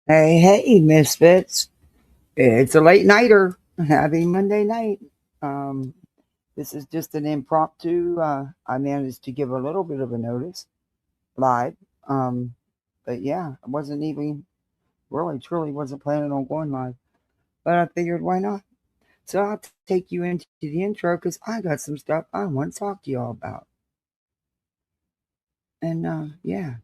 Hey, misfits. It's a late nighter. Happy Monday night. Um, this is just an impromptu. I managed to give a little bit of a notice live. Um, but yeah, I wasn't even really, truly wasn't planning on going live. But I figured why not? So I'll take you into the intro because I got some stuff I want to talk to y'all about. And yeah,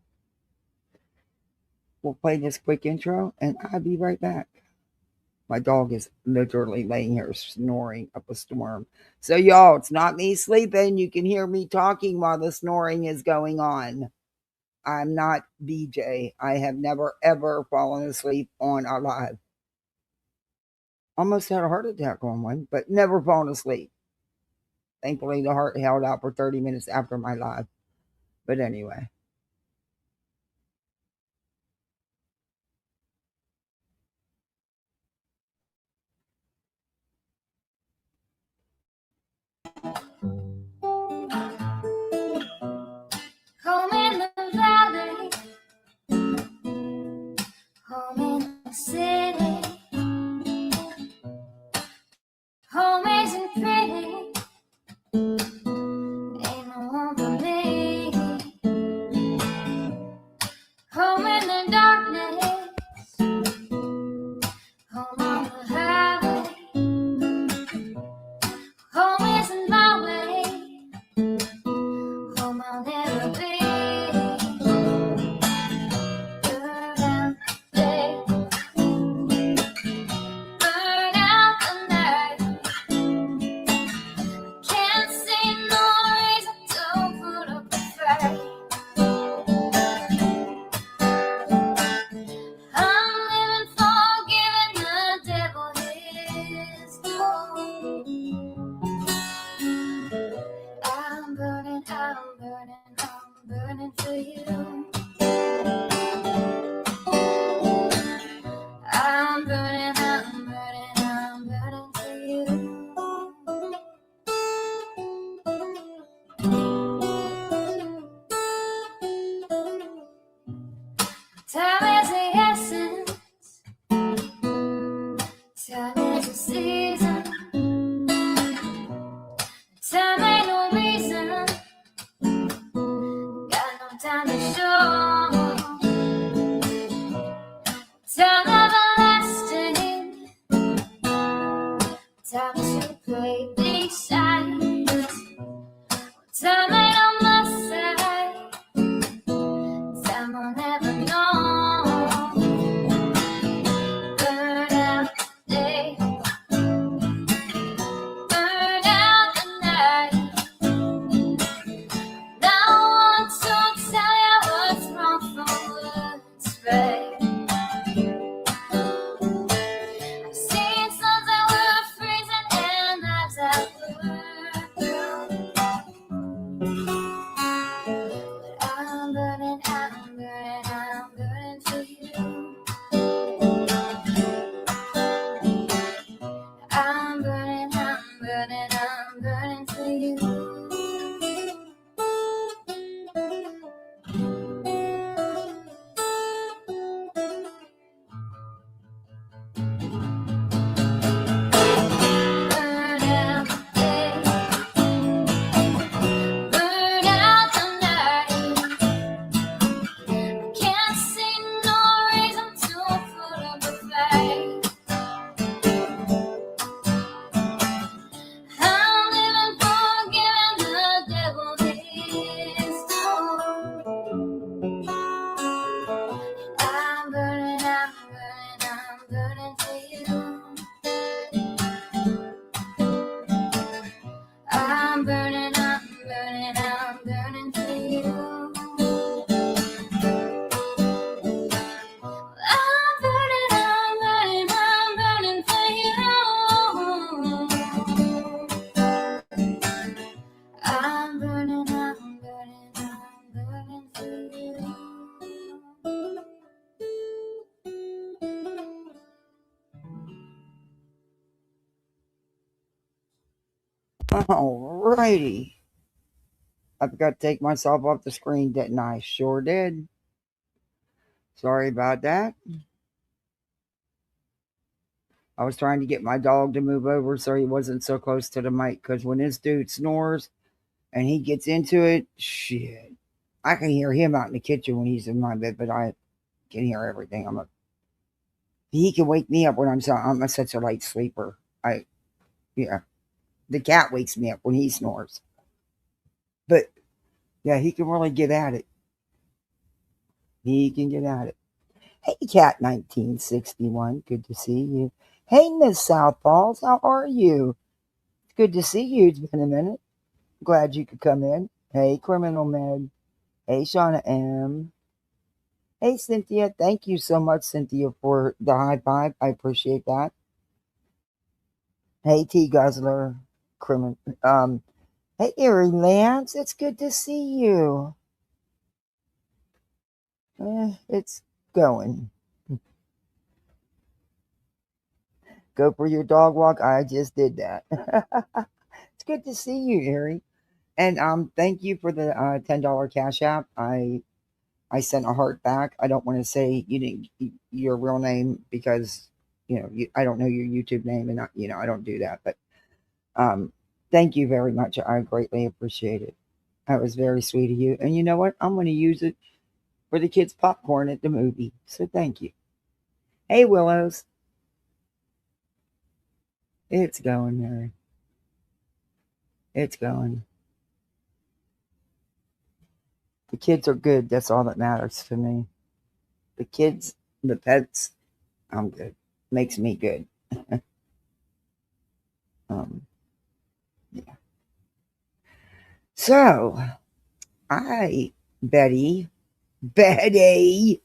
we'll play this quick intro and I'll be right back. My dog is literally laying here snoring up a storm. So, y'all, it's not me sleeping. You can hear me talking while the snoring is going on. I'm not BJ. I have never, ever fallen asleep on a live. Almost had a heart attack on one, but never fallen asleep. Thankfully, the heart held out for 30 minutes after my live. But anyway. Home in the valley, home in the city, home isn't pretty. Ain't no home for me. Home in the darkness, home on the highway. Home isn't my way. Home I'll never be. Burn out the day, burn out the night. Can't see no reason to put up a fight. I'm living for giving the devil his due. I'm burning for you. I'm burning for you. Time is the essence. Time is the season. Time ain't no reason. Got no time to show. Time everlasting. Time to play these sides. Time ain't on my side. Time will never know. Burn out the day, burn out the night. Now I want to tell you what's wrong from what's right. I've seen suns that were freezing and nights that were blue. But I'm burning for you. I'm burning for you. Burn out the day, burn out the night. Can't see no reason to put up a fight. I'm living for giving the devil his due. I'm burning for you. I'm burning for you. I'm burning for you. I'm burning for you. Alrighty. I forgot to take myself off the screen, didn't I? Sure did. Sorry about that. I was trying to get my dog to move over so he wasn't so close to the mic, because when this dude snores and he gets into it, shit. I can hear him out in the kitchen when he's in my bed, but I can hear everything. He can wake me up when I'm such a light sleeper. Yeah, the cat wakes me up when he snores. But yeah, he can really get at it. He can get at it. Hey, Cat 1961, good to see you. Hey, Miss South Falls, how are you? It's good to see you. It's been a minute. Glad you could come in. Hey, Criminal Med. Hey, Shauna M. Hey, Cynthia. Thank you so much, Cynthia, for the high five. I appreciate that. Hey, T Guzzler. Criminal. Hey, Erie Lance. It's good to see you. It's going. Go for your dog walk. I just did that. It's good to see you, Erie. And thank you for the $10 cash app. I sent a heart back. I don't want to say you didn't your real name because I don't know your YouTube name, and I don't do that. But thank you very much. I greatly appreciate it. That was very sweet of you. And you know what? I'm going to use it for the kids' popcorn at the movie. So thank you. Hey, Willows. It's going, Mary. It's going. The kids are good. That's all that matters to me. The kids, the pets, I'm good. Makes me good. um, yeah. So, Betty, Betty,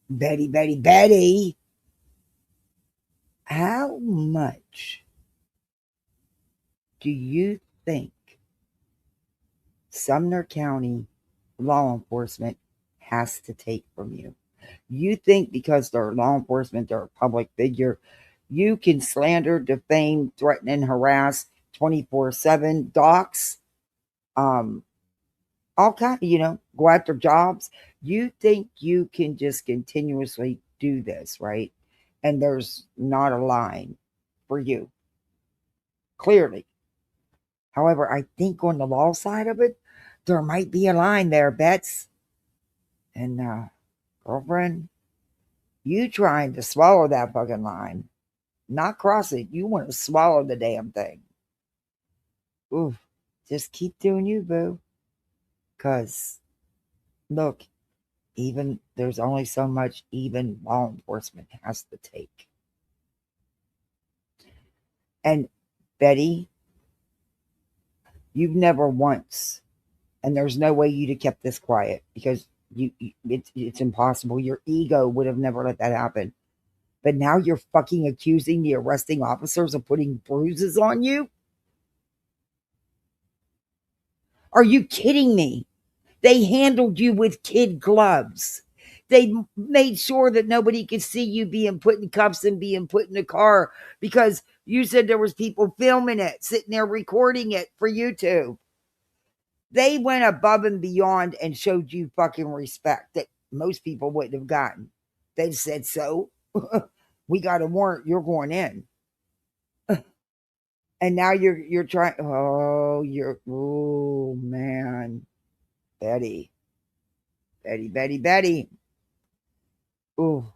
Betty, Betty, Betty, how much do you think Sumner County law enforcement has to take from you? You think because they're law enforcement, they're a public figure, you can slander, defame, threaten, and harass 24/7, docs, um, all kind, go after jobs. You think you can just continuously do this, right? And there's not a line for you, clearly. However, I think on the law side of it, there might be a line there, Bets. And girlfriend, you trying to swallow that fucking line, not cross it. You want to swallow the damn thing. Oof. Just keep doing you, boo. Cause look, even there's only so much even law enforcement has to take. And Betty, you've never once, and there's no way you'd have kept this quiet because it's impossible. Your ego would have never let that happen. But now you're fucking accusing the arresting officers of putting bruises on you? Are you kidding me? They handled you with kid gloves. They made sure that nobody could see you being put in cuffs and being put in a car because you said there was people filming it, sitting there recording it for YouTube. They went above and beyond and showed you fucking respect that most people wouldn't have gotten. They said, so we got a warrant, you're going in. And now you're trying, oh man, Betty. Betty, Betty, Betty. Ooh,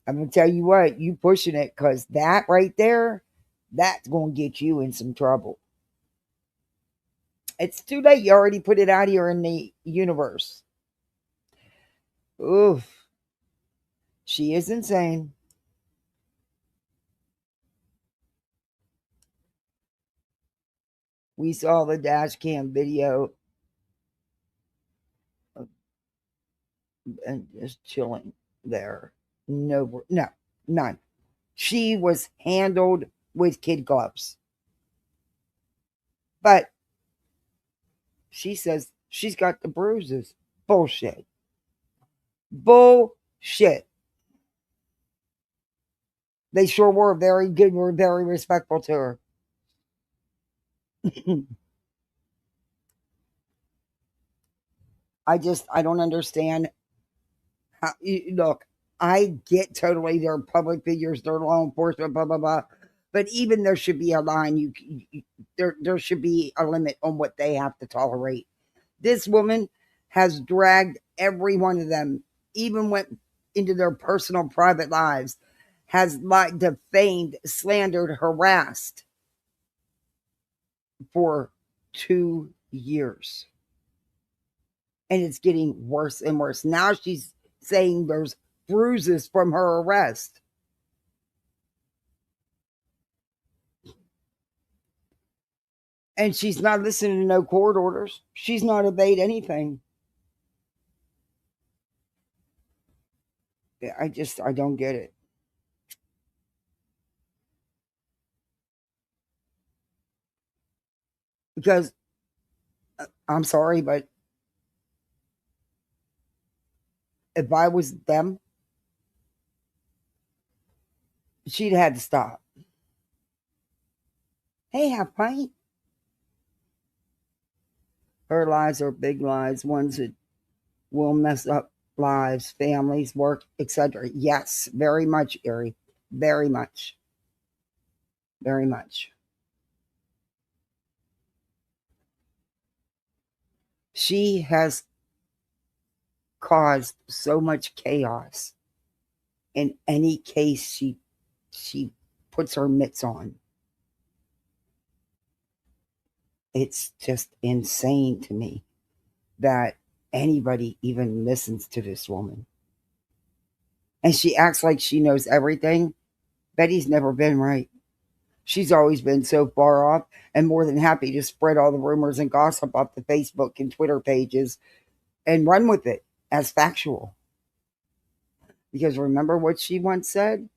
I'm gonna tell you what, you pushing it, because that right there, that's gonna get you in some trouble. It's too late. You already put it out here in the universe. Oof. She is insane. We saw the dash cam video and just chilling there. No, none. She was handled with kid gloves. But she says she's got the bruises. Bullshit. Bullshit. They sure were very good, were very respectful to her. I don't understand how, look, I get totally they're public figures, they're law enforcement, blah blah blah. But even there should be a line. There should be a limit on what they have to tolerate. This woman has dragged every one of them, even went into their personal private lives, has like defamed, slandered, harassed for 2 years. And it's getting worse and worse. Now she's saying there's bruises from her arrest. And she's not listening to no court orders. She's not obeyed anything. I don't get it. Because I'm sorry, but if I was them, she'd had to stop. Hey, have pint. Her lies are big lies, ones that will mess up lives, families, work, etc. Yes, very much, Erie. Very much. Very much. She has caused so much chaos in any case she puts her mitts on. It's just insane to me that anybody even listens to this woman. And she acts like she knows everything. Betty's never been right. She's always been so far off and more than happy to spread all the rumors and gossip off the Facebook and Twitter pages and run with it as factual. Because remember what she once said?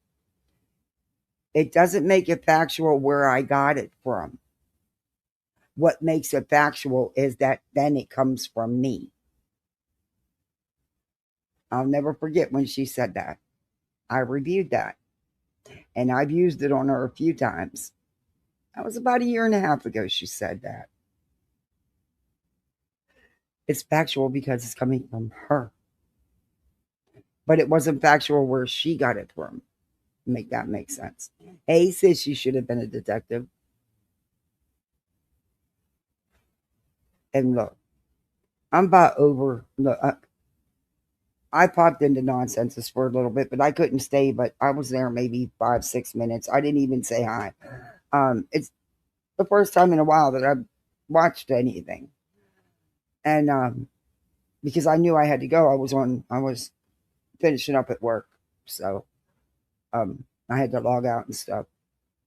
It doesn't make it factual where I got it from. What makes it factual is that then it comes from me. I'll never forget when she said that. I reviewed that and I've used it on her a few times. That was about a year and a half ago she said that. It's factual because it's coming from her. But it wasn't factual where she got it from. Make that make sense. Hay says she should have been a detective. And look, I'm about over. Look, I popped into nonsenses for a little bit, but I couldn't stay. But I was there maybe 5, 6 minutes. I didn't even say hi. It's the first time in a while that I've watched anything, and because I knew I had to go, I was finishing up at work, so I had to log out and stuff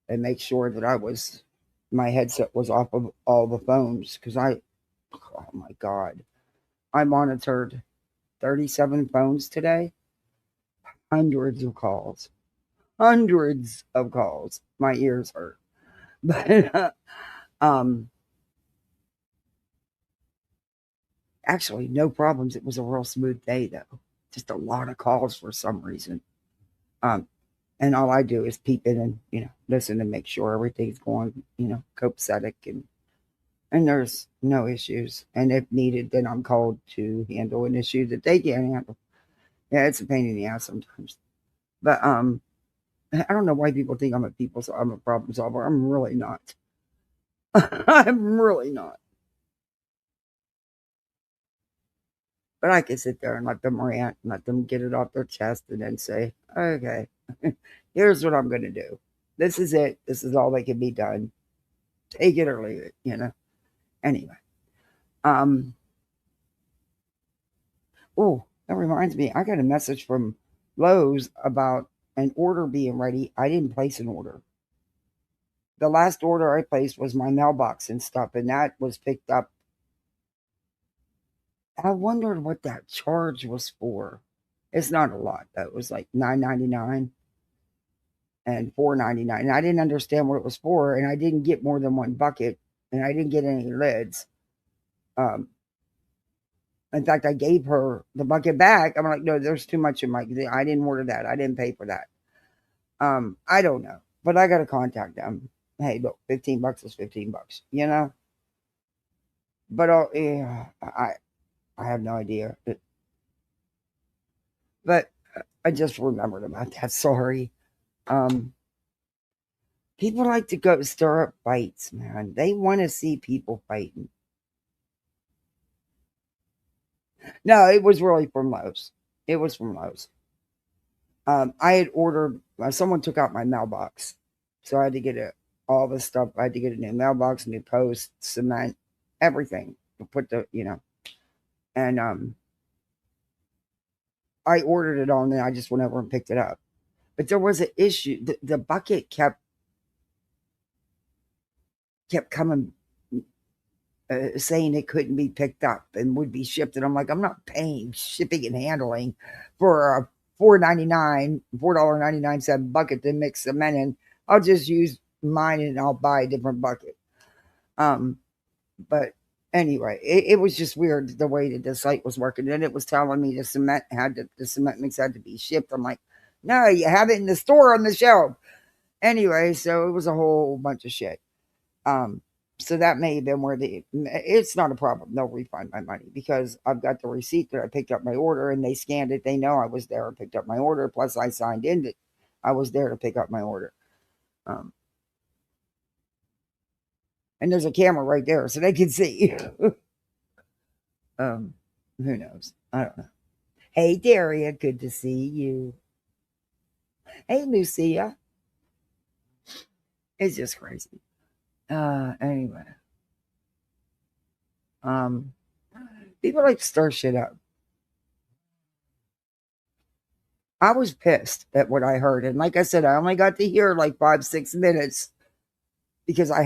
and make sure that my headset was off of all the phones because oh my god, I monitored 37 phones today, hundreds of calls, hundreds of calls. My ears hurt, but actually, no problems. It was a real smooth day though. Just a lot of calls for some reason. Um, and all I do is peep in and listen and make sure everything's going copacetic and there's no issues. And if needed, then I'm called to handle an issue that they can't handle. Yeah, it's a pain in the ass sometimes. But I don't know why people think I'm a problem solver. I'm really not. I'm really not. But I can sit there and let them rant and let them get it off their chest and then say, okay, here's what I'm going to do. This is it. This is all that can be done. Take it or leave it. Anyway. Um, oh, that reminds me. I got a message from Lowe's about an order being ready. I didn't place an order. The last order I placed was my mailbox and stuff, and that was picked up. I wondered what that charge was for. It's not a lot. That was like $9.99 and $4.99. And I didn't understand what it was for, and I didn't get more than one bucket, and I didn't get any lids. Um, in fact, I gave her the bucket back. I'm like, no, there's too much in my. I didn't order that. I didn't pay for that. I don't know, but I got to contact them. Hey, look, $15 is $15. But yeah, I have no idea. But I just remembered about that. Sorry. Um, People like to go stir up fights, man. They want to see people fighting. No, it was really from Lowe's. It was from Lowe's. I had ordered. Someone took out my mailbox, so I had to get it. All the stuff. I had to get a new mailbox, a new post, cement, everything to put and I ordered it on, and I just went over and picked it up. But there was an issue. The bucket kept coming, saying it couldn't be picked up and would be shipped. And I'm like, I'm not paying shipping and handling for a $4.99 bucket to mix cement in. I'll just use mine and I'll buy a different bucket. Um, but anyway, it was just weird the way that the site was working. And it was telling me the cement mix had to be shipped. I'm like, no, you have it in the store on the shelf. Anyway, so it was a whole bunch of shit. Um, so that may have been where it's not a problem. They'll refund my money because I've got the receipt that I picked up my order and they scanned it. They know I was there and picked up my order. Plus, I signed in that I was there to pick up my order. Um, and there's a camera right there so they can see. um, who knows? I don't know. Hey, Daria, good to see you. Hey, Lucia. It's just crazy. Anyway. Um, People like to stir shit up. I was pissed at what I heard. And like I said, I only got to hear like 5-6 minutes because I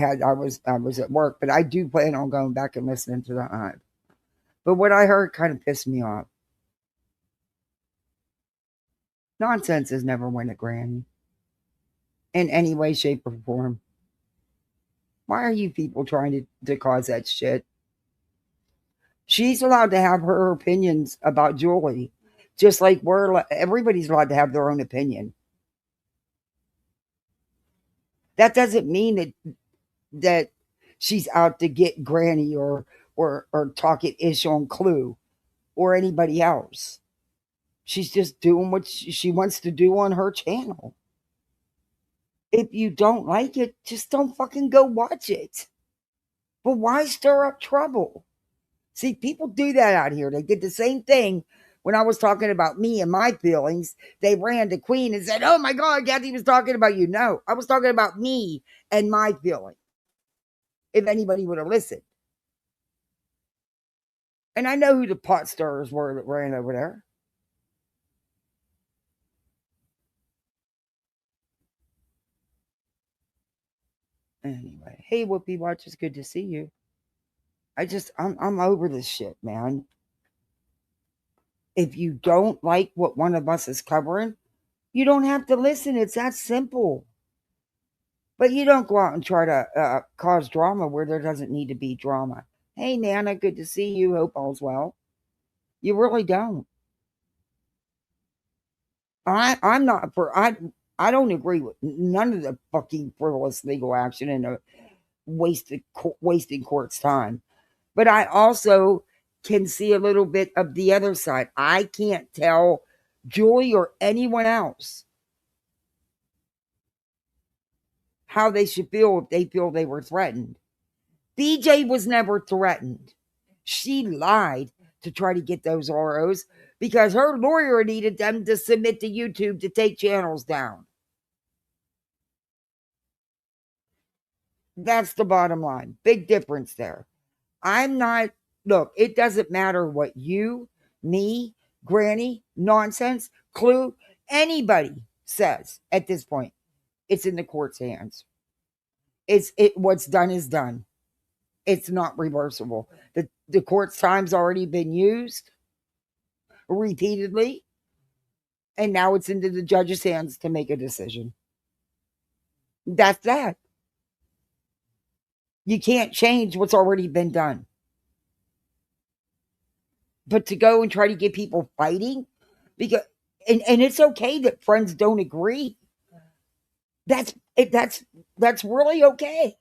was at work, but I do plan on going back and listening to the hive. But what I heard kind of pissed me off. Nonsense has never won a Grammy in any way, shape, or form. Why are you people trying to cause that shit? She's allowed to have her opinions about Julie, just like everybody's allowed to have their own opinion. That doesn't mean that she's out to get Granny or talking ish on Clue or anybody else. She's just doing what she wants to do on her channel. If you don't like it, just don't fucking go watch it. But why stir up trouble? See, people do that out here. They did the same thing when I was talking about me and my feelings. They ran to Queen and said, "Oh my God, Kathy was talking about you." No, I was talking about me and my feelings. If anybody would have listened. And I know who the pot stirrers were that ran over there. Anyway, hey, Whoopi Watch, it's good to see you. I'm over this shit, man. If you don't like what one of us is covering, you don't have to listen. It's that simple. But you don't go out and try to cause drama where there doesn't need to be drama. Hey, Nana, good to see you. Hope all's well. You really don't. I'm not for I don't agree with none of the fucking frivolous legal action and wasting court's time. But I also can see a little bit of the other side. I can't tell Julie or anyone else how they should feel if they feel they were threatened. BJ was never threatened. She lied to try to get those ROs because her lawyer needed them to submit to YouTube to take channels down. That's the bottom line. Big difference there. I'm not, look, it doesn't matter what you, me, Granny, nonsense, Clue, anybody says at this point. It's in the court's hands. What's done is done. It's not reversible. The court's time's already been used repeatedly, and now it's into the judge's hands to make a decision. That's that. You can't change what's already been done. But to go and try to get people fighting, because and it's okay that friends don't agree. That's really okay.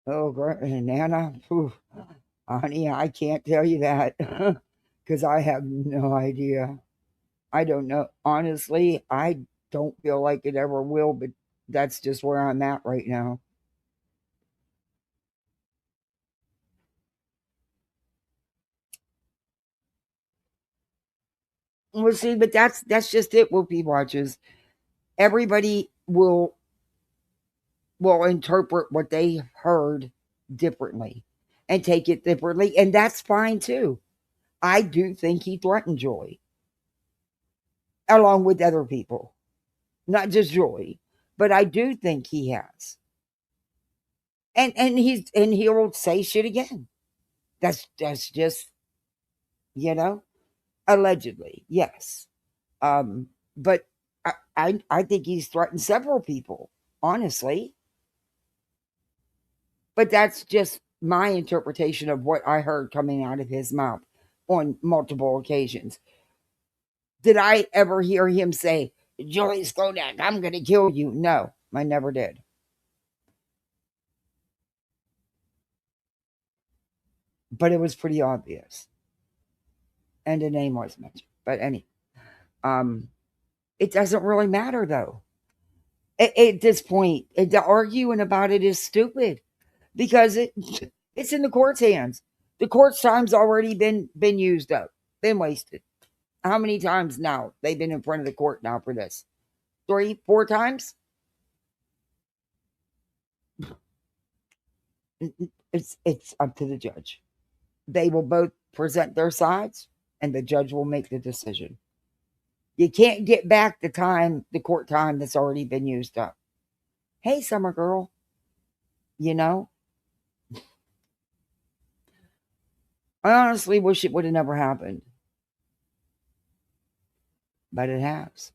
Oh, Nana. Ooh. Honey, I can't tell you that because I have no idea. I don't know. Honestly, I don't feel like it ever will, but that's just where I'm at right now. Well, see, but that's just it. Whoopie watches. Everybody will interpret what they heard differently and take it differently, and that's fine too. I do think he threatened Joy along with other people, not just Joy, but I do think he has, and he'll say shit again. That's just you know allegedly, yes. But I think he's threatened several people, honestly. But that's just my interpretation of what I heard coming out of his mouth on multiple occasions. Did I ever hear him say, Joey Skodak, I'm going to kill you? No, I never did. But it was pretty obvious. And a name was mentioned. But um, it doesn't really matter though. At this point, the arguing about it is stupid because it's in the court's hands. The court's time's already been used up, been wasted. How many times now they've been in front of the court now for this? 3, 4 times? It's up to the judge. They will both present their sides and the judge will make the decision. You can't get back the court time that's already been used up. Hey, summer girl, you know, I honestly wish it would have never happened, but it has.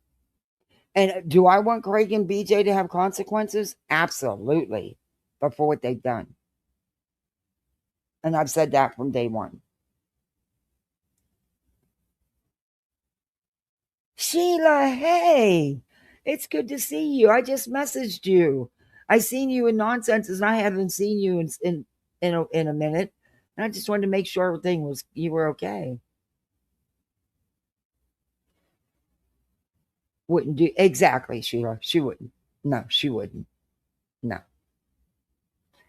And do I want Craig and BJ to have consequences? Absolutely. But for what they've done. And I've said that from day one. Sheila, hey, it's good to see you. I just messaged you. I seen you in nonsenses, and I haven't seen you in a minute. And I just wanted to make sure everything was you were okay. Wouldn't do exactly, Sheila. She wouldn't. No, she wouldn't. No.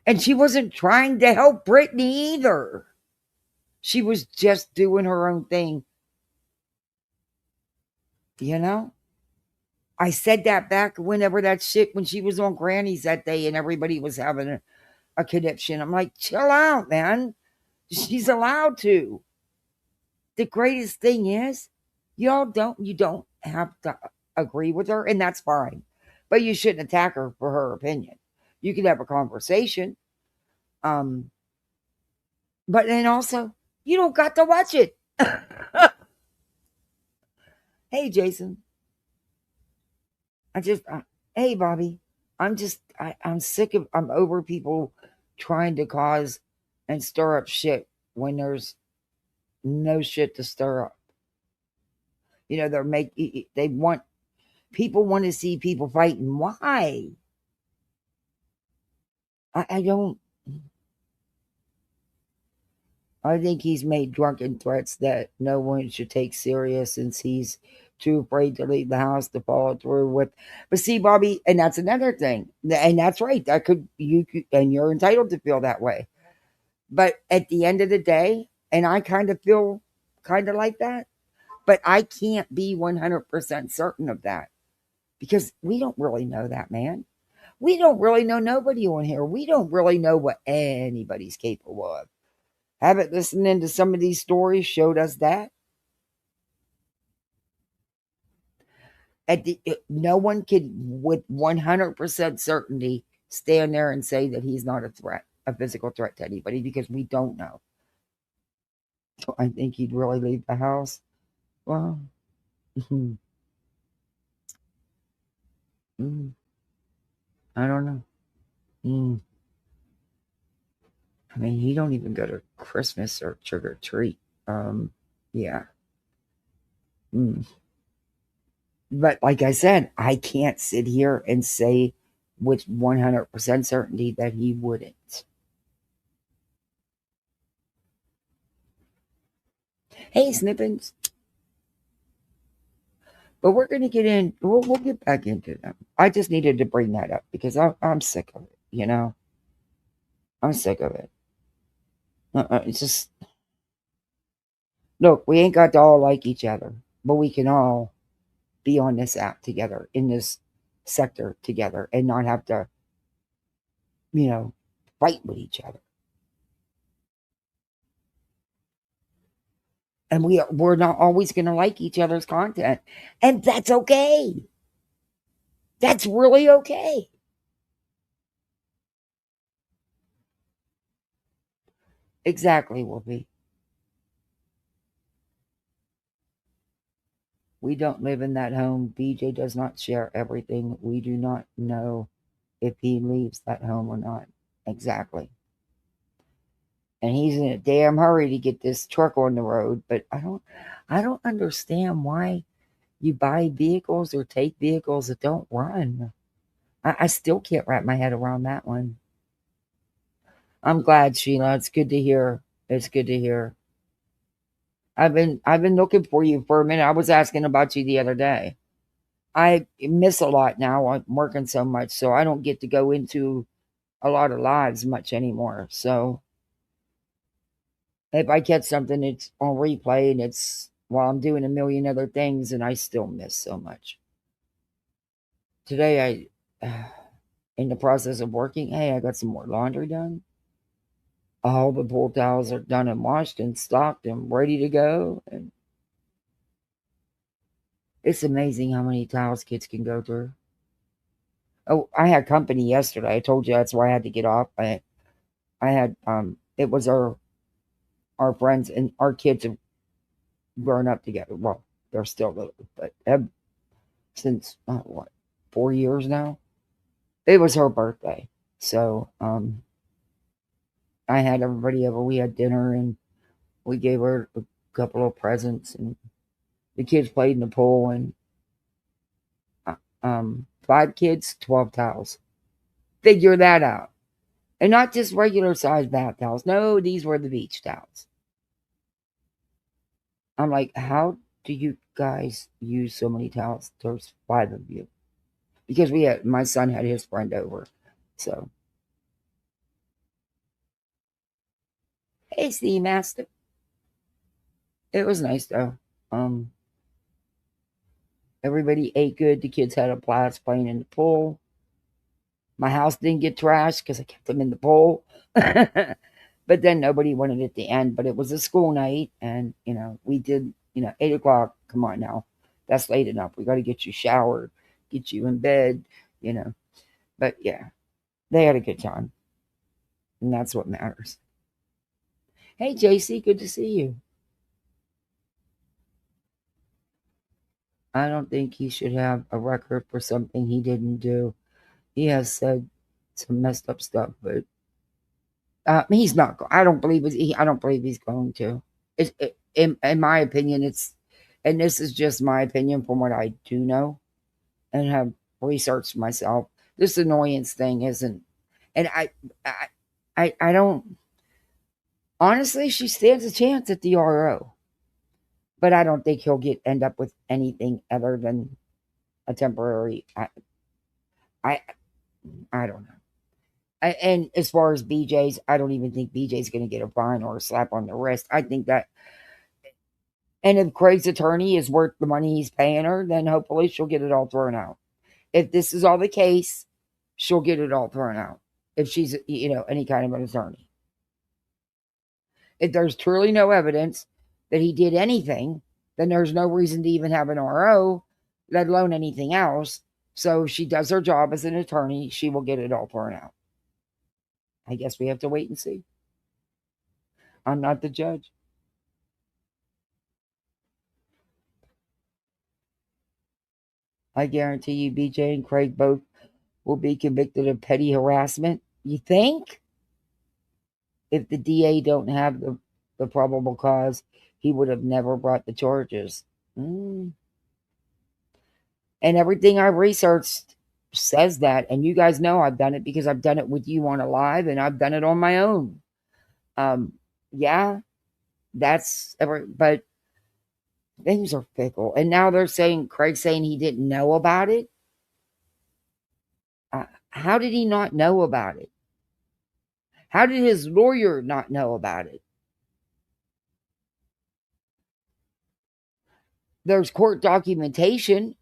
And she wasn't trying to help Brittany either. She was just doing her own thing. You know? I said that back whenever that shit when she was on Granny's that day and everybody was having a conniption. I'm like, chill out, man. She's allowed to. The greatest thing is, you don't have to agree with her, and that's fine. But you shouldn't attack her for her opinion. You can have a conversation. Um, but then also, you don't got to watch it. Hey, Jason. I just, hey, Bobby. I'm sick of, I'm over people trying to cause and stir up shit when there's no shit to stir up. You know, they want, people want to see people fighting. Why? I don't, I think he's made drunken threats that no one should take serious since he's too afraid to leave the house to follow through with. But see, Bobby, and that's another thing. And that's right. That you could, and you're entitled to feel that way. But at the end of the day, and I kind of feel kind of like that, but I can't be 100% certain of that because we don't really know that man. We don't really know nobody on here. We don't really know what anybody's capable of. Haven't listening to some of these stories showed us that. No one can, with 100% certainty, stand there and say that he's not a threat, a physical threat to anybody, because we don't know. So I think he'd really leave the house. Well, I don't know. Mm. I mean, he don't even go to Christmas or trick or treat. Yeah. Mm. But like I said, I can't sit here and say with 100% certainty that he wouldn't. Hey, Snippins. But we're going to get in, we'll get back into them. I just needed to bring that up because I'm sick of it, you know? I'm sick of it. It's just, look, we ain't got to all like each other, but we can all be on this app together, in this sector together, and not have to, you know, fight with each other. And we're not always going to like each other's content. And that's okay. That's really okay. Exactly, Wolfie. We don't live in that home. BJ does not share everything. We do not know if he leaves that home or not. Exactly. And he's in a damn hurry to get this truck on the road, but I don't understand why you buy vehicles or take vehicles that don't run. I still can't wrap my head around that one. I'm glad, Sheila. It's good to hear. It's good to hear. I've been looking for you for a minute. I was asking about you the other day. I miss a lot now. I'm working so much, so I don't get to go into a lot of lives much anymore. So if I catch something, it's on replay and it's while I'm doing a million other things, and I still miss so much. Today, in the process of working, hey, I got some more laundry done. All the pool towels are done and washed and stocked and ready to go. And it's amazing how many towels kids can go through. Oh, I had company yesterday. I told you that's why I had to get off. I had it was our friends, and our kids have grown up together. Well, they're still little, but since what, 4 years now. It was her birthday, so I had everybody over. We had dinner and we gave her a couple of presents, and the kids played in the pool. And 5 kids, 12 towels. Figure that out. And not just regular size bath towels. No, these were the beach towels. I'm like, how do you guys use so many towels? There's 5 of you. Because my son had his friend over. So, hey, Steve Master. It was nice though. Um, Everybody ate good. The kids had a blast playing in the pool. My house didn't get trashed because I kept them in the pool. But then nobody wanted it at the end. But it was a school night, and we did. 8 o'clock. Come on now, that's late enough. We got to get you showered, get you in bed. You know. But yeah, they had a good time, and that's what matters. Hey, JC, good to see you. I don't think he should have a record for something he didn't do. He has said some messed up stuff, but he's not. I don't believe I don't believe he's going to. In my opinion, and this is just my opinion from what I do know and have researched myself. This annoyance thing isn't, and I don't. Honestly, she stands a chance at the RO, but I don't think he'll end up with anything other than a temporary. I I don't know. And as far as BJ's, I don't even think BJ's going to get a fine or a slap on the wrist. I think that, and if Craig's attorney is worth the money he's paying her, then hopefully she'll get it all thrown out. If this is all the case, she'll get it all thrown out. If she's, any kind of an attorney. If there's truly no evidence that he did anything, then there's no reason to even have an RO, let alone anything else. So if she does her job as an attorney, she will get it all thrown out. I guess we have to wait and see. I'm not the judge. I guarantee you, BJ and Craig both will be convicted of petty harassment. You think? If the DA don't have the probable cause, he would have never brought the charges. And everything I've researched says that. And you guys know I've done it because I've done it with you on a live, and I've done it on my own. Yeah, but Things are fickle. And now they're saying, Craig's saying he didn't know about it. How did he not know about it? How did his lawyer not know about it? There's court documentation,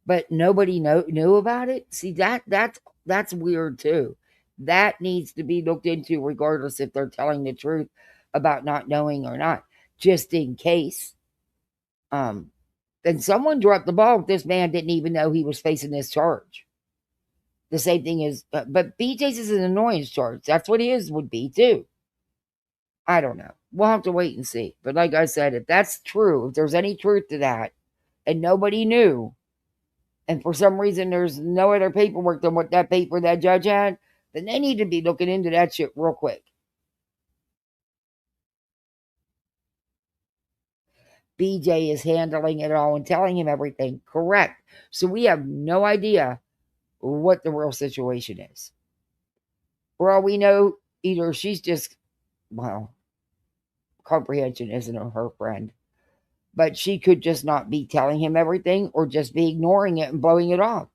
but nobody knew about it. See, that's weird too. That needs to be looked into, regardless if they're telling the truth about not knowing or not, just in case. And someone dropped the ball. This man didn't even know he was facing this charge. The same thing is, but BJ's is an annoyance charge. That's what his would be too. I don't know. We'll have to wait and see. But like I said, if that's true, if there's any truth to that, and nobody knew, and for some reason there's no other paperwork than what that paper that judge had, then they need to be looking into that shit real quick. BJ is handling it all and telling him everything. Correct. So we have no idea what the real situation is. For all we know, either she's just, well, comprehension isn't her friend, but she could just not be telling him everything, or just be ignoring it and blowing it off,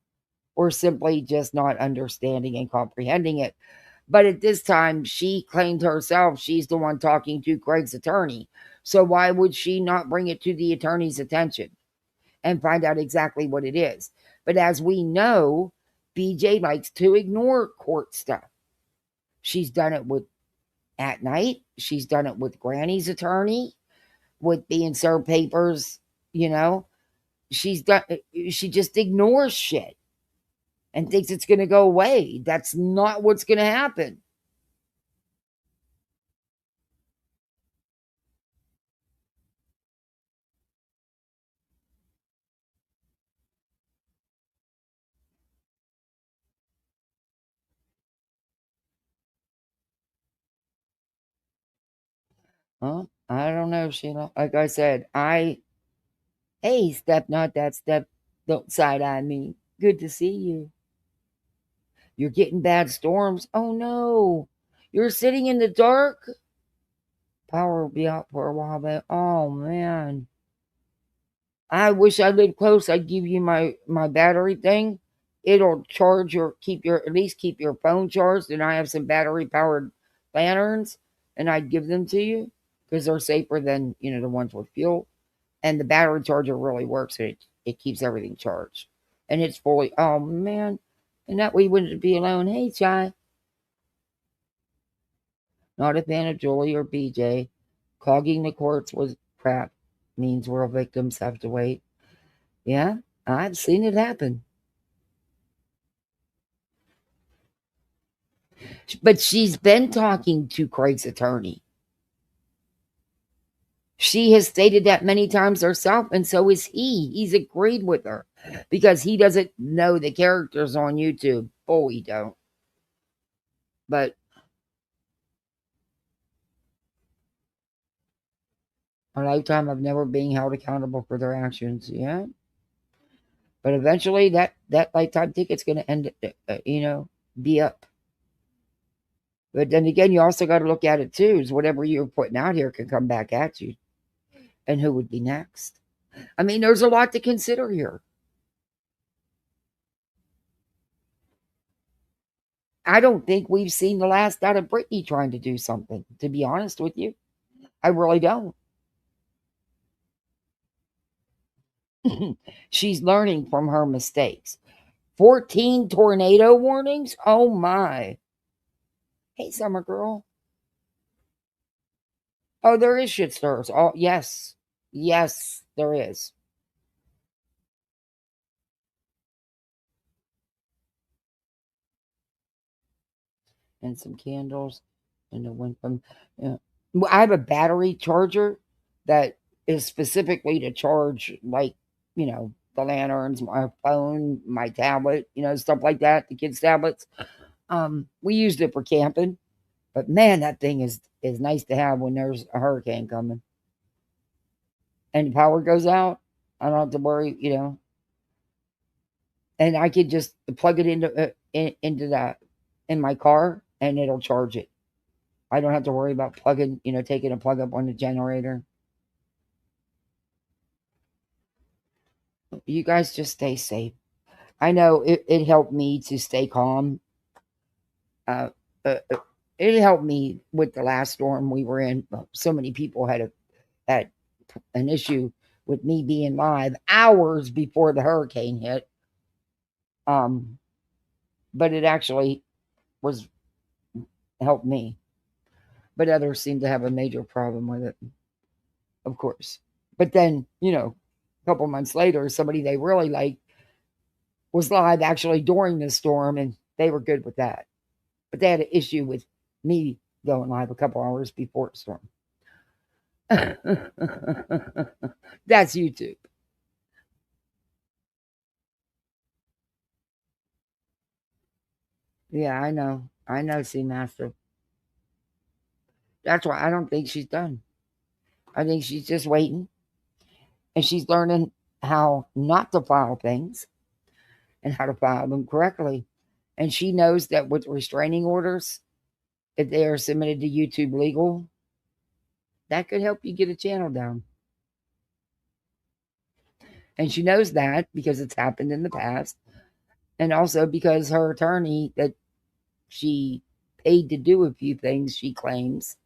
or simply just not understanding and comprehending it. But at this time, she claimed herself she's the one talking to Craig's attorney. So why would she not bring it to the attorney's attention and find out exactly what it is? But as we know, BJ likes to ignore court stuff. She's done it with at night. She's done it with Granny's attorney, with being served papers, you know. She just ignores shit and thinks it's going to go away. That's not what's going to happen. I don't know, Sheila. Like I said, hey, step, not that step, don't side eye me. Good to see you. You're getting bad storms. Oh no. You're sitting in the dark. Power will be out for a while, but oh man. I wish I lived close. I'd give you my battery thing. It'll charge your keep your at least keep your phone charged. And I have some battery powered lanterns, and I'd give them to you because they're safer than the ones with fuel. And the battery charger really works. It keeps everything charged, and it's fully. Oh man, and that way you wouldn't be alone. Hey, Chai, not a fan of Julie or BJ. Clogging the courts was crap. Means real victims have to wait. Yeah, I've seen it happen. But she's been talking to Craig's attorney. She has stated that many times herself, and so is he. He's agreed with her because he doesn't know the characters on YouTube. Oh, we don't. But a lifetime of never being held accountable for their actions. Yeah. But eventually that lifetime ticket's going to end, be up. But then again, you also got to look at it too, is whatever you're putting out here can come back at you. And who would be next? I mean, there's a lot to consider here. I don't think we've seen the last out of Brittany trying to do something, to be honest with you. I really don't. She's learning from her mistakes. 14 tornado warnings? Oh my. Hey, Summer Girl. Oh, there is shit stirs. Oh, yes. Yes, there is. And some candles. And it went from. I have a battery charger that is specifically to charge, like, the lanterns, my phone, my tablet, stuff like that, the kids' tablets. We used it for camping, but man, that thing is nice to have when there's a hurricane coming and the power goes out. I don't have to worry. And I could just plug it into that in my car, and it'll charge it. I don't have to worry about taking a plug up on the generator. You guys just stay safe. I know it helped me to stay calm. Uh, it helped me with the last storm we were in. So many people had an issue with me being live hours before the hurricane hit. Um, but it actually was helped me. But others seem to have a major problem with it, of course. But then, a couple months later, somebody they really liked was live actually during the storm, and they were good with that. But they had an issue with me going live a couple hours before the storm. That's YouTube. Yeah, I know. I know, C Master. That's why I don't think she's done. I think she's just waiting and she's learning how not to file things and how to file them correctly. And she knows that with restraining orders, if they are submitted to YouTube legal, that could help you get a channel down. And she knows that because it's happened in the past. And also because her attorney that she paid to do a few things, she claims,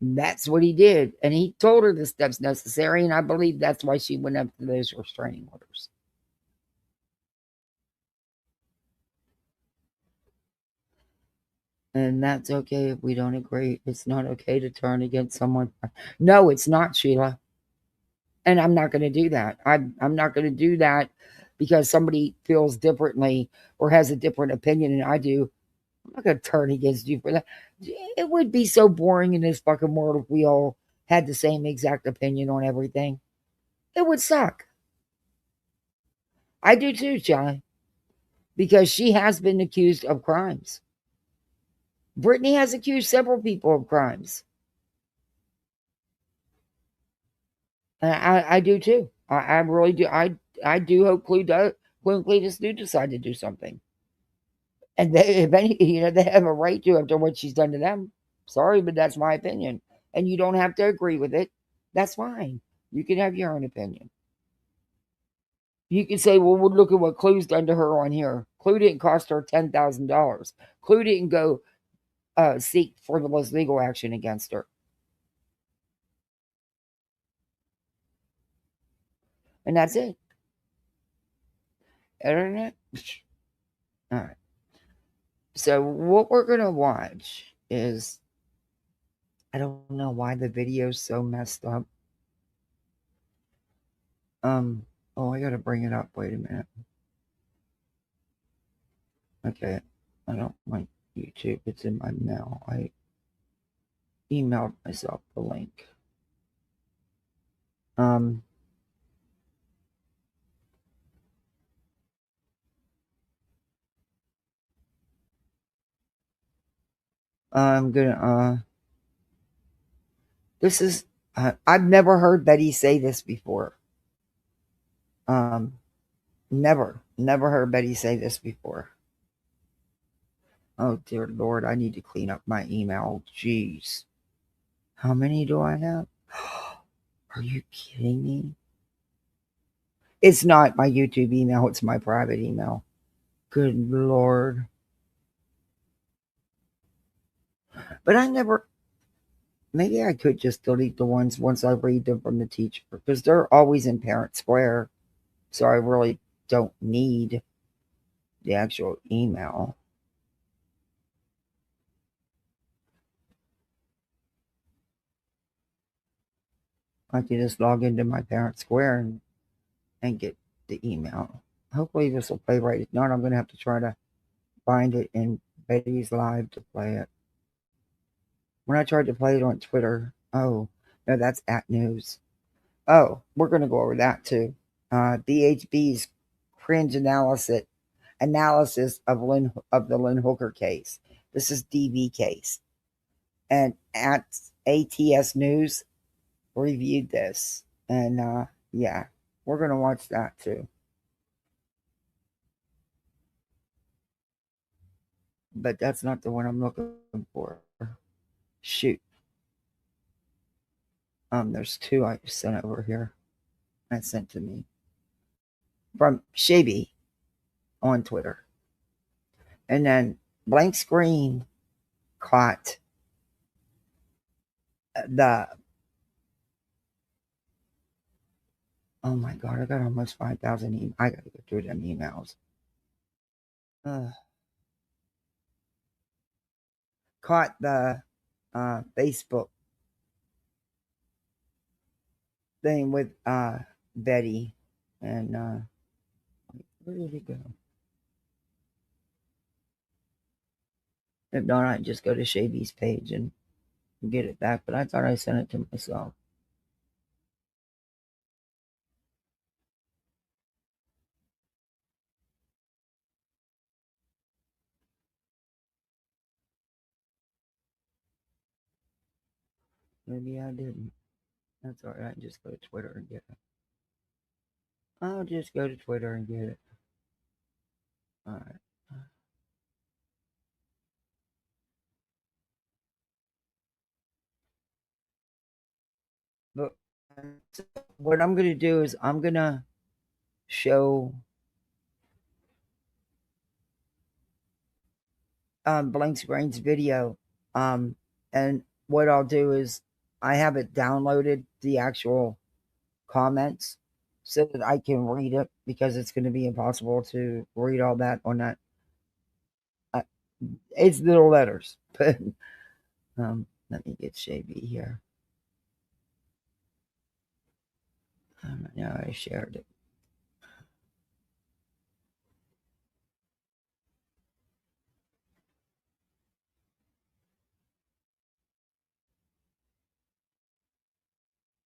that's what he did. And he told her the steps necessary. And I believe that's why she went up to those restraining orders. And that's okay if we don't agree. It's not okay to turn against someone. No, it's not, Sheila. And I'm not going to do that. I'm not going to do that because somebody feels differently or has a different opinion than I do. I'm not going to turn against you for that. It would be so boring in this fucking world if we all had the same exact opinion on everything. It would suck. I do too, John, because she has been accused of crimes. Brittany has accused several people of crimes. And I do too. I really do. I do hope Clue and Cletus do decide to do something. And they, if any, they have a right to after what she's done to them. Sorry, but that's my opinion. And you don't have to agree with it. That's fine. You can have your own opinion. You can say, well, look at what Clue's done to her on here. Clue didn't cost her $10,000. Clue didn't go seek frivolous legal action against her. And that's it. Internet. All right. So what we're gonna watch is I don't know why the video's so messed up. Oh, I gotta bring it up. Wait a minute. Okay, I don't like YouTube. It's in my mail. I emailed myself the link. Um, I'm gonna. This is. I've never heard Betty say this before. Um, never heard Betty say this before. Oh dear Lord, I need to clean up my email. Jeez, how many do I have? Are you kidding me? It's not my YouTube email, it's my private email. Good Lord. But I never, maybe I could just delete the ones once I read them from the teacher because they're always in Parent Square. So I really don't need the actual email. I can just log into my Parent Square and get the email. Hopefully this will play right. If not, I'm going to have to try to find it in Betty's Live to play it. When I tried to play it on Twitter, oh, no, that's at news. Oh, we're going to go over that too. BHB's cringe analysis of the Lynn Hooker case. This is DV case, and at ATS News reviewed this, and yeah, we're going to watch that too. But that's not the one I'm looking for. Shoot. There's two I sent over here. That's sent to me from Shaby on Twitter. And then Blank Screen caught the, oh my God, I got almost 5,000 emails. I got to go through them emails. Caught the Facebook thing with Betty. And where did it go? If not, I just go to Shaby's page and get it back. But I thought I sent it to myself. Maybe I didn't. That's all right. I just go to Twitter and get it. I'll just go to Twitter and get it. All right. But what I'm going to do is I'm going to show Blank Screen's video. And what I'll do is I have it downloaded, the actual comments, so that I can read it, because it's going to be impossible to read all that on that. It's little letters, but let me get Shaby here. Now I shared it.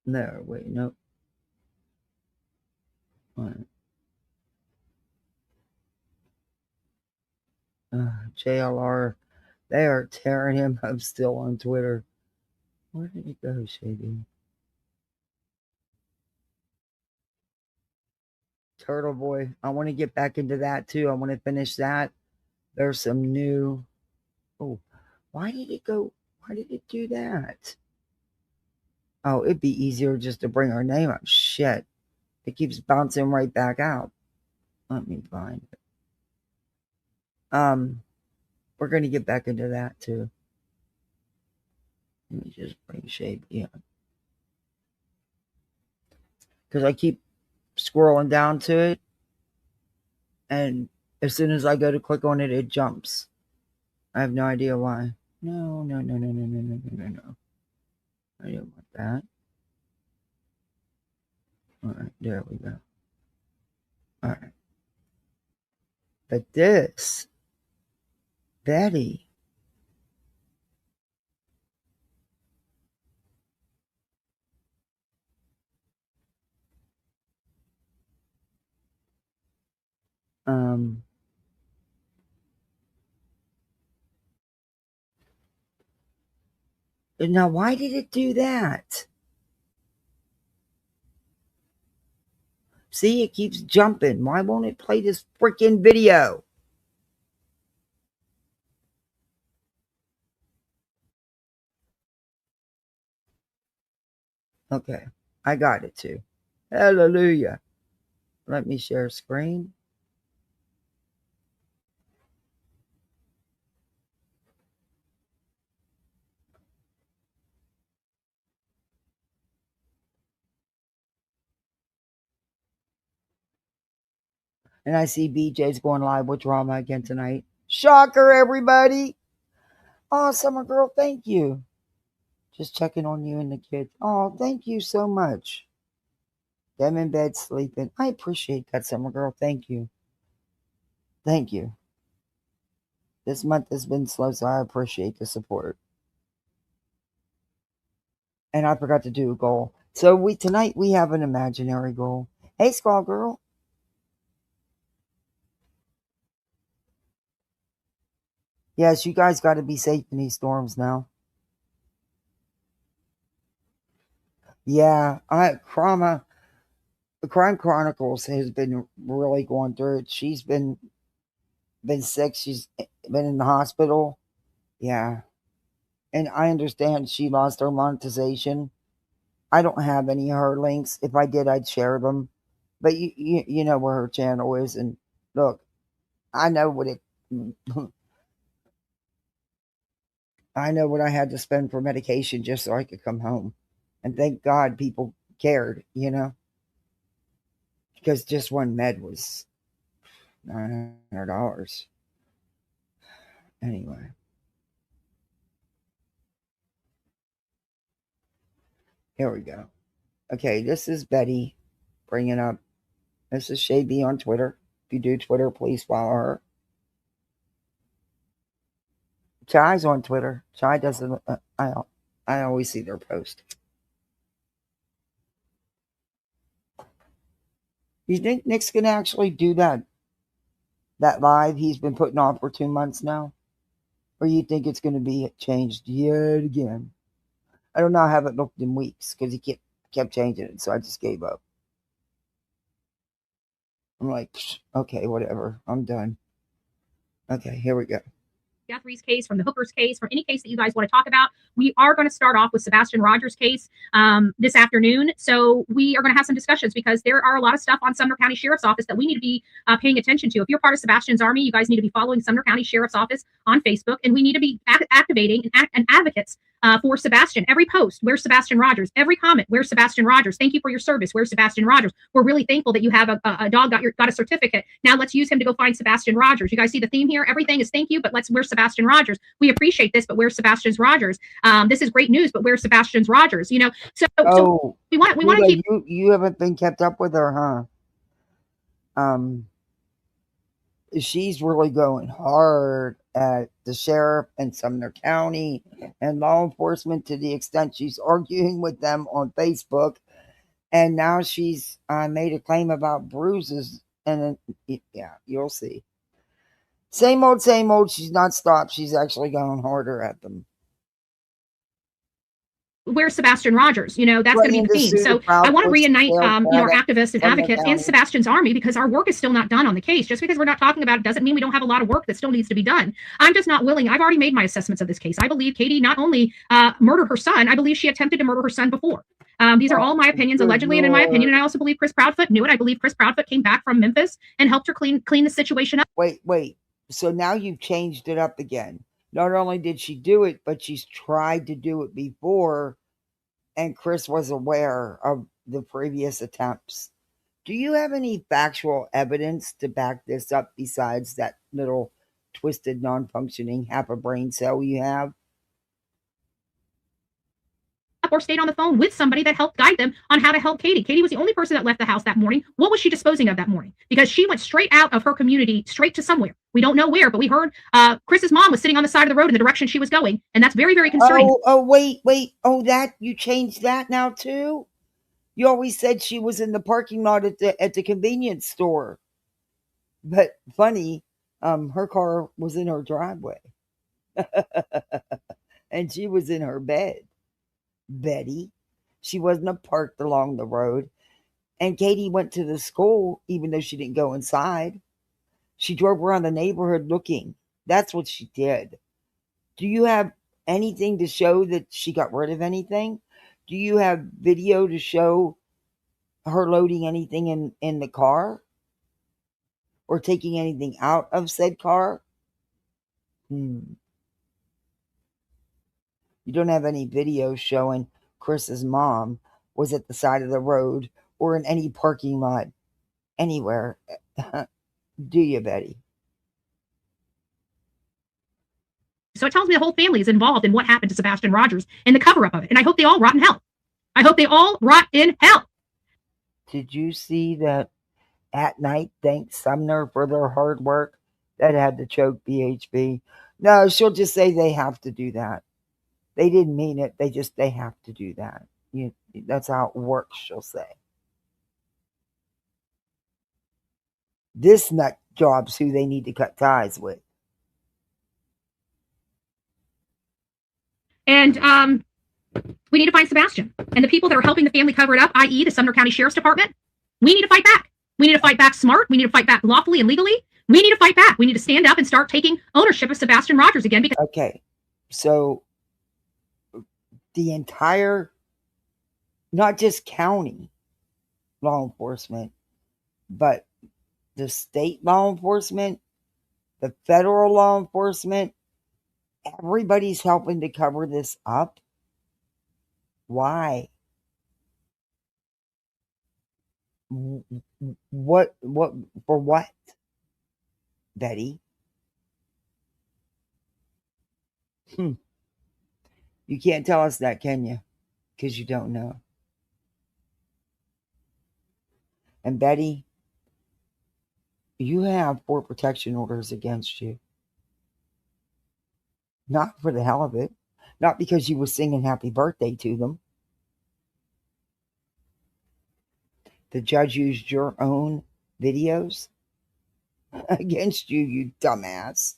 No, wait, nope. JLR, they are tearing him up still on Twitter. Where did it go, Shaby? Turtle Boy. I want to get back into that too. I want to finish that. There's some new. Oh, why did it go? Why did it do that? Oh, it'd be easier just to bring our name up. Shit. It keeps bouncing right back out. Let me find it. We're gonna get back into that too. Let me just bring Shape in. Because I keep scrolling down to it, and as soon as I go to click on it, it jumps. I have no idea why. No. I don't want that. All right, there we go. All right. But this, Betty, um, now why did it do that? See, it keeps jumping. Why won't it play this freaking video? Okay, I got it too. Hallelujah. Let me share screen. And I see BJ's going live with drama again tonight. Shocker, everybody. Oh, Summer Girl, thank you. Just checking on you and the kids. Oh, thank you so much. Them in bed sleeping. I appreciate that, Summer Girl. Thank you. Thank you. This month has been slow, so I appreciate the support. And I forgot to do a goal. So tonight we have an imaginary goal. Hey, Skull Girl. Yes, you guys got to be safe in these storms now. Yeah, Crime Chronicles has been really going through it. She's been sick. She's been in the hospital. Yeah, and I understand she lost her monetization, I don't have any of her links. If I did, I'd share them. But you know where her channel is, and look, I know what it. I know what I had to spend for medication just so I could come home, and thank God people cared, because just one med was $900. Anyway, here we go. Okay, this is Betty bringing up. This is Shay B on Twitter. If you do Twitter, please follow her. Chai's on Twitter. Chai doesn't. I always see their post. You think Nick's gonna actually do that live he's been putting off for 2 months now, or you think it's gonna be changed yet again? I don't know. I haven't looked in weeks because he kept changing it, so I just gave up. I'm like, okay, whatever. I'm done. Okay, here we go. Jeffrey's case, from the Hooker's case, from any case that you guys want to talk about. We are going to start off with Sebastian Rogers' case this afternoon. So we are going to have some discussions because there are a lot of stuff on Sumner County Sheriff's Office that we need to be paying attention to. If you're part of Sebastian's Army, you guys need to be following Sumner County Sheriff's Office on Facebook, and we need to be activating and advocates for Sebastian. Every post, where's Sebastian Rogers? Every comment, where's Sebastian Rogers? Thank you for your service. Where's Sebastian Rogers? We're really thankful that you have a dog got a certificate. Now let's use him to go find Sebastian Rogers. You guys see the theme here? Everything is thank you, but where's Sebastian Rogers? We appreciate this, but where's Sebastian's Rogers? This is great news, but where's Sebastian's Rogers? So we want to keep. You haven't been kept up with her, huh? She's really going hard at the sheriff and Sumner County and law enforcement to the extent she's arguing with them on Facebook. And now she's made a claim about Bruises. And yeah, you'll see. Same old, same old. She's not stopped. She's actually going harder at them. Where's Sebastian Rogers? That's going to be the theme. So I want to reunite, our activists and advocates and Sebastian's Army, because our work is still not done on the case. Just because we're not talking about it doesn't mean we don't have a lot of work that still needs to be done. I'm just not willing. I've already made my assessments of this case. I believe Katie not only murdered her son, I believe she attempted to murder her son before. These are all my opinions, allegedly, and in my opinion. And I also believe Chris Proudfoot knew it. I believe Chris Proudfoot came back from Memphis and helped her clean the situation up. Wait. So now you've changed it up again. Not only did she do it, but she's tried to do it before, and Chris was aware of the previous attempts. Do you have any factual evidence to back this up besides that little twisted, non-functioning half a brain cell you have? Or stayed on the phone with somebody that helped guide them on how to help Katie. Katie was the only person that left the house that morning. What was she disposing of that morning? Because she went straight out of her community, straight to somewhere. We don't know where, but we heard Chris's mom was sitting on the side of the road in the direction she was going, and that's very, very concerning. Oh, wait. Oh, that you changed that now too? You always said she was in the parking lot at the convenience store. But funny, her car was in her driveway. And she was in her bed. Betty. She wasn't parked along the road. And Katie went to the school, even though she didn't go inside. She drove around the neighborhood looking. That's what she did. Do you have anything to show that she got rid of anything? Do you have video to show her loading anything in the car? Or taking anything out of said car? You don't have any video showing Chris's mom was at the side of the road or in any parking lot anywhere, do you, Betty? So it tells me the whole family is involved in what happened to Sebastian Rogers and the cover-up of it. And I hope they all rot in hell. I hope they all rot in hell. Did you see that at night thanked Sumner for their hard work that had to choke BHB? No, she'll just say they have to do that. They didn't mean it. They have to do that. That's how it works, she'll say. This nut job's who they need to cut ties with. And we need to find Sebastian. And the people that are helping the family cover it up, i.e. the Sumner County Sheriff's Department, we need to fight back. We need to fight back smart. We need to fight back lawfully and legally. We need to fight back. We need to stand up and start taking ownership of Sebastian Rogers again. Okay, so the entire not just county law enforcement, but the state law enforcement, the federal law enforcement, everybody's helping to cover this up. Why? What for what, Betty? You can't tell us that, can you? Because you don't know. And Betty, you have 4 protection orders against you. Not for the hell of it. Not because you were singing happy birthday to them. The judge used your own videos against you, you dumbass.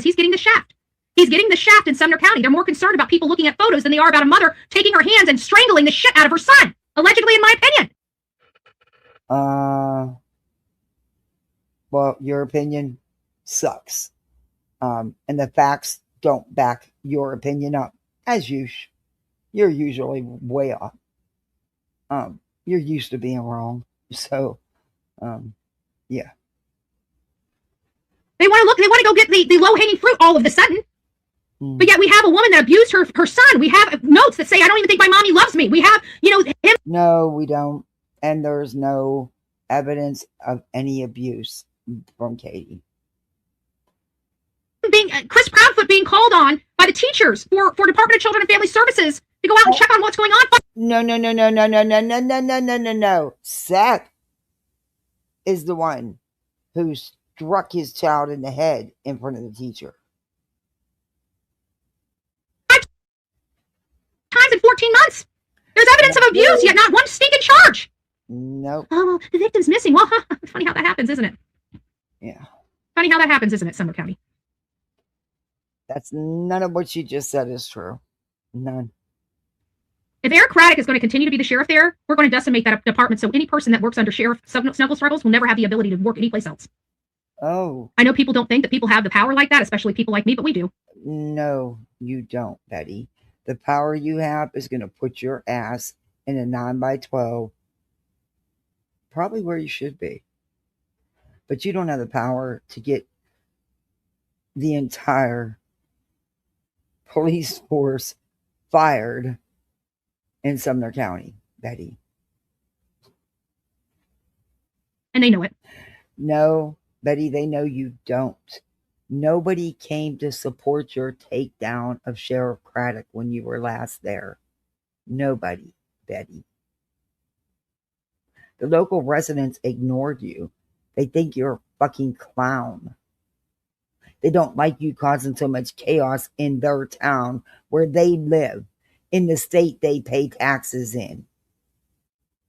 He's getting the shaft. He's getting the shaft in Sumner County. They're more concerned about people looking at photos than they are about a mother taking her hands and strangling the shit out of her son. Allegedly, in my opinion. Well, your opinion sucks. And the facts don't back your opinion up. As usual. You're usually way off. You're used to being wrong. So, yeah. They want to go get the low-hanging fruit all of a sudden. But yet we have a woman that abused her son. We have notes that say, I don't even think my mommy loves me. We have, him. No, we don't. And there's no evidence of any abuse from Katie. Chris Proudfoot being called on by the teachers for Department of Children and Family Services to go out and check on what's going on. No. Seth is the one who struck his child in the head in front of the teacher. 5 times in 14 months. There's evidence of abuse, yet not one stinking charge. Nope. Oh, well, the victim's missing. Well, funny how that happens, isn't it? Yeah. Funny how that happens, isn't it, Sumner County? That's none of what you just said is true. None. If Eric Craddock is going to continue to be the sheriff there, we're going to decimate that department so any person that works under Sheriff Snuggle Struggles will never have the ability to work anyplace else. Oh. I know people don't think that people have the power like that, especially people like me, but we do. No, you don't, Betty. The power you have is going to put your ass in a 9x12, probably where you should be. But you don't have the power to get the entire police force fired in Sumner County, Betty. And they know it. No, Betty, they know you don't. Nobody came to support your takedown of Sheriff Craddock when you were last there. Nobody, Betty. The local residents ignored you. They think you're a fucking clown. They don't like you causing so much chaos in their town where they live, in the state they pay taxes in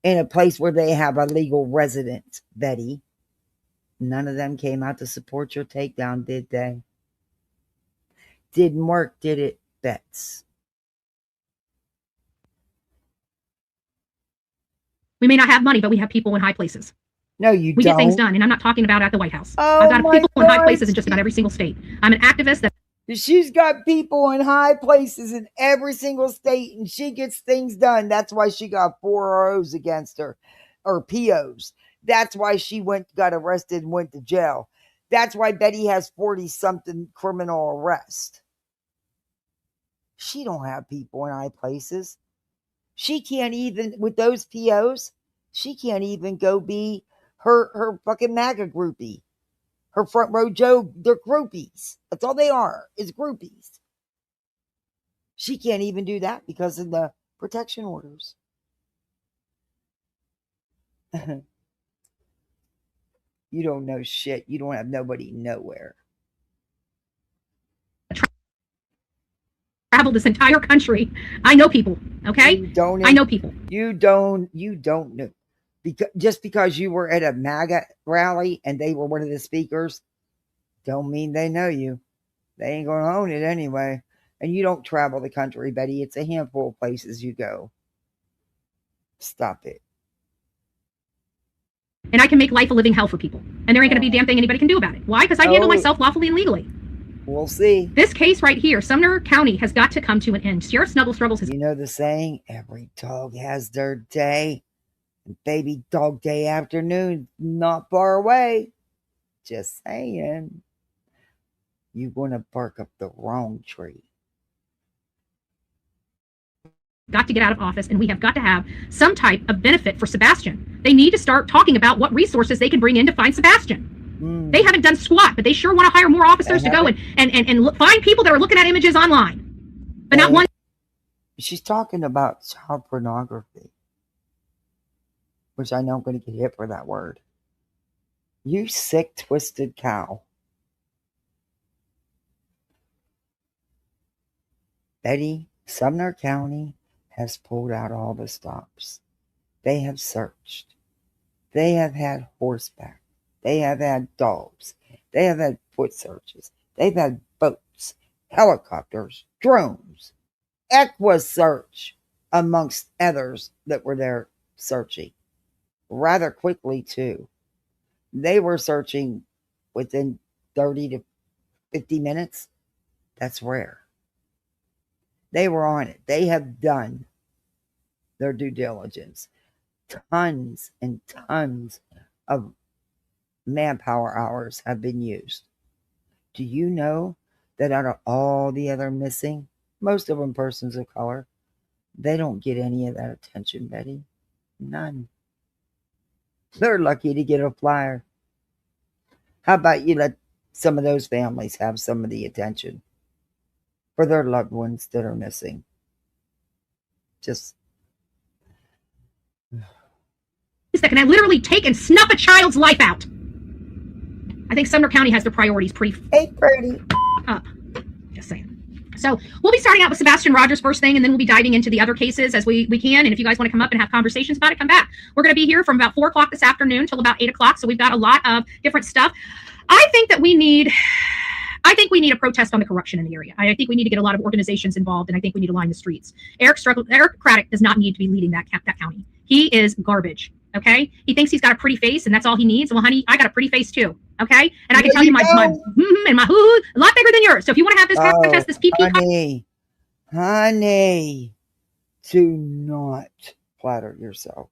a place where they have a legal residence, Betty. None of them came out to support your takedown, did they? Didn't work, did it, Bets? We may not have money, but we have people in high places. No, you we don't. Get things done, and I'm not talking about at the White House. Oh, I've got people in high places in just about every single state. I'm an activist that... She's got people in high places in every single state, and she gets things done. That's why she got 4 O's against her, or POs. That's why she got arrested and went to jail. That's why Betty has 40-something criminal arrests. She don't have people in high places. She can't even, with those POs, she can't even go be her fucking MAGA groupie. Her front row Joe, they're groupies. That's all they are, is groupies. She can't even do that because of the protection orders. You don't know shit. You don't have nobody nowhere. Travel this entire country. I know people, okay? I know people. You don't know. Just because you were at a MAGA rally and they were one of the speakers, don't mean they know you. They ain't going to own it anyway. And you don't travel the country, Betty. It's a handful of places you go. Stop it. And I can make life a living hell for people. And there ain't going to be a damn thing anybody can do about it. Why? Because I handle myself lawfully and legally. We'll see. This case right here, Sumner County, has got to come to an end. Sheriff Snubble Struggles has. You know the saying, every dog has their day. Baby dog day afternoon, not far away. Just saying. You're going to bark up the wrong tree. Got to get out of office, and we have got to have some type of benefit for Sebastian. They need to start talking about what resources they can bring in to find Sebastian. They haven't done squat, but they sure want to hire more officers to go and find people that are looking at images online. But not one. She's talking about child pornography, which I know I'm going to get hit for that word. You sick, twisted cow. Betty, Sumner County has pulled out all the stops. They have searched. They have had horseback. They have had dogs. They have had foot searches. They've had boats, helicopters, drones, Equa search, amongst others that were there searching. Rather quickly, too. They were searching within 30 to 50 minutes. That's rare. They were on it. They have done their due diligence. Tons and tons of manpower hours have been used. Do you know that out of all the other missing, most of them persons of color, they don't get any of that attention, Betty? None. They're lucky to get a flyer. How about you let some of those families have some of the attention for their loved ones that are missing? Just that can literally take and snuff a child's life out. I think Sumner County has their priorities pretty up. Just saying. So we'll be starting out with Sebastian Rogers first thing, and then we'll be diving into the other cases as we can. And if you guys want to come up and have conversations about it, come back. We're going to be here from about 4 o'clock this afternoon till about 8 o'clock. So we've got a lot of different stuff. I think we need a protest on the corruption in the area. I think we need to get a lot of organizations involved, and I think we need to line the streets. Eric Craddock does not need to be leading that county. He is garbage. Okay, he thinks he's got a pretty face, and that's all he needs. Well, honey, I got a pretty face too. Okay, and I can tell you my and my hoo a lot bigger than yours. So if you want to have this contest, this PP, honey, do not flatter yourself.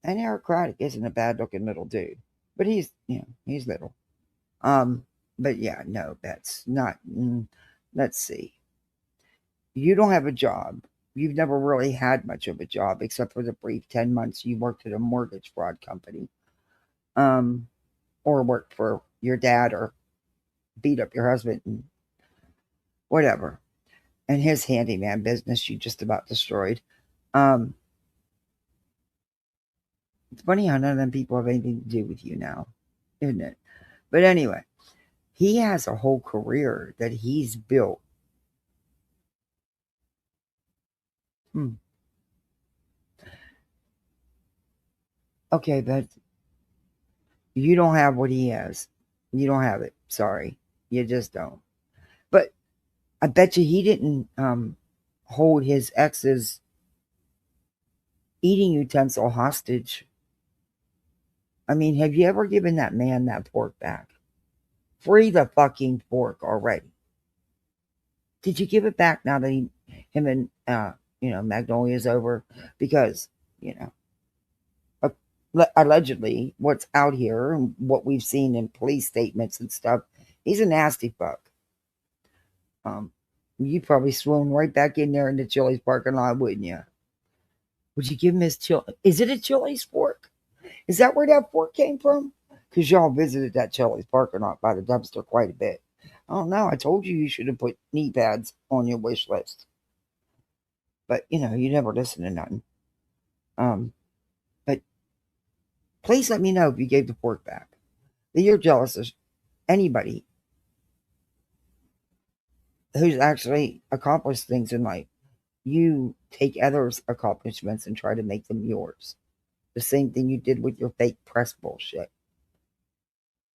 And Eric Craddock isn't a bad-looking little dude, but he's little. But yeah, no, that's not. Let's see. You don't have a job. You've never really had much of a job except for the brief 10 months you worked at a mortgage fraud company, or worked for your dad or beat up your husband and whatever. And his handyman business you just about destroyed. It's funny how none of them people have anything to do with you now, isn't it? But anyway, he has a whole career that he's built. Okay, but you don't have what he has. You don't have it. Sorry. You just don't. But I bet you he didn't hold his ex's eating utensil hostage. I mean, have you ever given that man that fork back? Free the fucking fork already. Did you give it back now that him and Magnolia's over? Because, allegedly what's out here and what we've seen in police statements and stuff, he's a nasty fuck. You probably swoon right back in there in the Chili's parking lot, wouldn't you? Would you give him his Is it a Chili's fork? Is that where that fork came from? Because y'all visited that Chili's parking lot by the dumpster quite a bit. I don't know. I told you should have put knee pads on your wish list. But, you never listen to nothing. But please let me know if you gave the fork back. That you're jealous of anybody who's actually accomplished things in life. You take others' accomplishments and try to make them yours. The same thing you did with your fake press bullshit.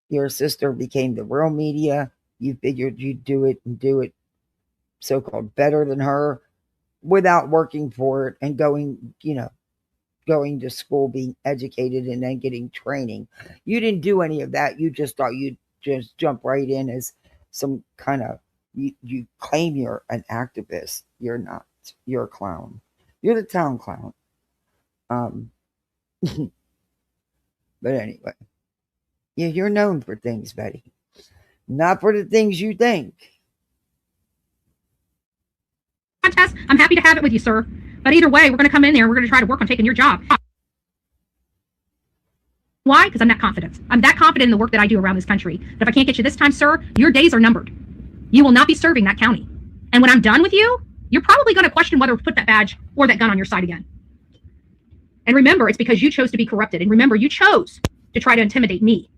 Your sister became the real media. You figured you'd do it so-called better than her without working for it and going to school, being educated, and then getting training. You didn't do any of that. You just thought you'd just jump right in as some kind of, you claim you're an activist. You're not. You're a clown. You're the town clown. But anyway, yeah, you're known for things, Betty. Not for the things you think. Contest, I'm happy to have it with you, sir. But either way, we're going to come in there and we're going to try to work on taking your job. Why? Because I'm that confident. I'm that confident in the work that I do around this country. That if I can't get you this time, sir, your days are numbered. You will not be serving that county. And when I'm done with you, you're probably going to question whether to put that badge or that gun on your side again. And remember, it's because you chose to be corrupted. And remember, you chose to try to intimidate me.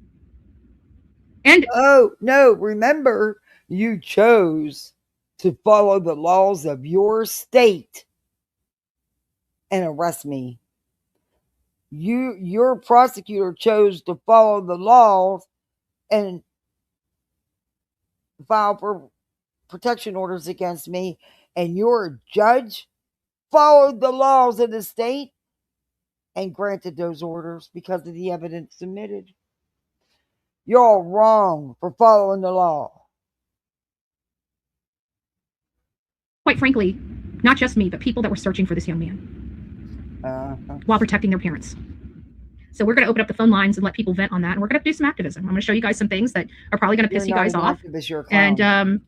And oh, no, remember, you chose to follow the laws of your state and arrest me. Your prosecutor chose to follow the laws and file for protection orders against me, and your judge followed the laws of the state and granted those orders because of the evidence submitted. You're all wrong for following the law. quite frankly, not just me, but people that were searching for this young man while protecting their parents. So we're going to open up the phone lines and let people vent on that. And we're going to do some activism. I'm going to show you guys some things that are probably going to piss you guys off. And,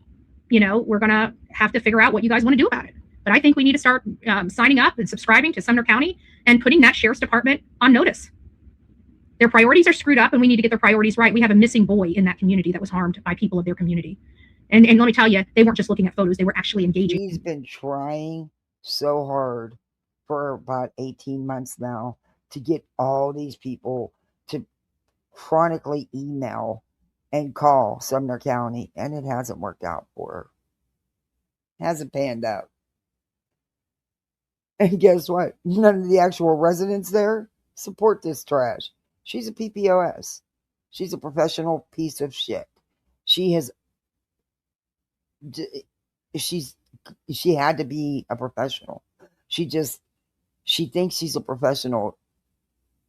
you know, we're going to have to figure out what you guys want to do about it. But I think we need to start signing up and subscribing to Sumner County and putting that sheriff's department on notice. Their priorities are screwed up and we need to get their priorities right. We have a missing boy in that community that was harmed by people of their community. And let me tell you, they weren't just looking at photos. They were actually engaging. He's been trying so hard for about 18 months now to get all these people to chronically email and call Sumner County, and it hasn't worked out for her. Hasn't panned out. And guess what? None of the actual residents there support this trash. She's a PPOS. She's a professional piece of shit. She had to be a professional. She thinks she's a professional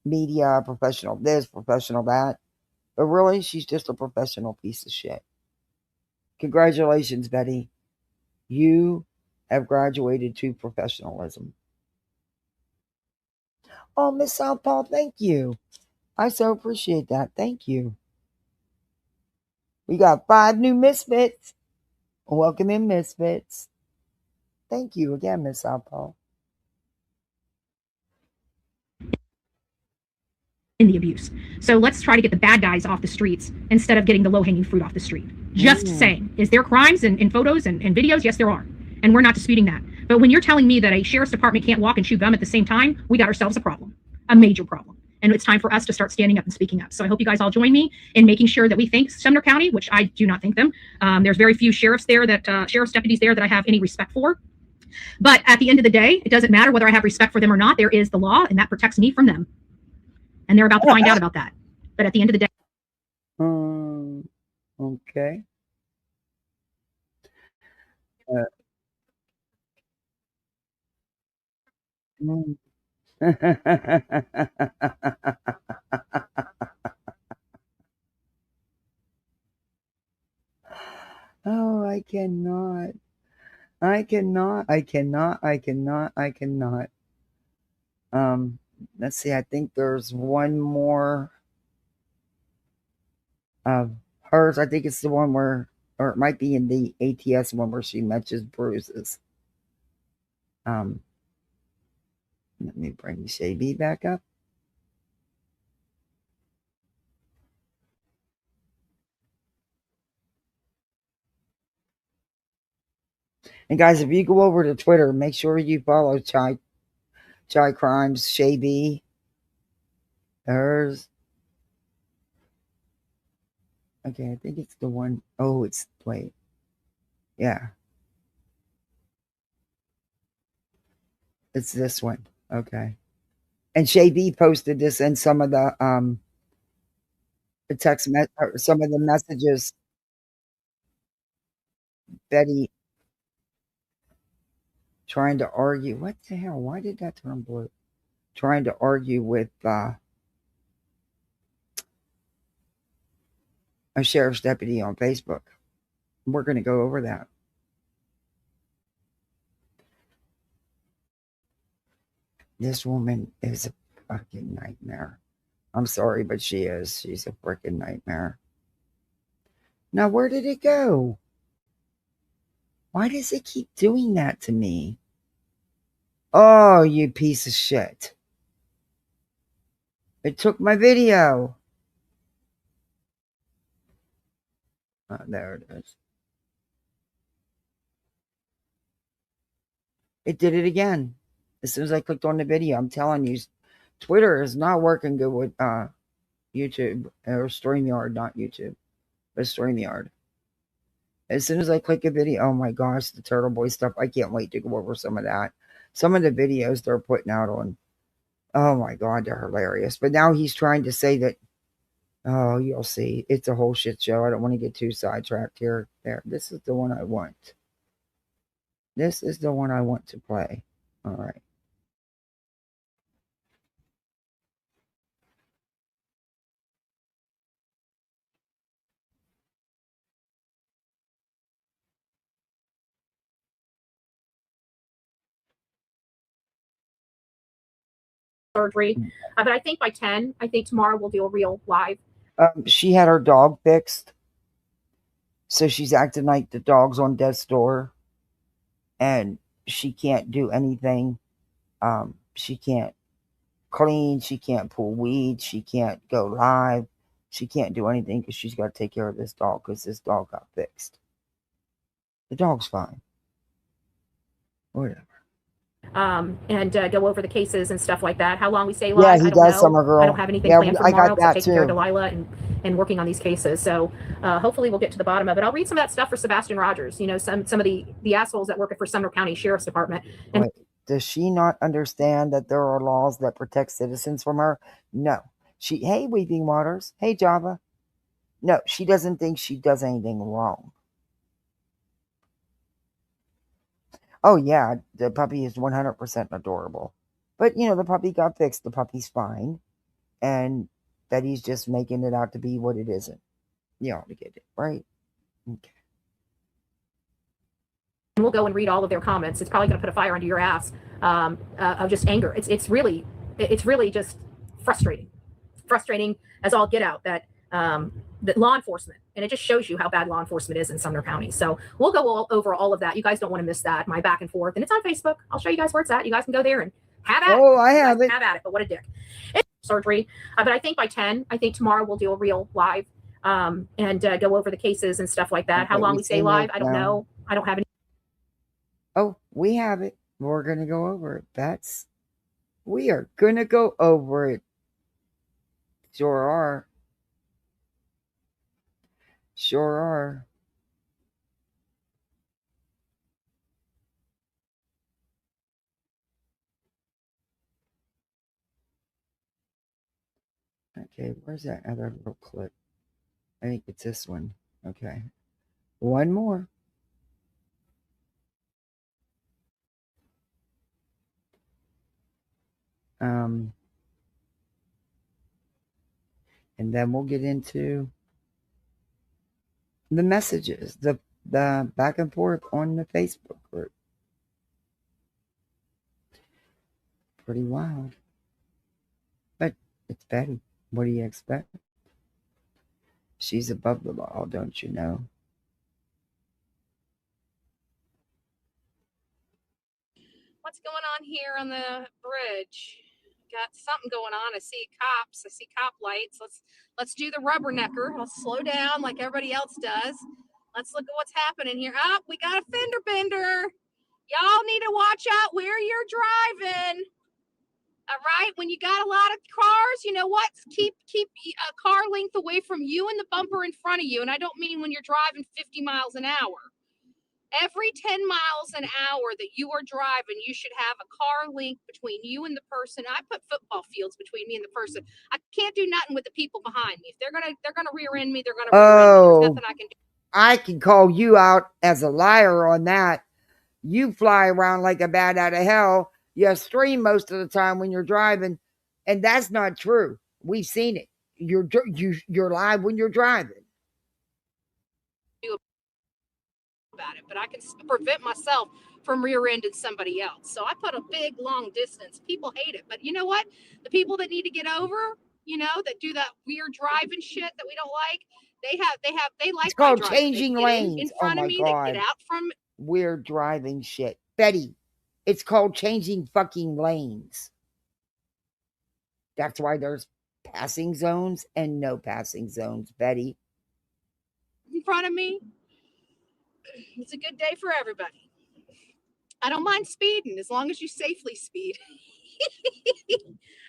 media, professional this, professional that. But really, she's just a professional piece of shit. Congratulations, Betty. You have graduated to professionalism. Oh, Miss Southpaw, thank you. I so appreciate that. Thank you. We got 5 new misfits. Welcome in, misfits. Thank you again, Miss Southpaw. In the abuse. So let's try to get the bad guys off the streets instead of getting the low-hanging fruit off the street. Just saying. Is there crimes in photos and videos? Yes, there are. And we're not disputing that. But when you're telling me that a sheriff's department can't walk and chew gum at the same time, we got ourselves a problem. A major problem. And it's time for us to start standing up and speaking up. So I hope you guys all join me in making sure that we thank Sumner County, which I do not thank them. There's very few sheriff's deputies there that I have any respect for. But at the end of the day, it doesn't matter whether I have respect for them or not. There is the law, and that protects me from them. And they're about to find out about that. But at the end of the day. Okay. Oh, I cannot. Let's see. I think there's one more of hers. I think it's the one where, or it might be in the ATS one where she mentions Bruises. Let me bring Shay back up. And guys, if you go over to Twitter, make sure you follow Chai Crimes, Shay B. Hers. Okay, I think it's the one. Oh, it's, wait. Yeah. It's this one. Okay. And Shay B posted this in some of the some of the messages. Betty trying to argue. What the hell? Why did that turn blue? Trying to argue with a sheriff's deputy on Facebook. We're going to go over that. This woman is a fucking nightmare. I'm sorry, but she is. She's a freaking nightmare. Now, where did it go? Why does it keep doing that to me? Oh, you piece of shit. It took my video. Oh, there it is. It did it again. As soon as I clicked on the video, I'm telling you, Twitter is not working good with YouTube or StreamYard, not YouTube, but StreamYard. As soon as I click a video, oh my gosh, the Turtle Boy stuff. I can't wait to go over some of that. Some of the videos they're putting out on, oh my God, they're hilarious. But now he's trying to say that, oh, you'll see. It's a whole shit show. I don't want to get too sidetracked here. There, this is the one I want. This is the one I want to play. All right. Surgery, but I think by 10, I think tomorrow we'll do a real live. She had her dog fixed. So she's acting like the dog's on death's door. And she can't do anything. She can't clean. She can't pull weeds. She can't go live. She can't do anything because she's got to take care of this dog because this dog got fixed. The dog's fine. Whatever. And go over the cases and stuff like that. How long we stay live, Yeah, I he don't does, know. Summer Girl. I don't have anything Yeah, planned for I tomorrow got that taking care of too. Delilah and working on these cases. So hopefully we'll get to the bottom of it. I'll read some of that stuff for Sebastian Rogers. You know, some of the assholes that work for Sumner County Sheriff's Department. And Wait, does she not understand that there are laws that protect citizens from her? No. Hey, Weeping Waters. Hey, Java. No, she doesn't think she does anything wrong. Oh, yeah, the puppy is 100% adorable. But, you know, the puppy got fixed. The puppy's fine. And Betty's just making it out to be what it isn't. You ought to get it, right? Okay. we'll go and read all of their comments. It's probably going to put a fire under your ass of just anger. It's really just frustrating as all get out that that law enforcement, and it just shows you how bad law enforcement is in Sumner County. So we'll go over all of that. You guys don't want to miss that, my back and forth, and it's on Facebook. I'll show you guys where it's at. You guys can go there and have at it. Oh, I have it. Have at it, but what a dick. It's surgery. But I think by 10, I think tomorrow we'll do a real live and go over the cases and stuff like that. Okay, How long we we stay seen live, it I don't now. know. I don't have any. Oh, we have it. We're going to go over it. We are going to go over it. Sure are. Sure are. Okay, where's that other little clip? I think it's this one. Okay. One more. And then we'll get into the messages, the back and forth on the Facebook group. Pretty wild. But it's Betty. What do you expect? She's above the law, don't you know? What's going on here on the bridge? Got something going on. I see cops. I see cop lights. Let's do the rubbernecker. Let's slow down like everybody else does. Let's look at what's happening here. Oh, we got a fender bender. Y'all need to watch out where you're driving. All right, when you got a lot of cars, you know what? Keep a car length away from you and the bumper in front of you. And I don't mean when you're driving 50 miles an hour. Every 10 miles an hour that you are driving, you should have a car link between you and the person. I put football fields between me and the person. I can't do nothing with the people behind me. If they're gonna rear end me, they're gonna rear end me. There's nothing I can do. I can call you out as a liar on that. You fly around like a bat out of hell. You stream most of the time when you're driving, and that's not true. We've seen it. You're live when you're driving. about it, but I can prevent myself from rear-ending somebody else. So I put a big long distance. People hate it, but you know what? The people that need to get over, that do that weird driving shit that we don't like, they like It's called my driving. changing they get in lanes. front Oh of my me, God. they get out from weird driving shit. Betty, it's called changing fucking lanes. That's why there's passing zones and no passing zones, Betty. In front of me. It's a good day for everybody. I don't mind speeding as long as you safely speed.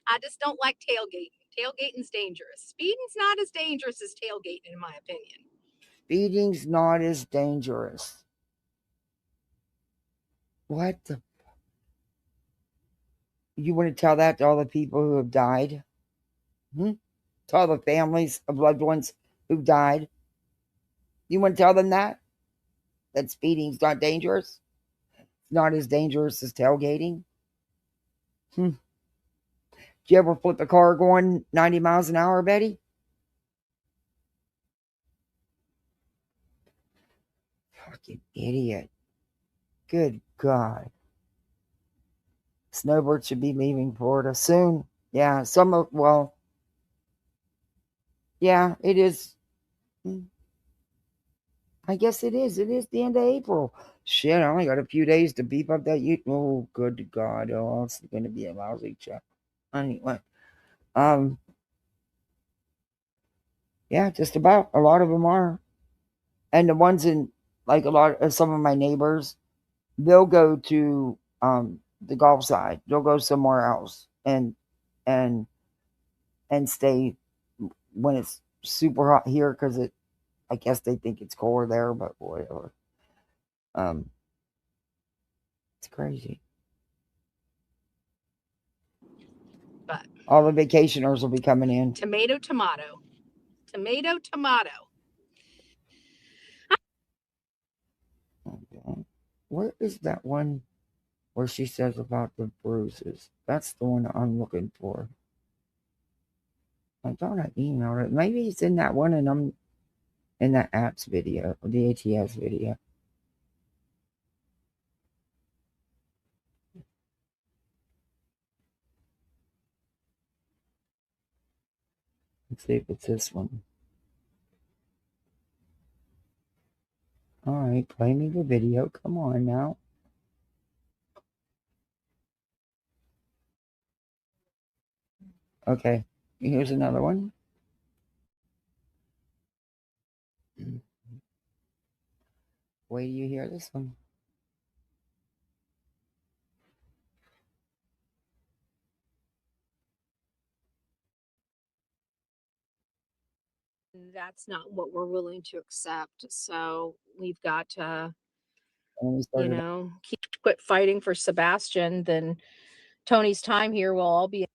I just don't like tailgating. Tailgating's dangerous. Speeding's not as dangerous as tailgating, in my opinion. Speeding's not as dangerous. What the? You want to tell that to all the people who have died? To all the families of loved ones who've died? You want to tell them that? That speeding's not dangerous? It's not as dangerous as tailgating? Did you ever flip a car going 90 miles an hour, Betty? Fucking idiot. Good God. Snowbirds should be leaving Florida soon. Yeah, yeah, it is. I guess it is. It is the end of April. Shit, I only got a few days to beef up that Oh, good God. Oh, it's going to be a lousy check. Anyway. Yeah, just about. A lot of them are. And the ones in, like some of my neighbors, they'll go to the Gulf side. They'll go somewhere else and stay when it's super hot here because I guess they think it's cooler there, but whatever. It's crazy. But all the vacationers will be coming in. Tomato. Okay. Where is that one where she says about the bruises? That's the one I'm looking for. I thought I emailed it. Maybe it's in that one and I'm in that apps video, the ATS video. Let's see if it's this one. All right, play me the video. Come on now. Okay, here's another one. Wait till you hear this one. That's not what we're willing to accept. So we've got to, quit fighting for Sebastian. Then Tony's time here will all be.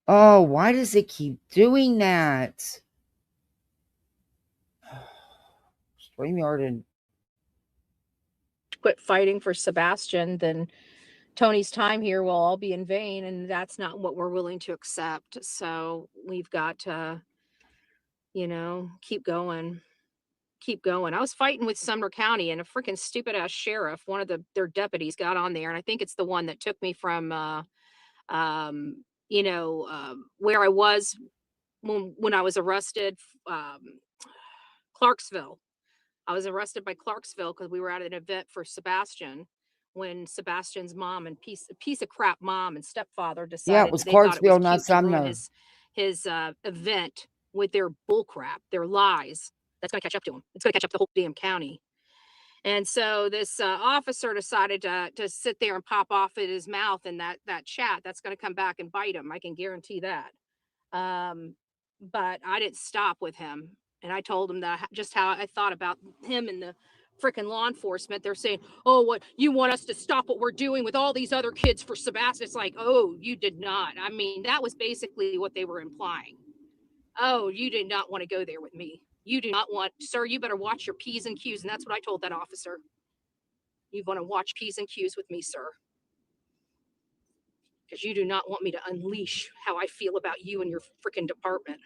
Oh, why does it keep doing that? StreamYard and quit fighting for Sebastian, then Tony's time here will all be in vain, and that's not what we're willing to accept. So we've got to, keep going. I was fighting with Sumner County, and a freaking stupid ass sheriff, one of their deputies, got on there, and I think it's the one that took me from, where I was when I was arrested, Clarksville. I was arrested by Clarksville because we were at an event for Sebastian when Sebastian's mom and piece of crap mom and stepfather decided yeah, it was they thought it was Clarksville, not cute to ruin Sumner. his event with their bull crap, their lies. That's going to catch up to him. It's going to catch up to the whole damn county. And so this officer decided to sit there and pop off at his mouth in that chat. That's going to come back and bite him. I can guarantee that. But I didn't stop with him. And I told him that just how I thought about him and the freaking law enforcement. They're saying, oh, what, you want us to stop what we're doing with all these other kids for Sebastian? It's like, oh, you did not. I mean, that was basically what they were implying. Oh, you did not want to go there with me. You do not want, sir, you better watch your P's and Q's. And that's what I told that officer. You want to watch P's and Q's with me, sir. Because you do not want me to unleash how I feel about you and your freaking department.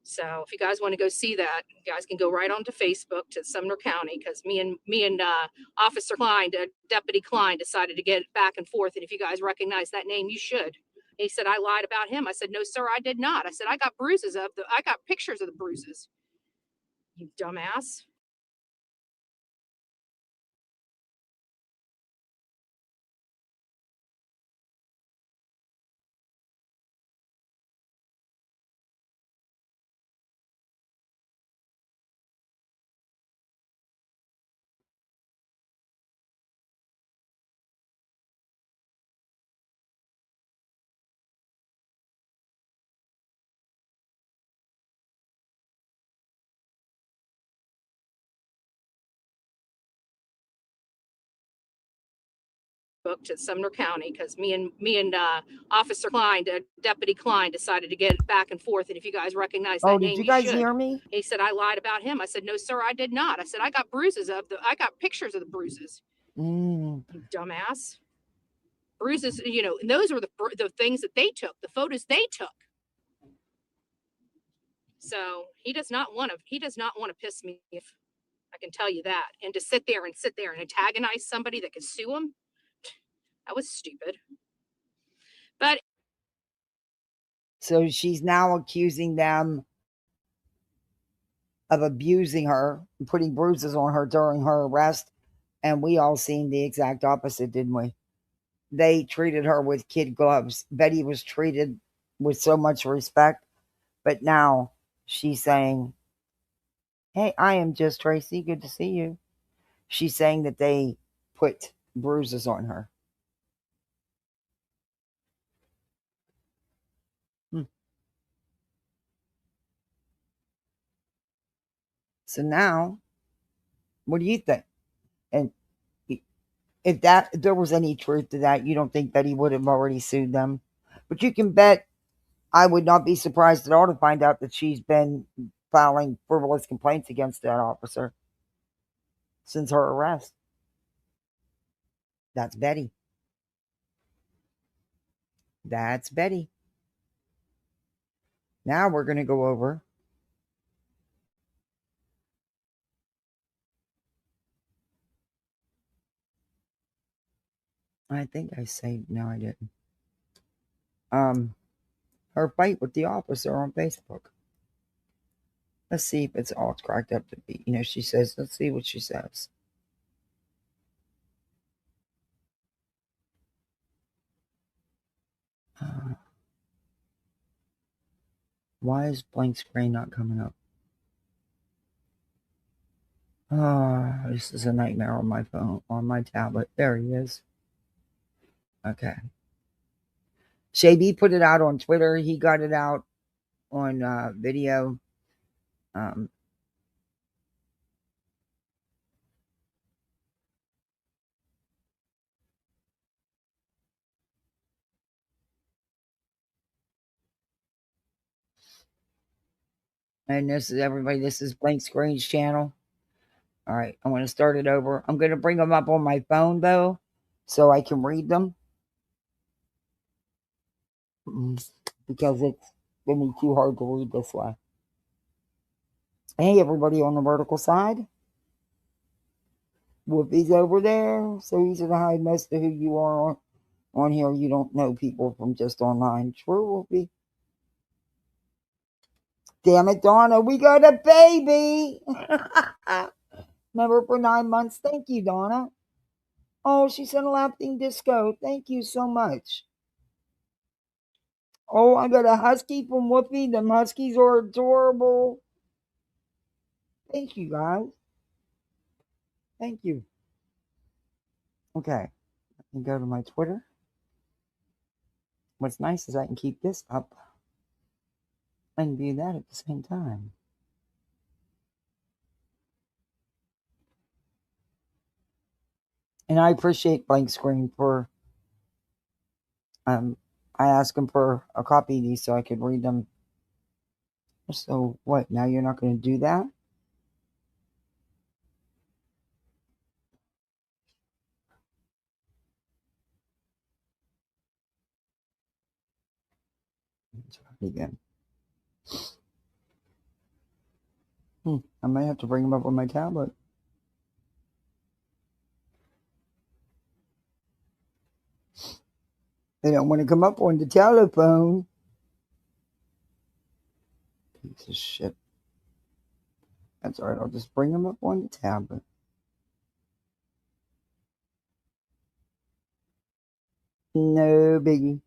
So if you guys want to go see that, you guys can go right onto Facebook to Sumner County, because me and Officer Klein, Deputy Klein, decided to get back and forth. And if you guys recognize that name, you should. He said I lied about him. I said, no, sir, I did not. I said I got I got pictures of the bruises. You dumbass. To Sumner County, because me and Officer Klein, Deputy Klein, decided to get back and forth. And if you guys recognize that name, did you guys should. hear me? He said I lied about him. I said, no, sir, I did not. I said I got I got pictures of the bruises. You dumbass. Bruises, you know, and those were the things that they took, the photos they took. So he does not want to piss me off. I can tell you that. And to sit there and antagonize somebody that could sue him, that was stupid. But so she's now accusing them of abusing her and putting bruises on her during her arrest. And we all seen the exact opposite, didn't we? They treated her with kid gloves. Betty was treated with so much respect. But now she's saying, hey, I am just Tracy. Good to see you. She's saying that they put bruises on her. So now, what do you think? And if there was any truth to that, you don't think Betty would have already sued them? But you can bet I would not be surprised at all to find out that she's been filing frivolous complaints against that officer since her arrest. That's Betty. That's Betty. Now we're going to go over I think I saved. No, I didn't. Her fight with the officer on Facebook. Let's see if it's all cracked up to be. You know, she says, let's see what she says. Why is blank screen not coming up? This is a nightmare on my phone, on my tablet. There he is. Okay. JB put it out on Twitter. He got it out on video. And this is everybody. This is Blank Screen's channel. All right. I'm going to start it over. I'm going to bring them up on my phone, though, so I can read them. Because it's going to be too hard to read this way. Hey, everybody on the vertical side. Whoopi's over there. So easy to hide most of who you are on here. You don't know people from just online. True, Whoopi. Damn it, Donna. We got a baby. Remember for 9 months. Thank you, Donna. Oh, she sent a laughing disco. Thank you so much. Oh, I got a husky from Whoopi. Them huskies are adorable. Thank you, guys. Thank you. Okay. Let me go to my Twitter. What's nice is I can keep this up and view that at the same time. And I appreciate Blank Screen for I asked him for a copy of these so I could read them. So what? Now you're not going to do that? Let's try it again. I might have to bring him up on my tablet. They don't want to come up on the telephone. Piece of shit. That's all right. I'll just bring him up on the tablet. No biggie.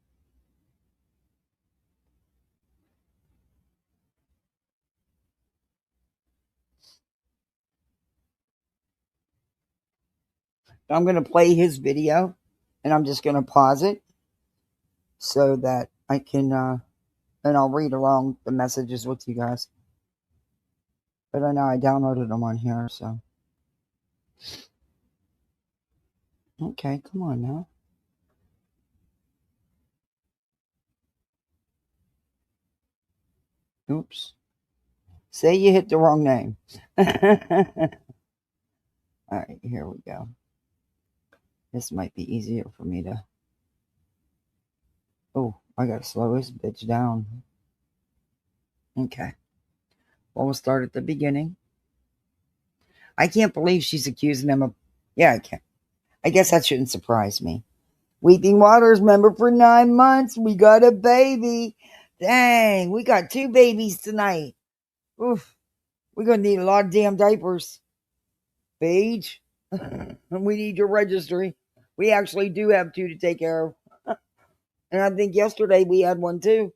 I'm going to play his video, and I'm just going to pause it so that I can, and I'll read along the messages with you guys. But I know I downloaded them on here, so. Okay, come on now. Oops. Say you hit the wrong name. All right, here we go. This might be easier for me to. Oh, I gotta slow this bitch down. Okay. Well, we'll start at the beginning. I can't believe she's accusing him of. Yeah, I can't. I guess that shouldn't surprise me. Weeping Waters member for 9 months. We got a baby. Dang, we got 2 babies tonight. Oof. We're gonna need a lot of damn diapers. Paige, we need your registry. We actually do have 2 to take care of. And I think yesterday we had 1 too.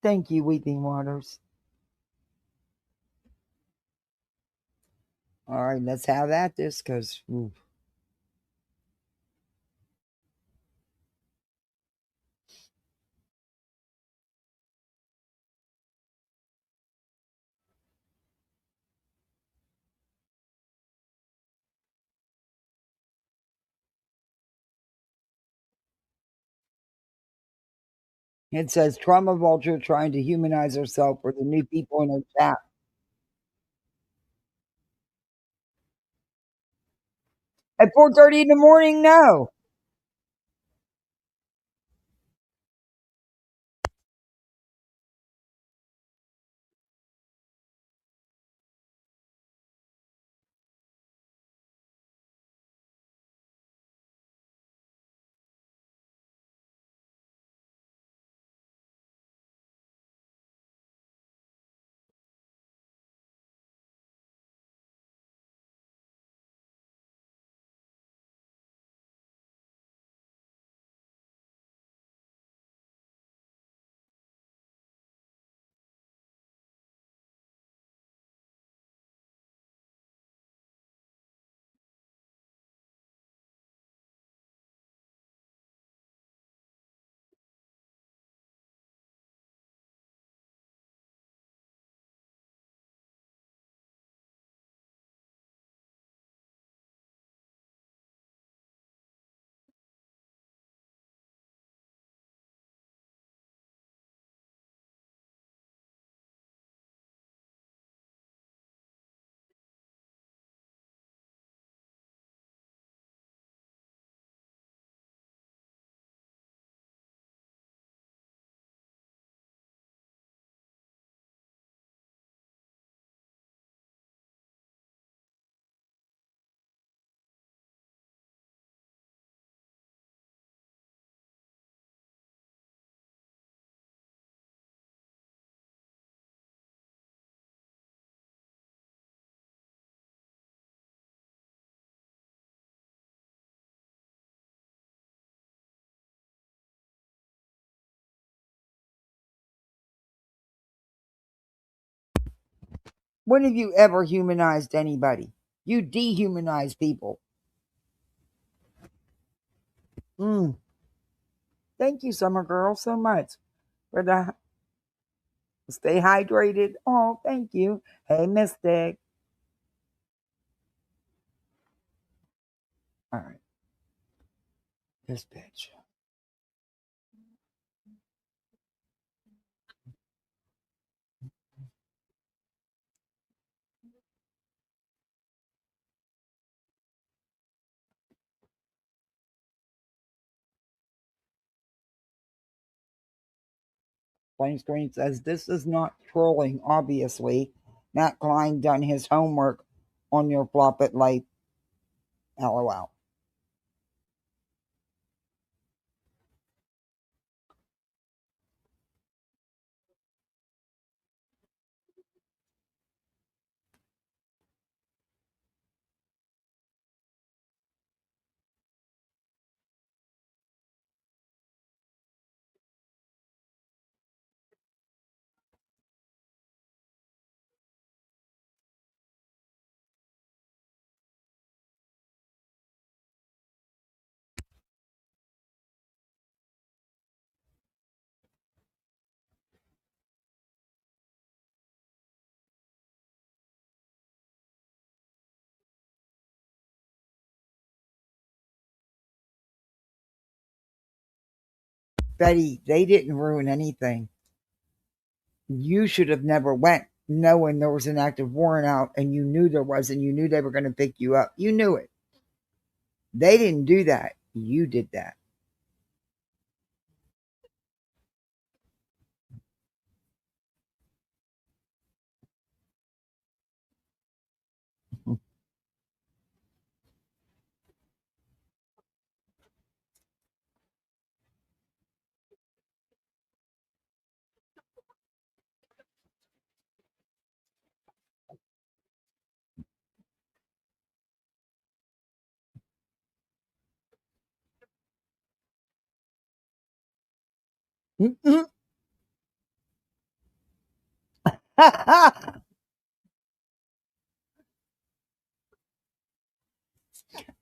Thank you, Weeping Waters. All right, let's have at this because. It says Trauma Vulture trying to humanize herself for the new people in her chat. At 4:30 in the morning? No. When have you ever humanized anybody? You dehumanize people. Thank you, Summer Girl, so much for the stay hydrated. Oh, thank you. Hey, Mystic. All right. This bitch. Plain Screen says this is not trolling, obviously. Matt Klein done his homework on your flop it life. LOL. Betty, they didn't ruin anything. You should have never went knowing there was an active warrant out, and you knew there was, and you knew they were going to pick you up. You knew it. They didn't do that. You did that.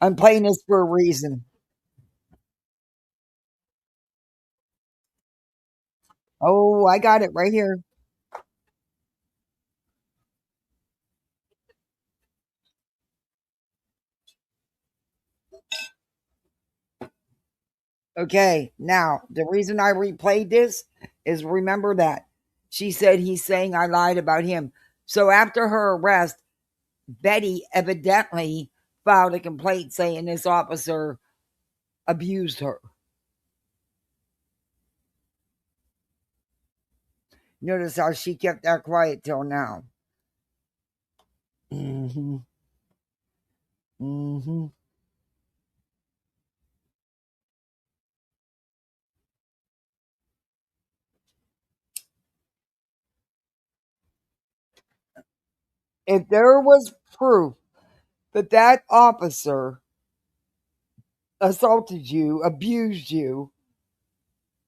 I'm playing this for a reason. Oh, I got it right here. Okay, now the reason I replayed this is remember that she said he's saying I lied about him. So after her arrest, Betty evidently filed a complaint saying this officer abused her. Notice how she kept that quiet till now. Mm-hmm. Mm-hmm. If there was proof that that officer assaulted you, abused you,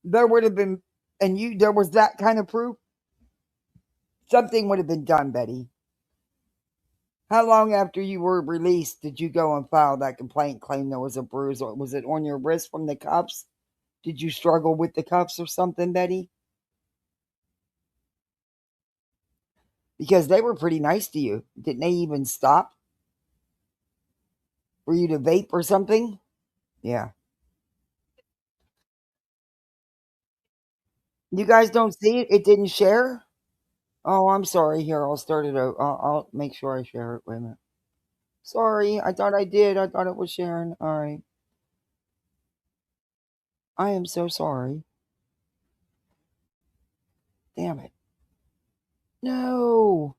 there would have been, and there was that kind of proof, something would have been done, Betty. How long after you were released did you go and file that complaint, claim there was a bruise, or was it on your wrist from the cuffs? Did you struggle with the cuffs or something, Betty? Because they were pretty nice to you. Didn't they even stop for you to vape or something? Yeah. You guys don't see it? It didn't share? Oh, I'm sorry. Here, I'll start it out. I'll make sure I share it. Wait a minute. Sorry, I thought I did. I thought it was sharing. All right. I am so sorry. Damn it. No.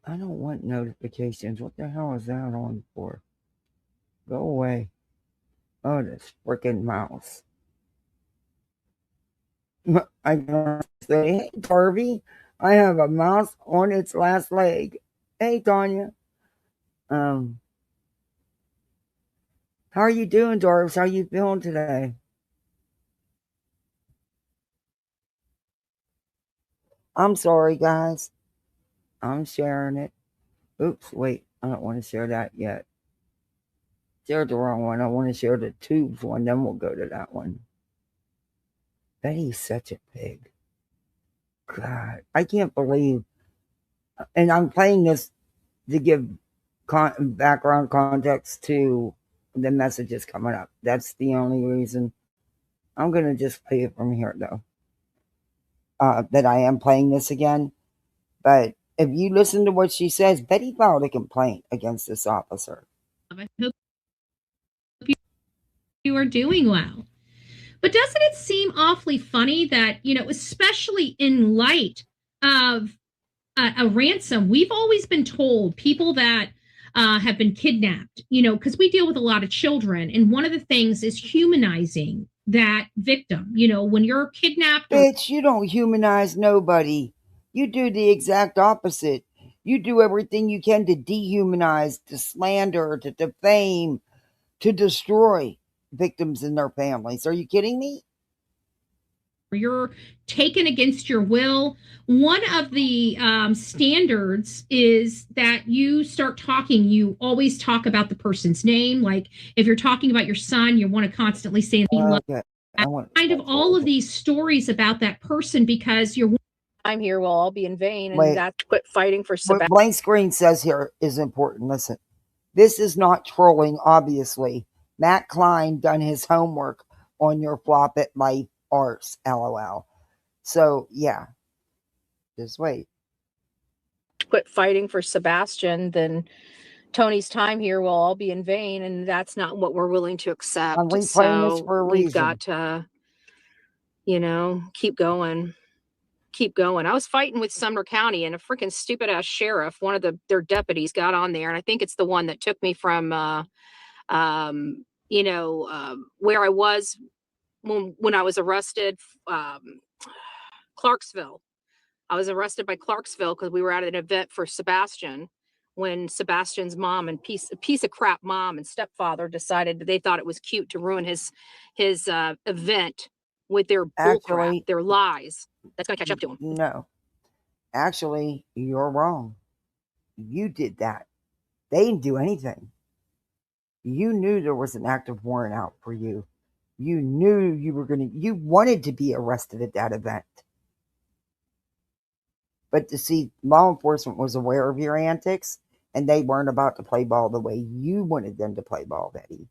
I don't want notifications. What the hell is that on for? Go away. Oh, this freaking mouse. I can say, hey, Darby, I have a mouse on its last leg. Hey, Tanya. Um, how are you doing, Darbs? How are you feeling today? I'm sorry, guys. I'm sharing it. Oops, wait. I don't want to share that yet. Shared the wrong one. I want to share the tubes one, then we'll go to that one. Betty's such a pig. God, I can't believe. And I'm playing this to give background context to the messages coming up. That's the only reason. I'm going to just play it from here, though. That I am playing this again. But if you listen to what she says, Betty filed a complaint against this officer. I hope you are doing well. But doesn't it seem awfully funny that, especially in light of a ransom, we've always been told people that have been kidnapped, because we deal with a lot of children. And one of the things is humanizing that victim. When you're kidnapped. Bitch, you don't humanize nobody. You do the exact opposite. You do everything you can to dehumanize, to slander, to defame, to destroy victims and their families. Are you kidding me? You're taken against your will. One of the standards is that you start talking, you always talk about the person's name. Like if you're talking about your son, you want to constantly say, Okay. kind of all of these stories about that person because your time here will all be in vain, and Wait. that's quit fighting for What Sebastian. blank screen says here is important. Listen, this is not trolling, obviously. Matt Klein done his homework on your flop at life arts, LOL. So, yeah. Just wait. Quit fighting for Sebastian, then Tony's time here will all be in vain, and that's not what we're willing to accept. I'm replaying this So for a we've reason. got to, keep going. Keep going. I was fighting with Sumner County, and a freaking stupid ass sheriff, one of their deputies, got on there, and I think it's the one that took me from where I was when I was arrested, Clarksville. I was arrested by Clarksville because we were at an event for Sebastian when Sebastian's mom and piece of crap mom and stepfather decided that they thought it was cute to ruin his event with their bullcrap, their lies. That's going to catch up to him. No. Actually, you're wrong. You did that. They didn't do anything. You knew there was an active warrant out for you. You knew you wanted to be arrested at that event. But to see, law enforcement was aware of your antics, and they weren't about to play ball the way you wanted them to play ball, Betty.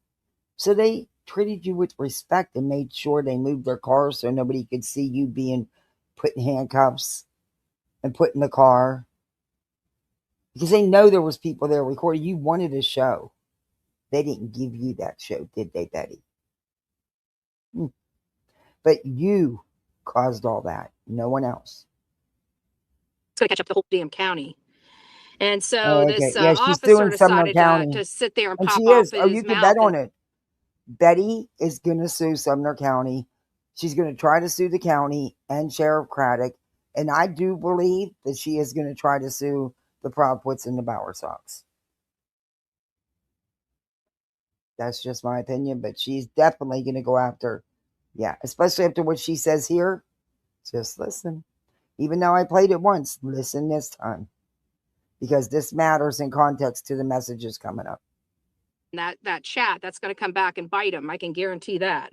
So they treated you with respect and made sure they moved their car so nobody could see you being put in handcuffs and put in the car. Because they know there was people there recording. You wanted a show. They didn't give you that show, did they, Betty? But you caused all that. No one else. It's going to catch up to the whole damn county. And so this officer decided to sit there and pop she off is. in Oh, his you can mouth. bet on it. Betty is going to sue Sumner County. She's going to try to sue the county and Sheriff Craddock. And I do believe that she is going to try to sue the Proudfoots and the Bowersox. That's just my opinion, but she's definitely going to go after, especially after what she says here. Just listen. Even though I played it once, listen this time. Because this matters in context to the messages coming up. That chat, that's going to come back and bite him. I can guarantee that.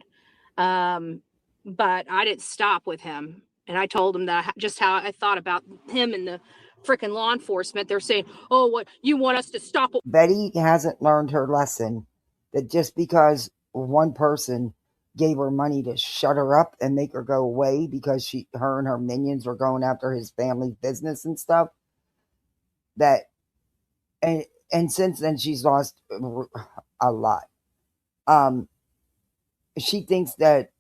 But I didn't stop with him. And I told him that just how I thought about him and the freaking law enforcement. They're saying, oh, what, you want us to stop? Betty hasn't learned her lesson that just because one person gave her money to shut her up and make her go away because her and her minions were going after his family's business and stuff, and since then she's lost a lot. She thinks that,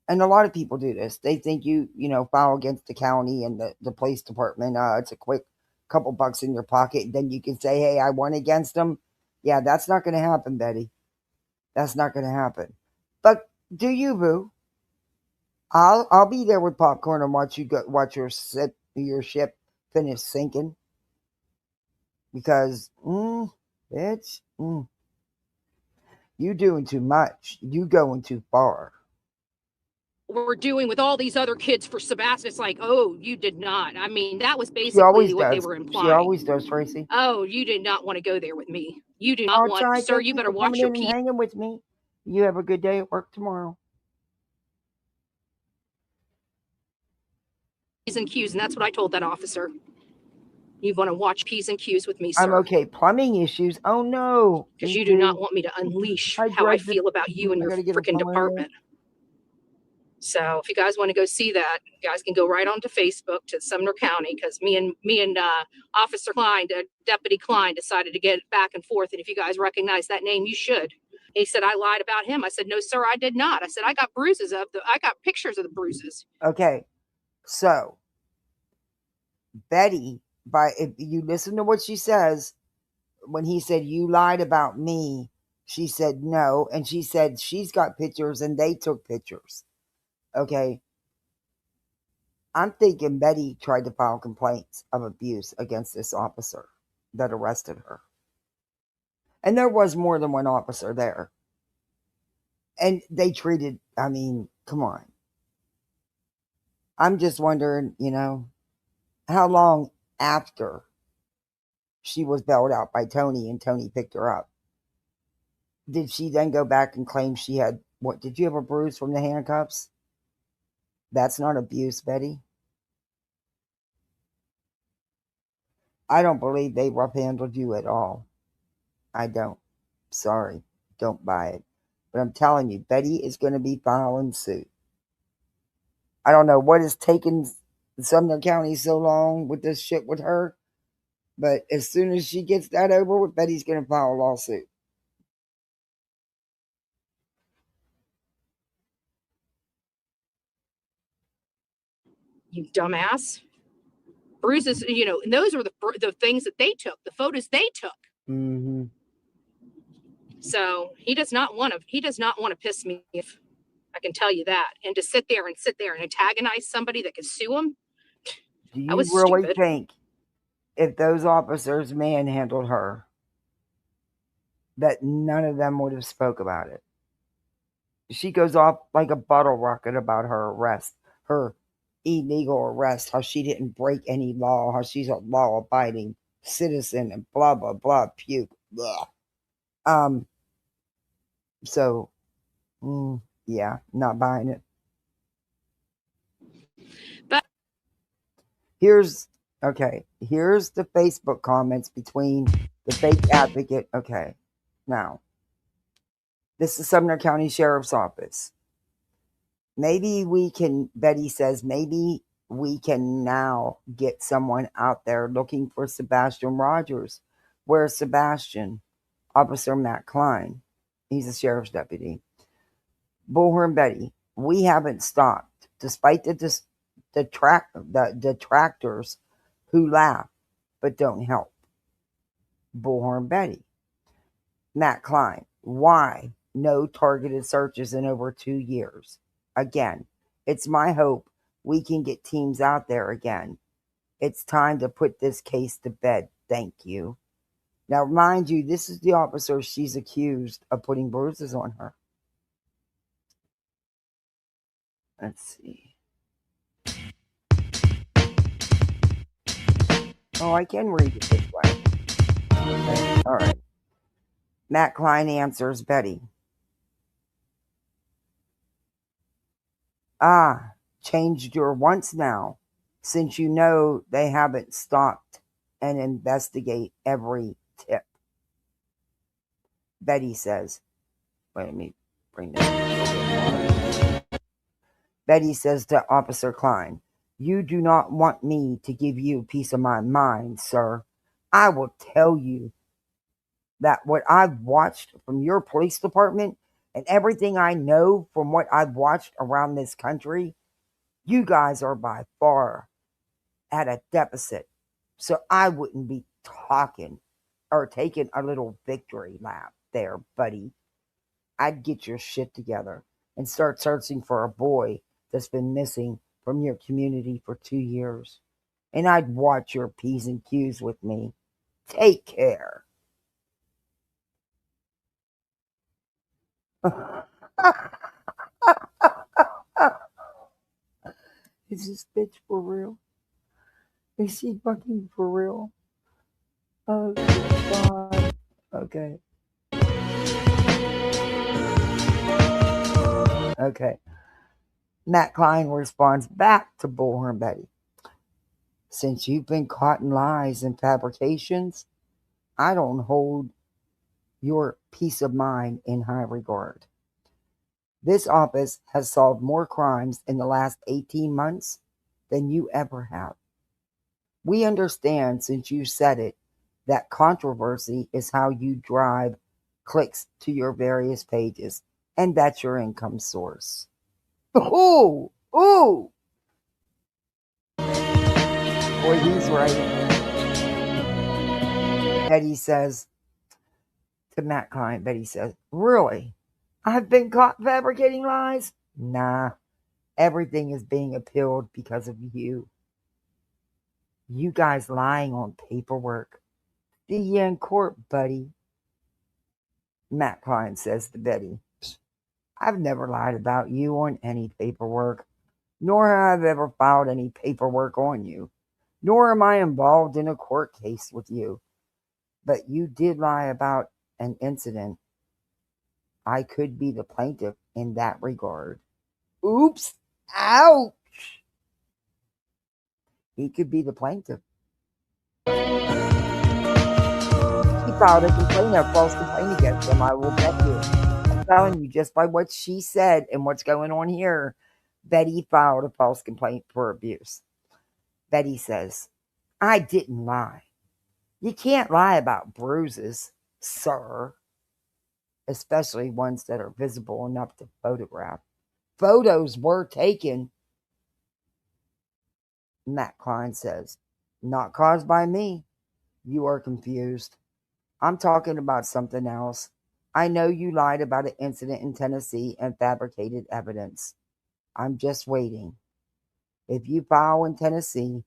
and a lot of people do this, they think you file against the county and the police department. It's a quick couple bucks in your pocket, and then you can say, hey, I won against them. Yeah, that's not going to happen, Betty. That's not going to happen. But do you, boo? I'll be there with popcorn and watch your ship finish sinking. Because, bitch, you doing too much. You going too far. We're doing with all these other kids for Sebastian. It's like, oh, you did not. I mean, that was basically what they were implying. She always does, Tracy. Oh, you did not want to go there with me. You do not want, sir, you better watch your P's. Hanging with me. You have a good day at work tomorrow. P's and Q's, and that's what I told that officer. You want to watch P's and Q's with me, sir. I'm okay. Plumbing issues. Oh, no. Because you do not want me to unleash how I feel about you and your freaking department. So if you guys want to go see that, you guys can go right onto Facebook to Sumner County, because me and Officer Klein, Deputy Klein, decided to get back and forth. And if you guys recognize that name, you should. He said, I lied about him. I said, no, sir, I did not. I said, I got pictures of the bruises. Okay. So, Betty, if you listen to what she says, when he said, you lied about me, she said no. And she said she's got pictures and they took pictures. Okay. I'm thinking Betty tried to file complaints of abuse against this officer that arrested her. And there was more than one officer there. And they treated, I mean, come on. I'm just wondering, how long after she was bailed out by Tony and Tony picked her up, did she then go back and claim she had, did you have a bruise from the handcuffs? That's not abuse, Betty. I don't believe they rough handled you at all. I don't. Sorry. Don't buy it. But I'm telling you, Betty is going to be filing suit. I don't know what has taken Sumner County so long with this shit with her. But as soon as she gets that over with, Betty's going to file a lawsuit. You dumbass. Bruises, and those were the things that they took, the photos they took. Mm-hmm. So he does not want to piss me off. I can tell you that. And to sit there and antagonize somebody that could sue him. Do you really think if those officers manhandled her, that none of them would have spoke about it? She goes off like a bottle rocket about her arrest, her illegal arrest, how she didn't break any law, how she's a law-abiding citizen, and blah, blah, blah, puke, blah. So, yeah, not buying it. But here's the Facebook comments between the fake advocate. Okay, now, this is Sumner County Sheriff's Office. Betty says, maybe we can now get someone out there looking for Sebastian Rogers. Where's Sebastian? Officer Matt Klein. He's a sheriff's deputy. Bullhorn Betty, we haven't stopped, despite the detractors who laugh but don't help. Bullhorn Betty. Matt Klein, why no targeted searches in over 2 years? Again, it's my hope we can get teams out there again. It's time to put this case to bed. Thank you. Now, mind you, this is the officer she's accused of putting bruises on her. Let's see. Oh, I can read it this way. Okay. All right. Matt Klein answers Betty. Changed your once now, since you know they haven't stopped and investigate every tip. Betty says, wait, let me bring this. Betty says to Officer Klein, you do not want me to give you peace of my mind, sir. I will tell you that what I've watched from your police department and everything I know from what I've watched around this country, you guys are by far at a deficit. So I wouldn't be talking or taking a little victory lap there, buddy. I'd get your shit together and start searching for a boy that's been missing from your community for 2 years. And I'd watch your P's and Q's with me. Take care. Is this bitch for real? Is she fucking for real? Oh, God. Okay. Okay. Matt Klein responds back to Bullhorn Betty. Since you've been caught in lies and fabrications, I don't hold your peace of mind in high regard. This office has solved more crimes in the last 18 months than you ever have. We understand, since you said it, that controversy is how you drive clicks to your various pages, and that's your income source. Ooh, ooh. Boy, he's right. Betty says to Matt Klein, Betty says, really? I've been caught fabricating lies? Nah, everything is being appealed because of you. You guys lying on paperwork. See you in court, buddy. Matt Klein says to Betty, I've never lied about you on any paperwork, nor have I ever filed any paperwork on you, nor am I involved in a court case with you. But you did lie about an incident. I could be the plaintiff in that regard. Oops. Ouch. He could be the plaintiff. He filed a complaint, a false complaint against him, I will bet you. I'm telling you, just by what she said and what's going on here, Betty filed a false complaint for abuse. Betty says, I didn't lie. You can't lie about bruises, sir. Especially ones that are visible enough to photograph. Photos were taken. Matt Klein says, not caused by me. You are confused. I'm talking about something else. I know you lied about an incident in Tennessee and fabricated evidence. I'm just waiting. If you file in Tennessee,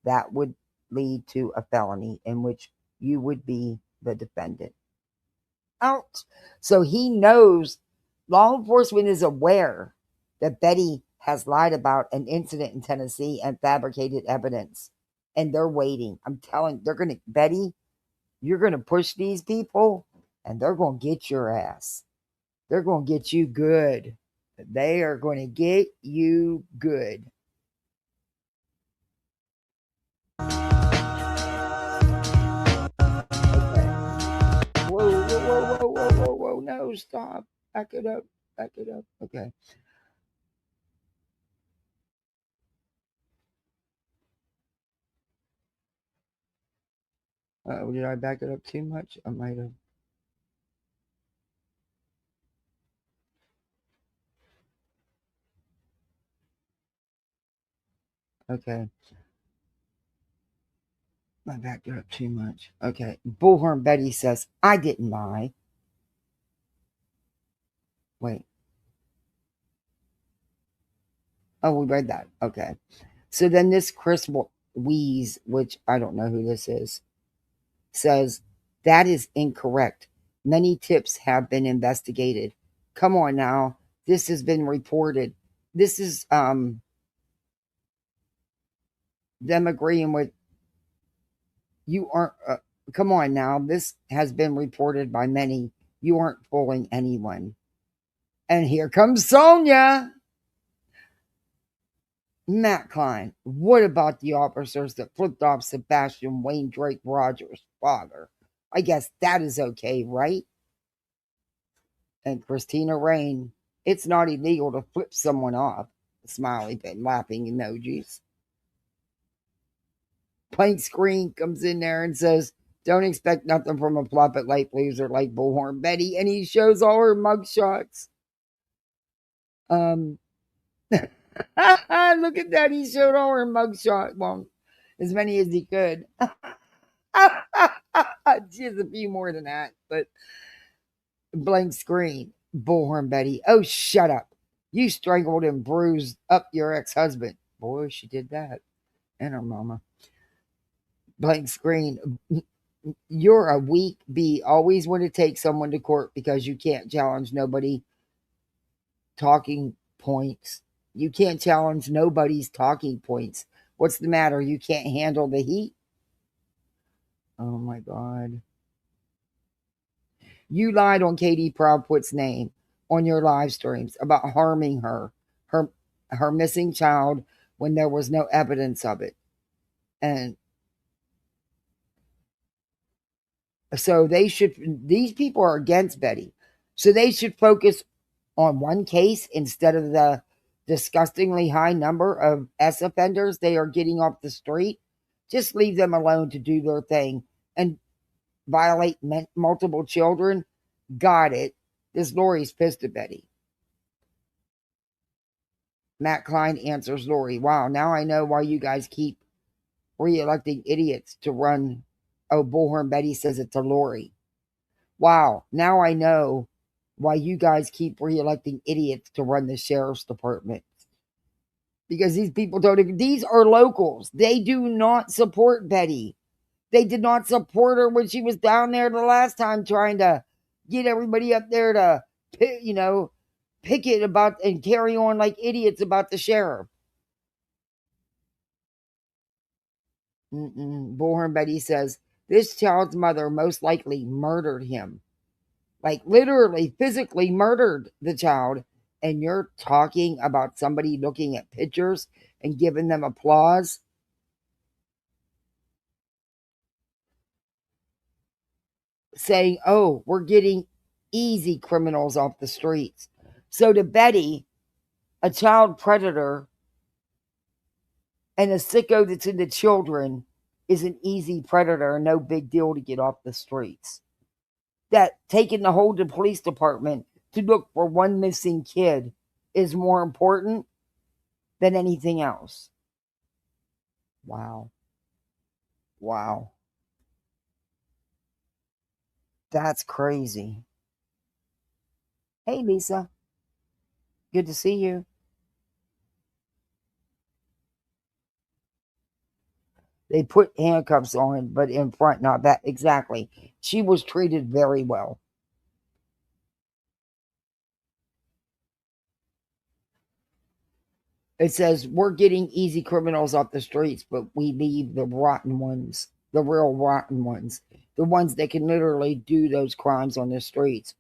that would lead to a felony in which you would be the defendant. Ouch. So he knows, law enforcement is aware that Betty has lied about an incident in Tennessee and fabricated evidence. And they're waiting. I'm telling, Betty, you're going to push these people and they're going to get your ass. They're going to get you good. They are going to get you good. Whoa, no, stop. Back it up. Okay. Did I back it up too much? I might have. Okay. I backed it up too much. Okay. Bullhorn Betty says, I didn't lie. Wait. Oh, we read that. Okay. So then this Chris Weeze, which I don't know who this is, says, that is incorrect. Many tips have been investigated. Come on now. This has been reported. This is them agreeing with you aren't. Come on now. This has been reported by many. You aren't fooling anyone. And here comes Sonia. Matt Klein, what about the officers that flipped off Sebastian Wayne Drake Rogers' father? I guess that is okay, right? And Christina Rain, it's not illegal to flip someone off. Smiley and laughing emojis. Blank Screen comes in there and says, don't expect nothing from a floppet light loser like Bullhorn Betty. And he shows all her mugshots. Look at that. He showed all her mugshot. Well, as many as he could. She has a few more than that, but Blank Screen. Bullhorn Betty. Oh, shut up. You strangled and bruised up your ex-husband. Boy, she did that. And her mama. Blank Screen. You're a weak bee. Always want to take someone to court because you can't challenge nobody talking points. You can't challenge nobody's talking points. What's the matter? You can't handle the heat? Oh my God. You lied on Katie Proudfoot's name on your live streams about harming her missing child when there was no evidence of it. And so these people are against Betty. So they should focus on one case instead of the disgustingly high number of S offenders they are getting off the street. Just leave them alone to do their thing and violate multiple children. Got it. This Lori's pissed at Betty. Matt Klein answers Lori. Wow, now I know why you guys keep re-electing idiots to run. Oh, Bullhorn Betty says it to Lori. Wow, now I know why you guys keep re-electing idiots to run the sheriff's department. Because these people don't even, these are locals. They do not support Betty. They did not support her when she was down there the last time trying to get everybody up there to, picket about and carry on like idiots about the sheriff. Bullhorn Betty says, this child's mother most likely murdered him. Like literally, physically murdered the child. And you're talking about somebody looking at pictures and giving them applause? Saying, oh, we're getting easy criminals off the streets. So to Betty, a child predator and a sicko that's into children is an easy predator, no big deal to get off the streets. That taking the whole police department to look for one missing kid is more important than anything else. Wow. Wow. That's crazy. Hey, Lisa. Good to see you. They put handcuffs on, but in front, not that. Exactly. She was treated very well. It says, we're getting easy criminals off the streets, but we leave the rotten ones, the real rotten ones, the ones that can literally do those crimes on the streets.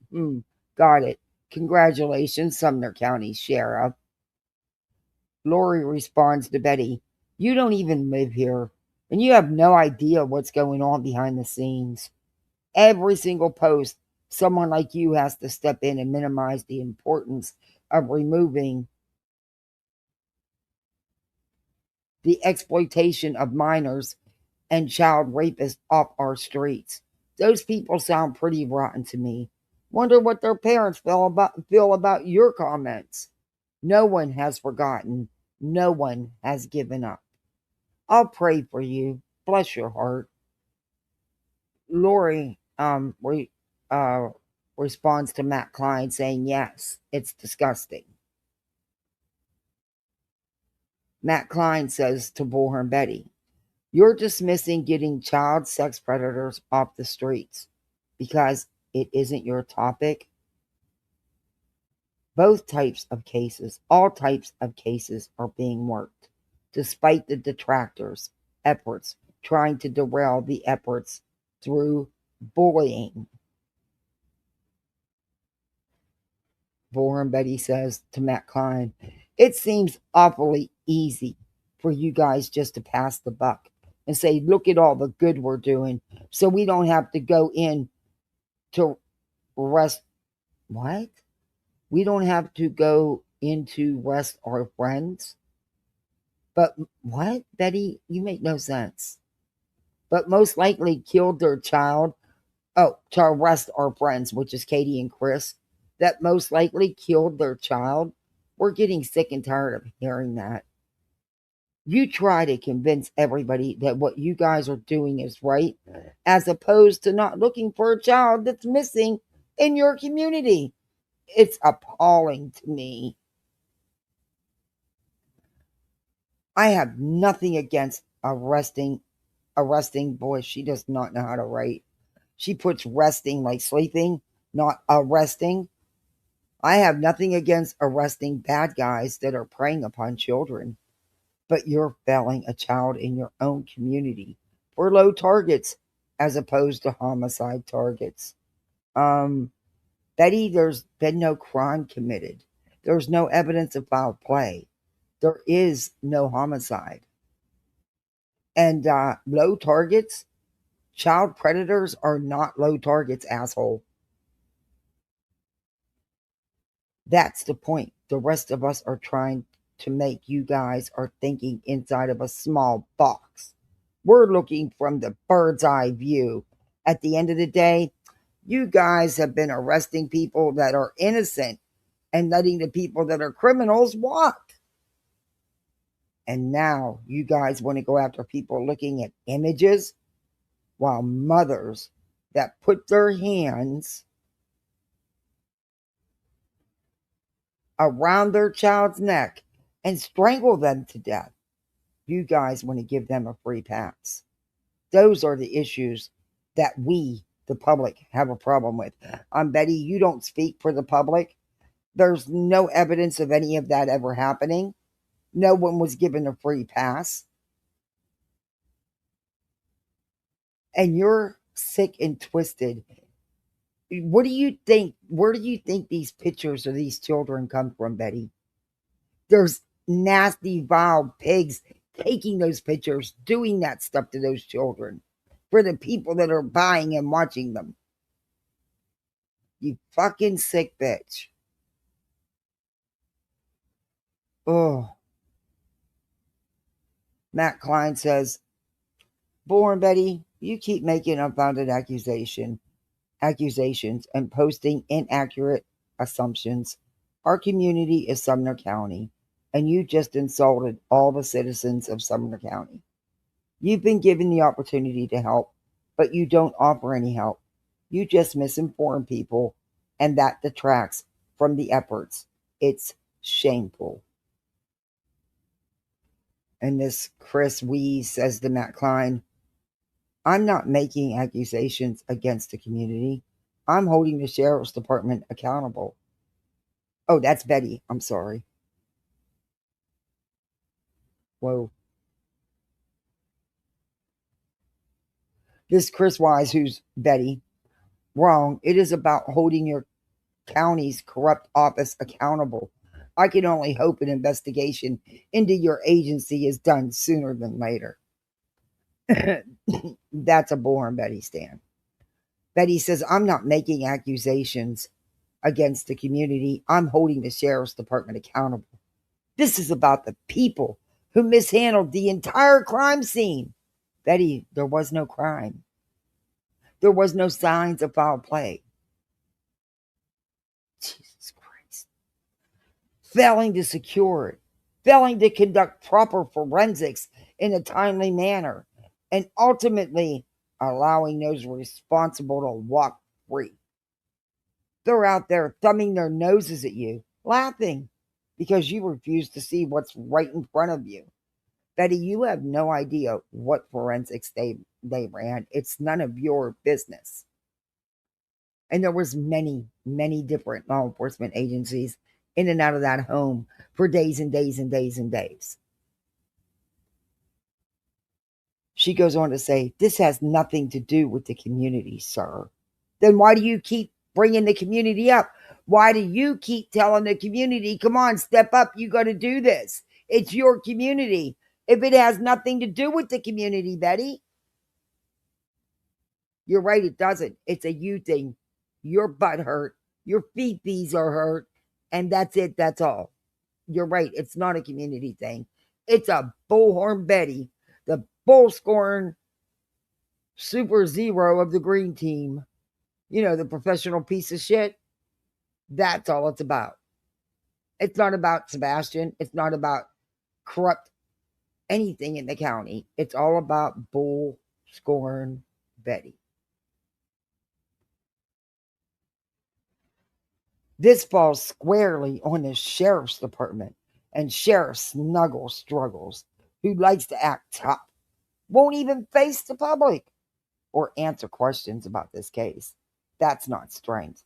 Got it. Congratulations, Sumner County Sheriff. Lori responds to Betty, you don't even live here, and you have no idea what's going on behind the scenes. Every single post, someone like you has to step in and minimize the importance of removing the exploitation of minors and child rapists off our streets. Those people sound pretty rotten to me. Wonder what their parents feel about your comments. No one has forgotten. No one has given up. I'll pray for you. Bless your heart. Lori responds to Matt Klein saying, yes, it's disgusting. Matt Klein says to Bullhorn Betty, you're dismissing getting child sex predators off the streets because it isn't your topic. Both types of cases, all types of cases are being worked, despite the detractors' efforts trying to derail the efforts through bullying. Bullhorn Betty says to Matt Klein, it seems awfully easy for you guys just to pass the buck and say, look at all the good we're doing, so we don't have to go in to rest. What? We don't have to go in to rest our friends? But what, Betty? You make no sense. But most likely killed their child. Oh, to arrest our friends, which is Katie and Chris, that most likely killed their child. We're getting sick and tired of hearing that. You try to convince everybody that what you guys are doing is right, as opposed to not looking for a child that's missing in your community. It's appalling to me. I have nothing against arresting. Boy, she does not know how to write. She puts resting like sleeping, not arresting. I have nothing against arresting bad guys that are preying upon children. But you're failing a child in your own community for low targets as opposed to homicide targets. Betty, there's been no crime committed. There's no evidence of foul play. There is no homicide. And low targets, child predators are not low targets, asshole. That's the point. The rest of us are trying to make you guys are thinking inside of a small box. We're looking from the bird's eye view. At the end of the day, You guys have been arresting people that are innocent and letting the people that are criminals walk. And now you guys want to go after people looking at images, while mothers that put their hands around their child's neck and strangle them to death, you guys want to give them a free pass. Those are the issues that we, the public, have a problem with. Betty, you don't speak for the public. There's no evidence of any of that ever happening. No one was given a free pass. And you're sick and twisted. What do you think? Where do you think these pictures of these children come from, Betty? There's nasty, vile pigs taking those pictures, doing that stuff to those children for the people that are buying and watching them. You fucking sick bitch. Oh. Matt Klein says, Born Betty, you keep making unfounded accusations and posting inaccurate assumptions. Our community is Sumner County, and you just insulted all the citizens of Sumner County. You've been given the opportunity to help, but you don't offer any help. You just misinform people, and that detracts from the efforts. It's shameful. And this Chris Wee says to Matt Klein, I'm not making accusations against the community. I'm holding the sheriff's department accountable. Oh, that's Betty. I'm sorry. Whoa. This Chris Wise, who's Betty, wrong. It is about holding your county's corrupt office accountable. I can only hope an investigation into your agency is done sooner than later. That's a Born Betty stand. Betty says, I'm not making accusations against the community. I'm holding the sheriff's department accountable. This is about the people who mishandled the entire crime scene. Betty, there was no crime. There was no signs of foul play. Jesus Christ. Failing to secure it, failing to conduct proper forensics in a timely manner, and ultimately allowing those responsible to walk free. They're out there thumbing their noses at you, laughing because you refuse to see what's right in front of you. Betty, you have no idea what forensics they ran. It's none of your business. And there was many, many different law enforcement agencies in and out of that home for days and days and days and days. She goes on to say, this has nothing to do with the community, sir. Then why do you keep bringing the community up? Why do you keep telling the community, come on, step up, you got to do this? It's your community. If it has nothing to do with the community, Betty. You're right, it doesn't. It's a you thing. Your butt hurt. Your feet are hurt. And that's it. That's all. You're right. It's not a community thing. It's a bullhorn Betty, the bull scoring super zero of the green team. You know, the professional piece of shit. That's all it's about. It's not about Sebastian. It's not about corrupt anything in the county. It's all about bull scoring Betty. This falls squarely on the sheriff's department and Sheriff Snuggle Struggles, who likes to act tough, won't even face the public or answer questions about this case. That's not strength.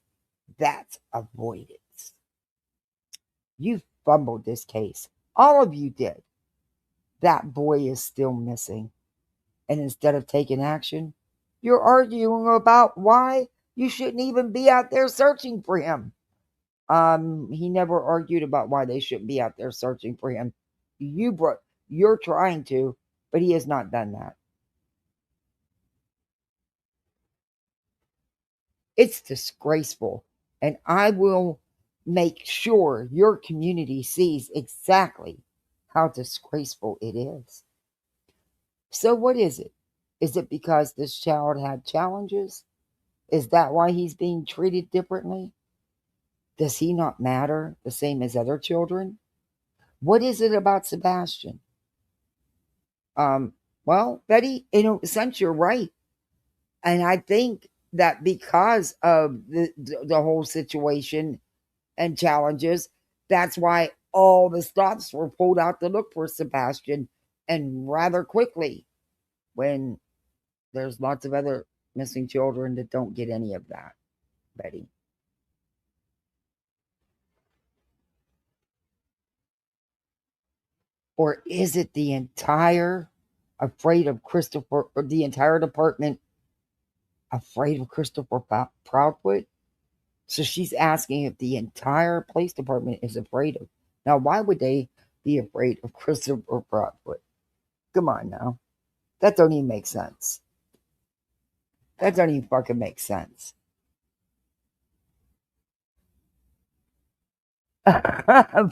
That's avoidance. You fumbled this case. All of you did. That boy is still missing. And instead of taking action, you're arguing about why you shouldn't even be out there searching for him. He never argued about why they shouldn't be out there searching for him. You're trying to, but he has not done that. It's disgraceful, and I will make sure your community sees exactly how disgraceful it is. So what is it? Is it because this child had challenges? Is that why he's being treated differently? Does he not matter the same as other children? What is it about Sebastian? Well, Betty, in a sense, you're right. And I think that because of the whole situation and challenges, that's why all the stops were pulled out to look for Sebastian, and rather quickly, when there's lots of other missing children that don't get any of that, Betty. Or is it the entire afraid of Christopher, or the entire department afraid of Christopher Proudfoot? So she's asking if the entire police department is afraid of. Now, why would they be afraid of Christopher Proudfoot? Come on now. That don't even make sense. That don't even fucking make sense.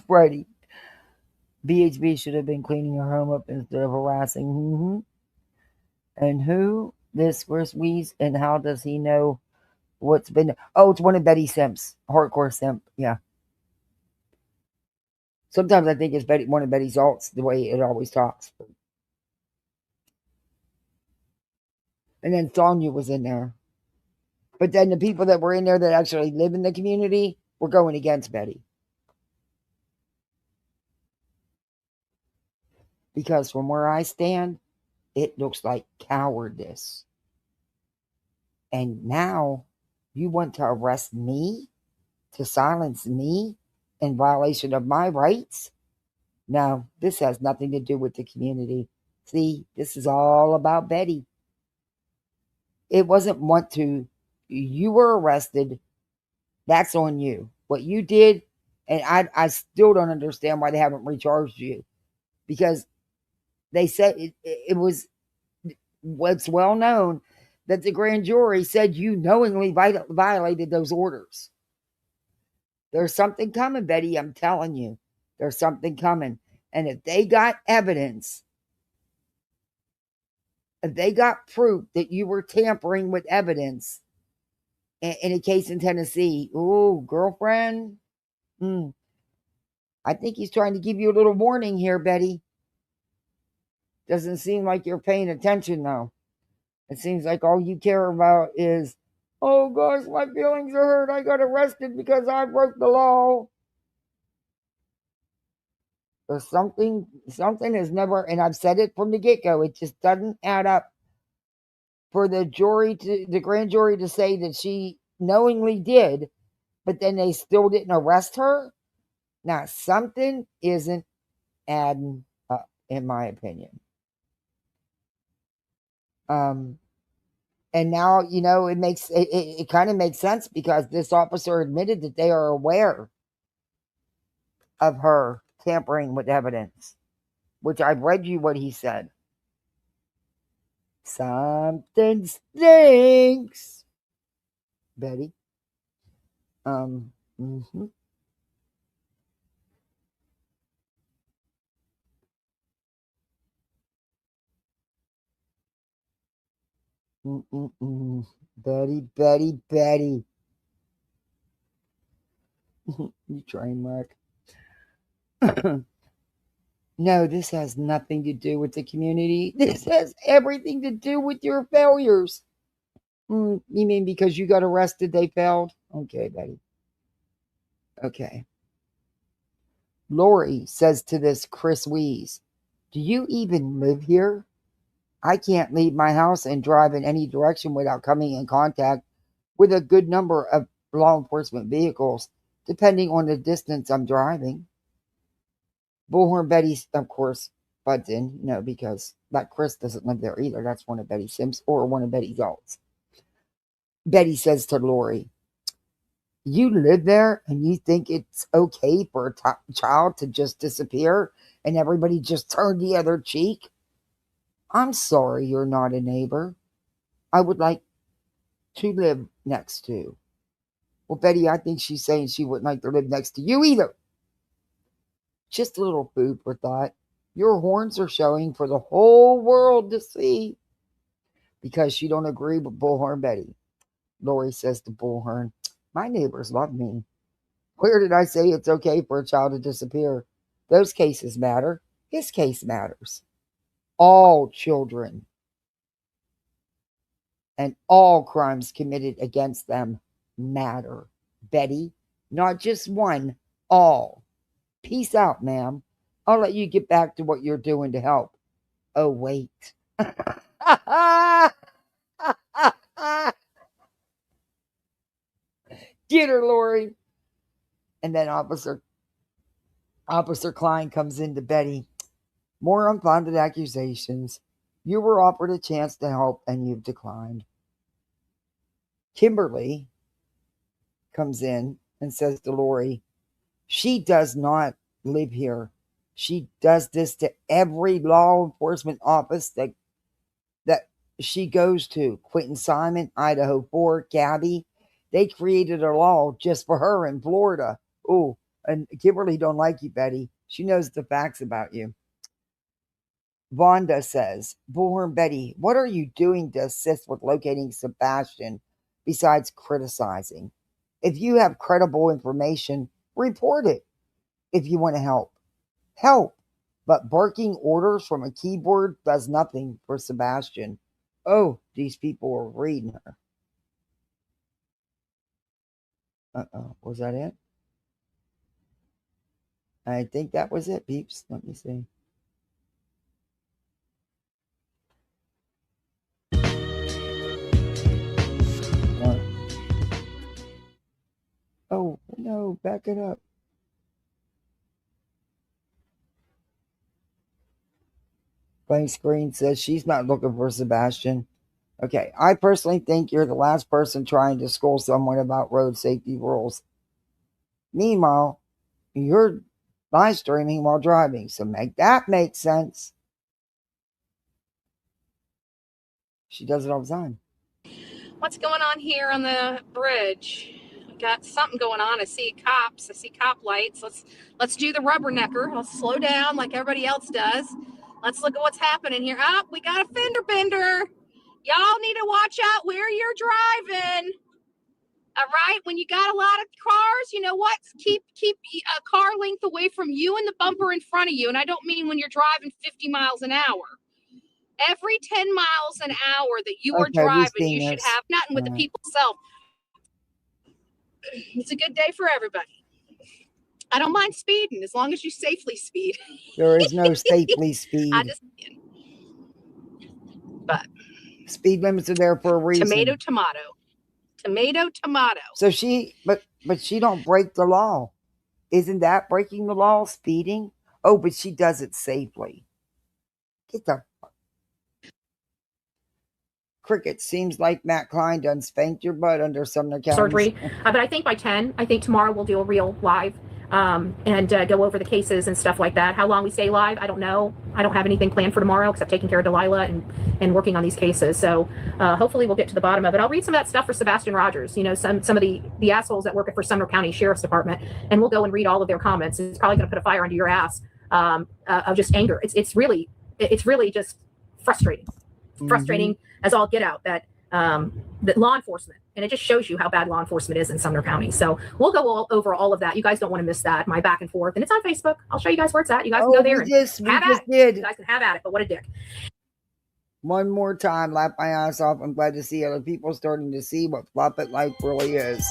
Freddie. BHB should have been cleaning her home up instead of harassing. Mm-hmm. And who? This Bruises, and how does he know what's been? Oh, it's one of Betty Simp's. Hardcore Simp. Yeah. Sometimes I think it's one of Betty's alts, the way it always talks. And then Sonya was in there. But then the people that were in there that actually live in the community were going against Betty. Because from where I stand, it looks like cowardice. And now you want to arrest me? To silence me in violation of my rights? No, this has nothing to do with the community. See, this is all about Betty. It wasn't want to. You were arrested. That's on you. What you did, and I still don't understand why they haven't recharged you. Because they said it was what's well known that the grand jury said you knowingly violated those orders. There's something coming, Betty. I'm telling you. There's something coming. And if they got evidence, if they got proof that you were tampering with evidence in a case in Tennessee, oh, girlfriend, I think he's trying to give you a little warning here, Betty. Doesn't seem like you're paying attention, though. It seems like all you care about is, oh gosh, my feelings are hurt. I got arrested because I broke the law. There's something has never, and I've said it from the get-go, it just doesn't add up for the grand jury to say that she knowingly did, but then they still didn't arrest her. Now, something isn't adding up, in my opinion. And now, it kind of makes sense because this officer admitted that they are aware of her tampering with evidence, which I've read you what he said. Something stinks, Betty. Mm-hmm. Betty. You train wreck. No, this has nothing to do with the community. This has everything to do with your failures. You mean because you got arrested, they failed? Okay, Betty. Okay. Lori says to this Chris Wees, do you even live here? I can't leave my house and drive in any direction without coming in contact with a good number of law enforcement vehicles, depending on the distance I'm driving. Bullhorn Betty, of course, butts in, because that Chris doesn't live there either. That's one of Betty Sims or one of Betty's alts. Betty says to Lori, you live there and you think it's okay for a child to just disappear and everybody just turn the other cheek? I'm sorry you're not a neighbor. I would like to live next to. Well, Betty, I think she's saying she wouldn't like to live next to you either. Just a little food for thought. Your horns are showing for the whole world to see because you don't agree with Bullhorn Betty. Lori says to Bullhorn, my neighbors love me. Where did I say it's okay for a child to disappear? Those cases matter. His case matters. All children and all crimes committed against them matter. Betty, not just one, all. Peace out, ma'am. I'll let you get back to what you're doing to help. Oh, wait. Get her, Lori. And then Officer Klein comes into Betty. More unfounded accusations. You were offered a chance to help and you've declined. Kimberly comes in and says to Lori, she does not live here. She does this to every law enforcement office that she goes to. Quentin Simon, Idaho 4, Gabby. They created a law just for her in Florida. Oh, and Kimberly don't like you, Betty. She knows the facts about you. Vonda says, Bullhorn Betty, what are you doing to assist with locating Sebastian besides criticizing? If you have credible information, report it. If you want to help, help. But barking orders from a keyboard does nothing for Sebastian. Oh, these people are reading her. Was that it? I think that was it, peeps. Let me see. Oh, no, back it up. Blank screen says she's not looking for Sebastian. Okay, I personally think you're the last person trying to school someone about road safety rules. Meanwhile, you're live streaming while driving, so make that make sense. She does it all the time. What's going on here on the bridge? Got something going on. I see cops. I see cop lights. Let's do the rubbernecker. Let's slow down like everybody else does. Let's look at what's happening here. Up, we got a fender bender. Y'all need to watch out where you're driving. All right, when you got a lot of cars, you know what? Keep a car length away from you and the bumper in front of you. And I don't mean when you're driving 50 miles an hour. Every 10 miles an hour that you are driving, you should have nothing with the people self. It's a good day for everybody. I don't mind speeding as long as you safely speed. There is no safely speed. But speed limits are there for a reason. Tomato, tomato. Tomato, tomato. So but she don't break the law. Isn't that breaking the law, speeding? Oh, but she does it safely. Get the Cricket. Seems like Matt Klein done spanked your butt under Sumner County. Surgery. But I think by 10, I think tomorrow we'll do a real live and go over the cases and stuff like that. How long we stay live, I don't know. I don't have anything planned for tomorrow except taking care of Delilah and working on these cases. So hopefully we'll get to the bottom of it. I'll read some of that stuff for Sebastian Rogers, you know, some of the assholes that work for Sumner County Sheriff's Department, and we'll go and read all of their comments. It's probably going to put a fire under your ass of just anger. It's really just frustrating. Frustrating as all get out that law enforcement, and it just shows you how bad law enforcement is in Sumner County. So we'll go over all of that. You guys don't want to miss that, my back and forth, and it's on Facebook. I'll show you guys where it's at. You guys can go there and have at it. You guys can have at it, but what a dick. One more time, laugh my ass off. I'm glad to see other people starting to see what Flop It Life really is.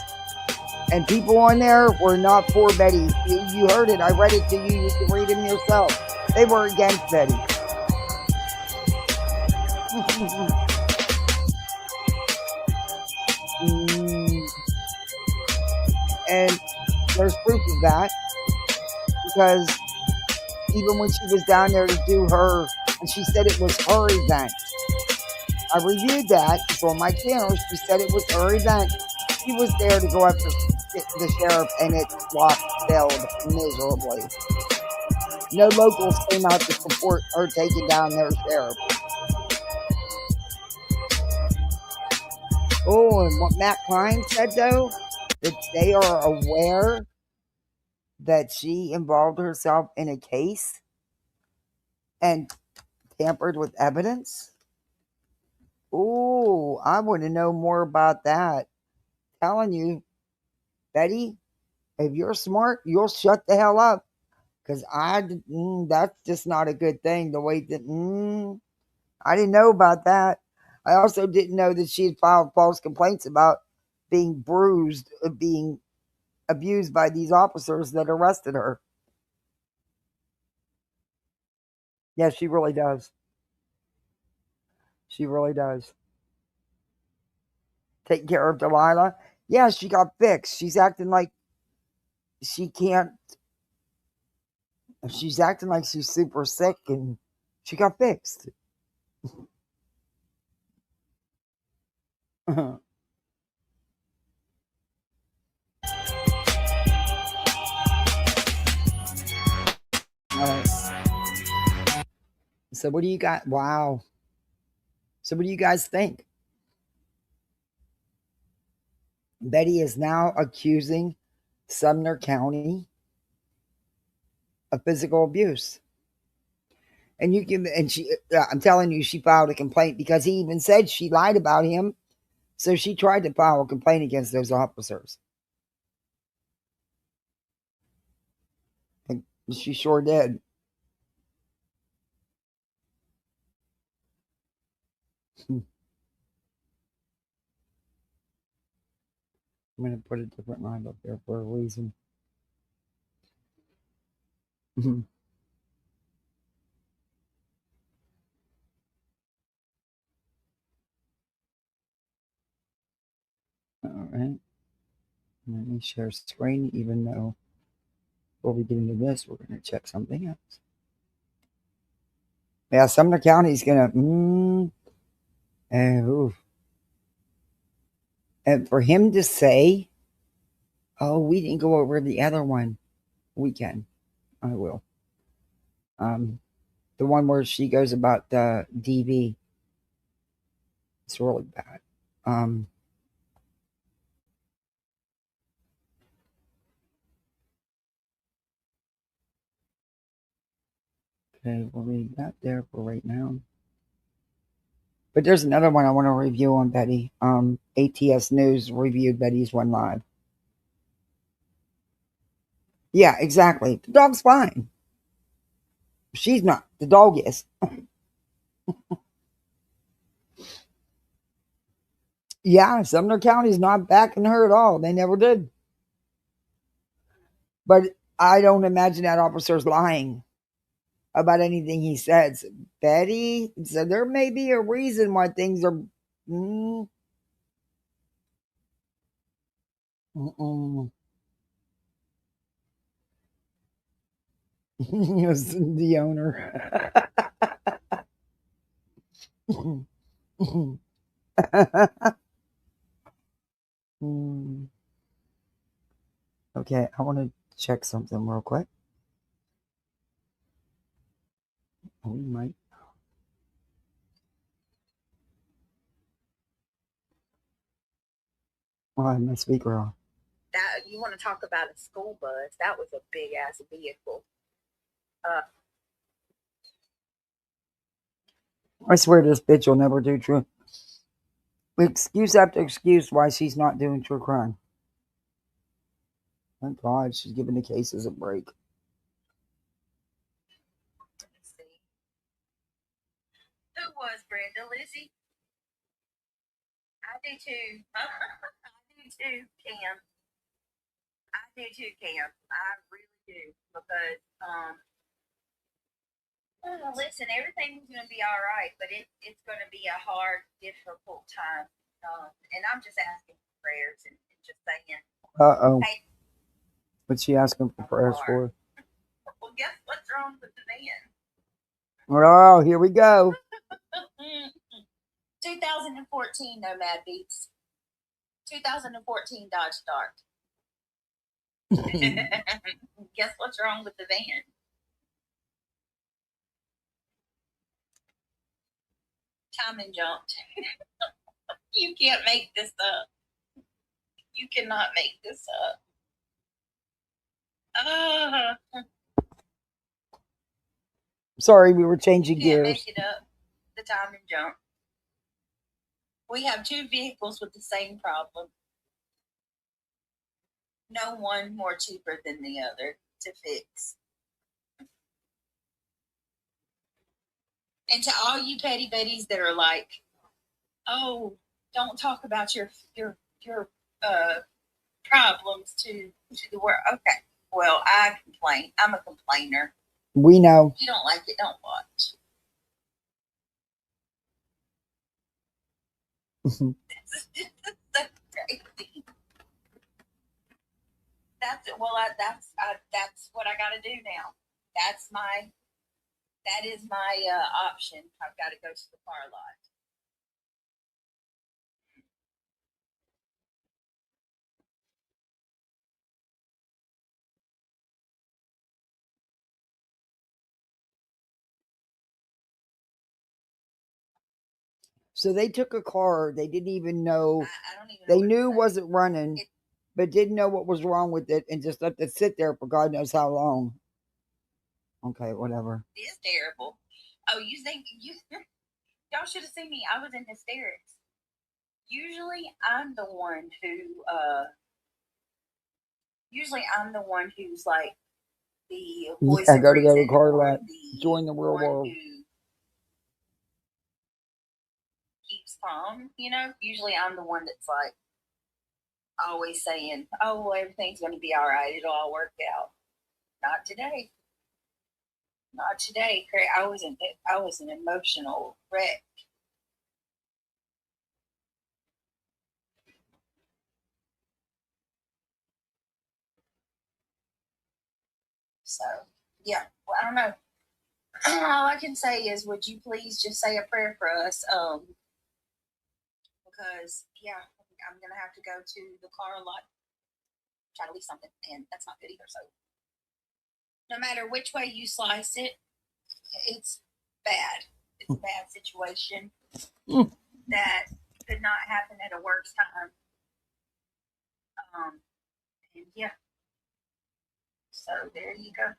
And people on there were not for Betty. You heard it. I read it to you. You can read them yourself. They were against Betty. And there's proof of that, because even when she was down there to do her, and she said it was her event. I reviewed that. It's on my channel. She said it was her event. She was there to go after the sheriff, and it failed miserably. No locals came out to support her taking down their sheriff. Oh, and what Matt Klein said, though, that they are aware that she involved herself in a case and tampered with evidence. Oh, I want to know more about that. telling you, Betty, if you're smart, you'll shut the hell up. Because that's just not a good thing. The way that, I didn't know about that. I also didn't know that she had filed false complaints about being bruised, being abused by these officers that arrested her. Yeah, she really does. She really does. Taking care of Delilah. Yeah, she got fixed. She's acting like she can't. She's acting like she's super sick and she got fixed. All right. So what do you got? Wow. So what do you guys think? Betty is now accusing Sumner County of physical abuse. And I'm telling you, she filed a complaint because he even said she lied about him. So she tried to file a complaint against those officers. And she sure did. I'm going to put a different line up there for a reason. All right. Let me share screen, even though before we get into this, we're going to check something else. Yeah, Sumner County is going to, and for him to say, oh, we didn't go over the other one, we can. I will. The one where she goes about the DV. It's really bad. Okay, we'll leave that there for right now. But there's another one I want to review on Betty. ATS News reviewed Betty's one live. Yeah, exactly. The dog's fine. She's not. The dog is. Yeah, Sumner County's not backing her at all. They never did. But I don't imagine that officer's lying about anything he says. Betty, so there may be a reason why things are. Yes, the owner. Okay, I want to check something real quick. We might. Oh, I have my speaker on. That you want to talk about a school bus? That was a big ass vehicle. I swear this bitch will never do true. Excuse after excuse why she's not doing true crime. Thank God she's giving the cases a break. Let's see. Who was Brenda? Lizzie? I do too. I do too, Cam. I do too, Cam. I really do. Because listen, everything's gonna be all right, but it's gonna be a hard, difficult time. And I'm just asking for prayers and just saying. Hey, what's she asking for prayers for? Well, guess what's wrong with the van? Oh, here we go. 2014 Nomad Beats. 2014 Dodge Dart. Guess what's wrong with the van? Timing jumped. You can't make this up. You cannot make this up. Sorry, we were changing gears. Make it up. The timing jump. We have two vehicles with the same problem. no one more cheaper than the other to fix. And to all you petty betties that are like, oh, don't talk about your problems to the world. Okay, well, I complain. I'm a complainer. We know. If you don't like it, don't watch. That's crazy. That's what I got to do now. That is my option. I've got to go to the car lot. So they took a car they didn't even know. I don't even know They what to knew say. wasn't running, but didn't know what was wrong with it and just let it sit there for God knows how long. Okay, whatever. It is terrible. Oh, you think y'all should have seen me. I was in hysterics. Usually I'm the one who's like the voice I of gotta go to reason the car or lot, join the real one world. who keeps calm, Usually I'm the one that's like always saying, oh, well, everything's going to be all right. It'll all work out. Not today. Not today. I was an emotional wreck. So, yeah, well, I don't know. All I can say is, would you please just say a prayer for us? Because, yeah, I'm going to have to go to the car lot, try to leave something, and that's not good either. So, no matter which way you slice it, it's bad. It's a bad situation that could not happen at a worse time. And yeah. So there you go.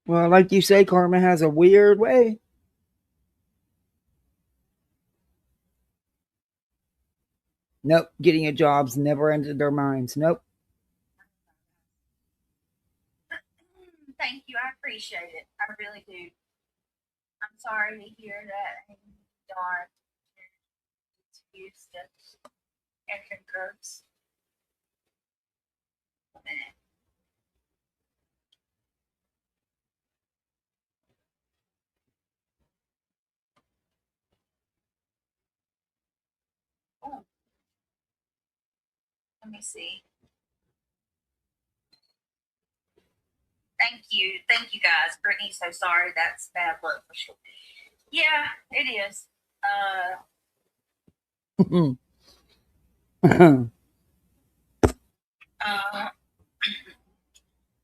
Well, like you say, karma has a weird way. Nope, getting a job's never entered their minds. Nope. Thank you. I appreciate it. I really do. I'm sorry to hear that. Darn. It's used to Erin Gross. Oh. Let me see. Thank you. Thank you guys. Brittany's so sorry. That's bad luck for sure. Yeah, it is. All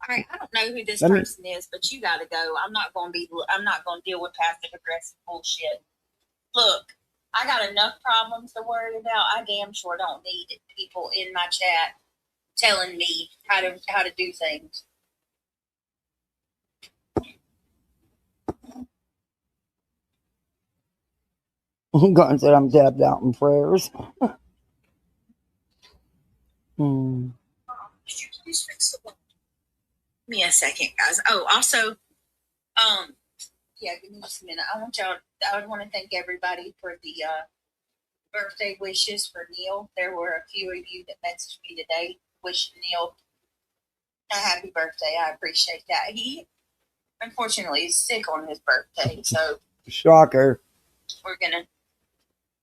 right, I don't know who this person is, but you got to go. I'm not going to deal with passive aggressive bullshit. Look, I got enough problems to worry about. I damn sure don't need people in my chat telling me how to do things. God said I'm tapped out in prayers. Did you please fix the wall? Give me a second, guys. Oh, also, yeah, give me just a minute. I would want to thank everybody for the birthday wishes for Neil. There were a few of you that messaged me today wishing Neil a happy birthday. I appreciate that. He, unfortunately, is sick on his birthday, so shocker. We're gonna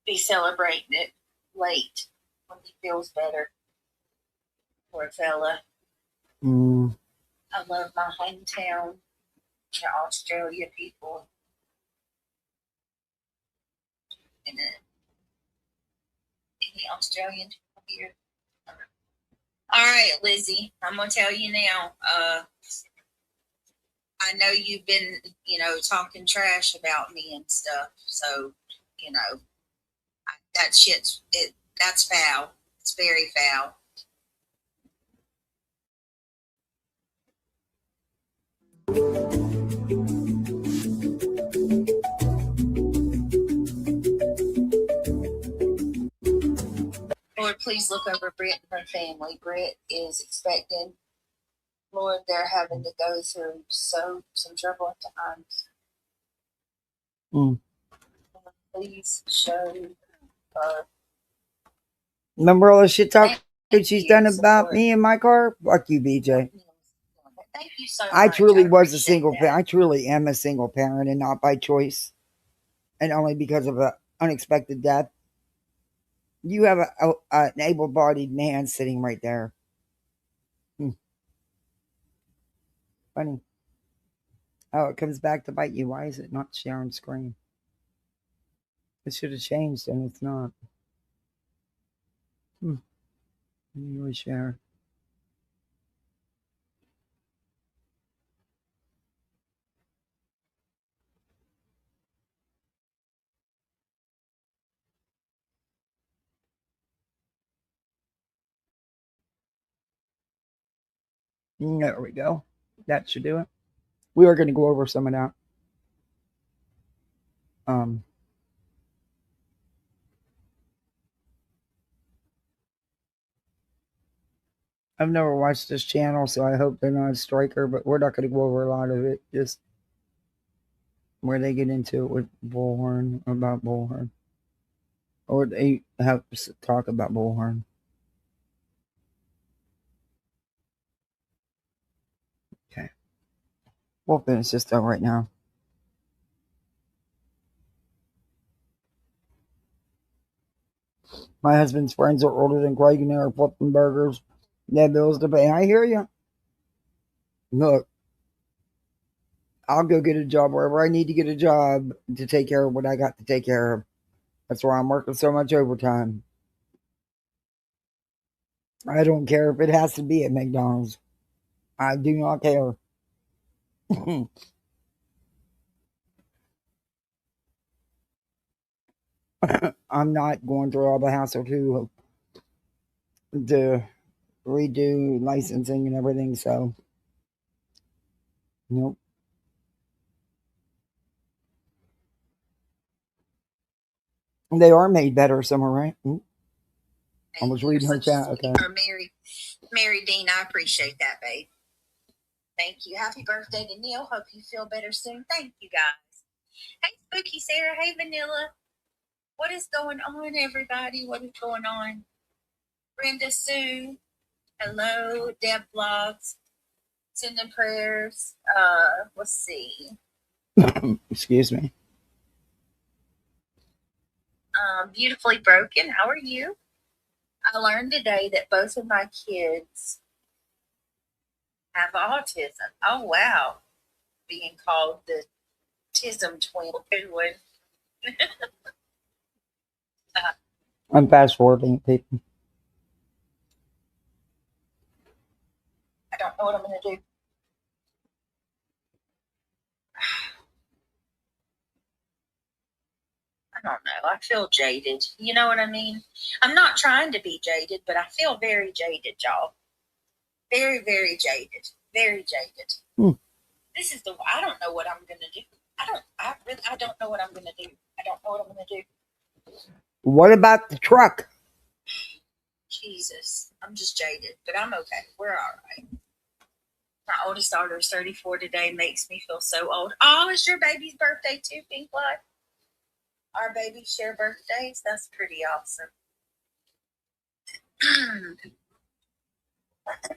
be celebrating it late when he feels better. Poor fella. I love my hometown, the Australia people. And any Australian people here? All right, Lizzie, I'm gonna tell you now. I know you've been, talking trash about me and stuff. So, that shit's that's foul. It's very foul. Lord, please look over Britt and her family. Britt is expecting. Lord, they're having to go through some trouble at times. Mm. Please show her. Remember all the shit talking she's you, done about support. me and my car? Fuck you, BJ. Thank you so much. I truly was a appreciate single that. parent. I truly am a single parent and not by choice. And only because of an unexpected death. You have an able-bodied man sitting right there. Funny. Oh, it comes back to bite you. Why is it not sharing screen? It should have changed, and it's not. Anyway, share. There we go. That should do it. We are going to go over some of that. I've never watched this channel, so I hope they're not a striker, but we're not going to go over a lot of it. Just where they get into it with Bullhorn, about Bullhorn. Or they have to talk about Bullhorn. Okay. We'll finish this though right now. My husband's friends are older than Greg and they're flipping burgers. They have bills to pay. I hear you. Look, I'll go get a job wherever I need to get a job to take care of what I got to take care of. That's why I'm working so much overtime. I don't care if it has to be at McDonald's. I do not care. I'm not going through all the hassle to redo licensing and everything, so nope. They are made better somewhere, right? I was reading her chat. Okay. Or Mary Dean, I appreciate that, babe. Thank you. Happy birthday to Neil. Hope you feel better soon. Thank you, guys. Hey, Spooky Sarah. Hey, Vanilla. What is going on, everybody? What is going on? Brenda Sue. Hello. Deb Vlogs. Sending prayers. Let's see. Excuse me. Beautifully Broken. How are you? I learned today that both of my kids have autism. Oh, wow. Being called the Tism twin. I'm fast forwarding people. I don't know what I'm going to do. I don't know. I feel jaded. You know what I mean? I'm not trying to be jaded, but I feel very jaded, y'all. Very, very jaded. Very jaded. This is I don't know what I'm going to do. I don't know what I'm going to do. I don't know what I'm going to do. What about the truck? Jesus. I'm just jaded, but I'm okay. We're all right. My oldest daughter is 34 today. Makes me feel so old. Oh, it's your baby's birthday too, Pink Light. Our babies share birthdays. That's pretty awesome.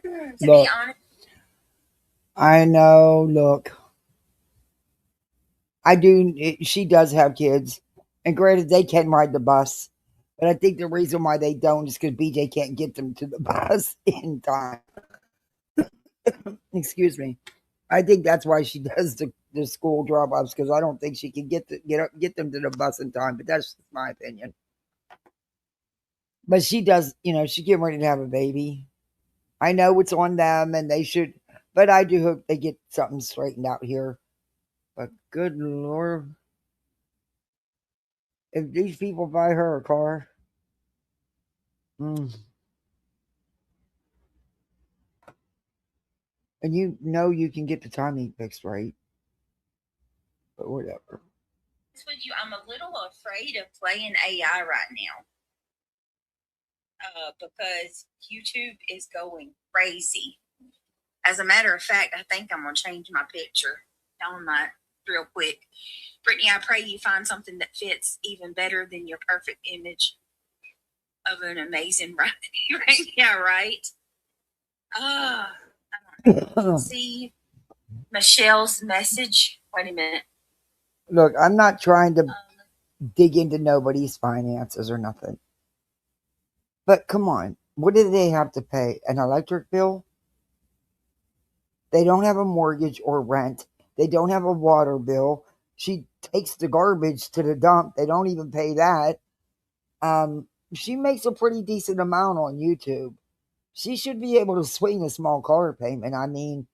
To be honest, I know. Look, I do. She does have kids, and granted, they can ride the bus. But I think the reason why they don't is because BJ can't get them to the bus in time. Excuse me. I think that's why she does the school drop-offs, because I don't think she can get them to the bus in time. But that's just my opinion. But she does, she's getting ready to have a baby. I know it's on them, and they should. But I do hope they get something straightened out here. But good Lord, if these people buy her a car, and you can get the timing fixed right. But whatever. with you, I'm a little afraid of playing AI right now. because YouTube is going crazy. As a matter of fact, I think I'm going to change my picture on my real quick. Brittany, I pray you find something that fits even better than your perfect image of an amazing right? Yeah, right. I don't see Michelle's message. Wait a minute. Look, I'm not trying to dig into nobody's finances or nothing. But come on, what do they have to pay? An electric bill? They don't have a mortgage or rent. They don't have a water bill. She takes the garbage to the dump. They don't even pay that. She makes a pretty decent amount on YouTube. She should be able to swing a small car payment. I mean,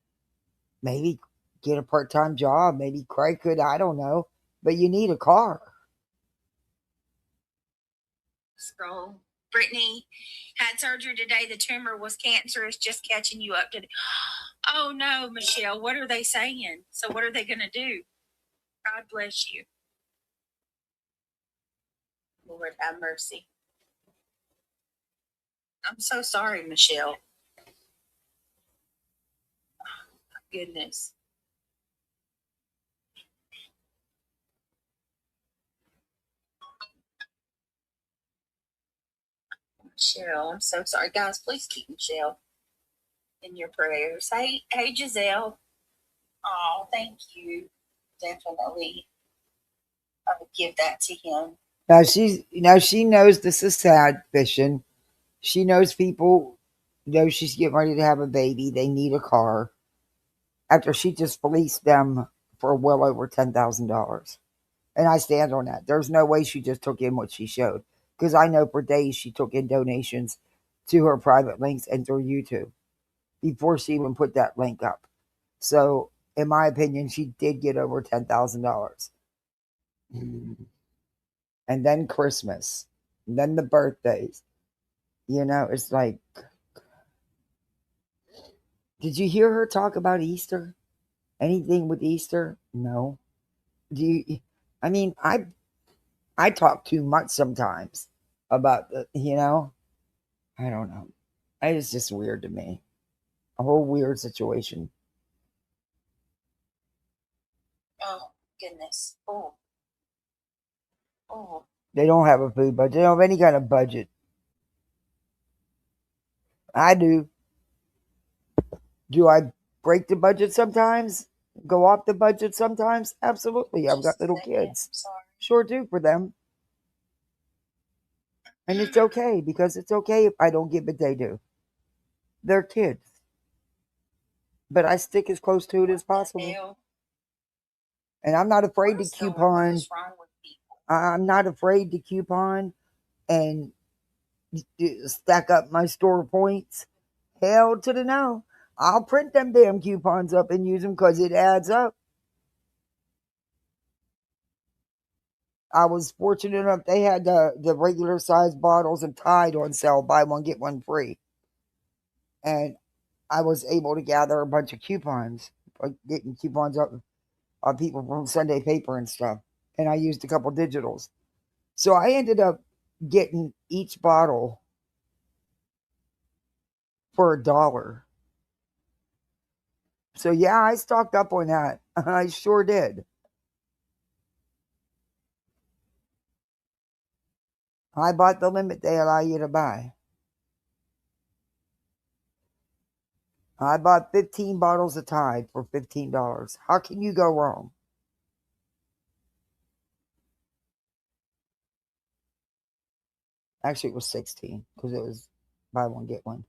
maybe get a part-time job. Maybe Craig could, I don't know. But you need a car. Scroll. Brittany had surgery today. The tumor was cancerous. Just catching you up to. Oh no, Michelle. What are they saying? So what are they going to do? God bless you. Lord have mercy. I'm so sorry, Michelle. Oh, my goodness. Michelle, I'm so sorry. Guys, please keep Michelle in your prayers. Hey, Giselle. Oh, thank you. Definitely. I would give that to him. Now she knows this is sad fishing. She knows people know she's getting ready to have a baby. They need a car. After she just fleeced them for well over $10,000. And I stand on that. There's no way she just took in what she showed. Because I know for days she took in donations to her private links and through YouTube before she even put that link up. So, in my opinion, she did get over $10,000. And then Christmas. And then the birthdays. You know, it's like, did you hear her talk about Easter? Anything with Easter? No. I mean, I talk too much sometimes about the, I don't know. It's just weird to me. A whole weird situation. Oh, goodness. Oh. They don't have a food budget. They don't have any kind of budget. I do. Do I break the budget sometimes? Go off the budget sometimes? Absolutely. I've got little kids. Sure do for them. And it's okay because it's okay if I don't get what they do. They're kids. But I stick as close to it as possible. And I'm not afraid to coupon. I'm not afraid to coupon and stack up my store points. Hell to the no. I'll print them damn coupons up and use them because it adds up. I was fortunate enough they had the regular size bottles of Tide on sale, buy one get one free, and I was able to gather a bunch of coupons, like getting coupons up on people from Sunday paper and stuff, and I used a couple digitals, so I ended up getting each bottle for $1. So yeah, I stocked up on that. I sure did. I bought the limit they allow you to buy. I bought 15 bottles of Tide for $15. How can you go wrong? Actually, it was 16 because it was buy one, get one.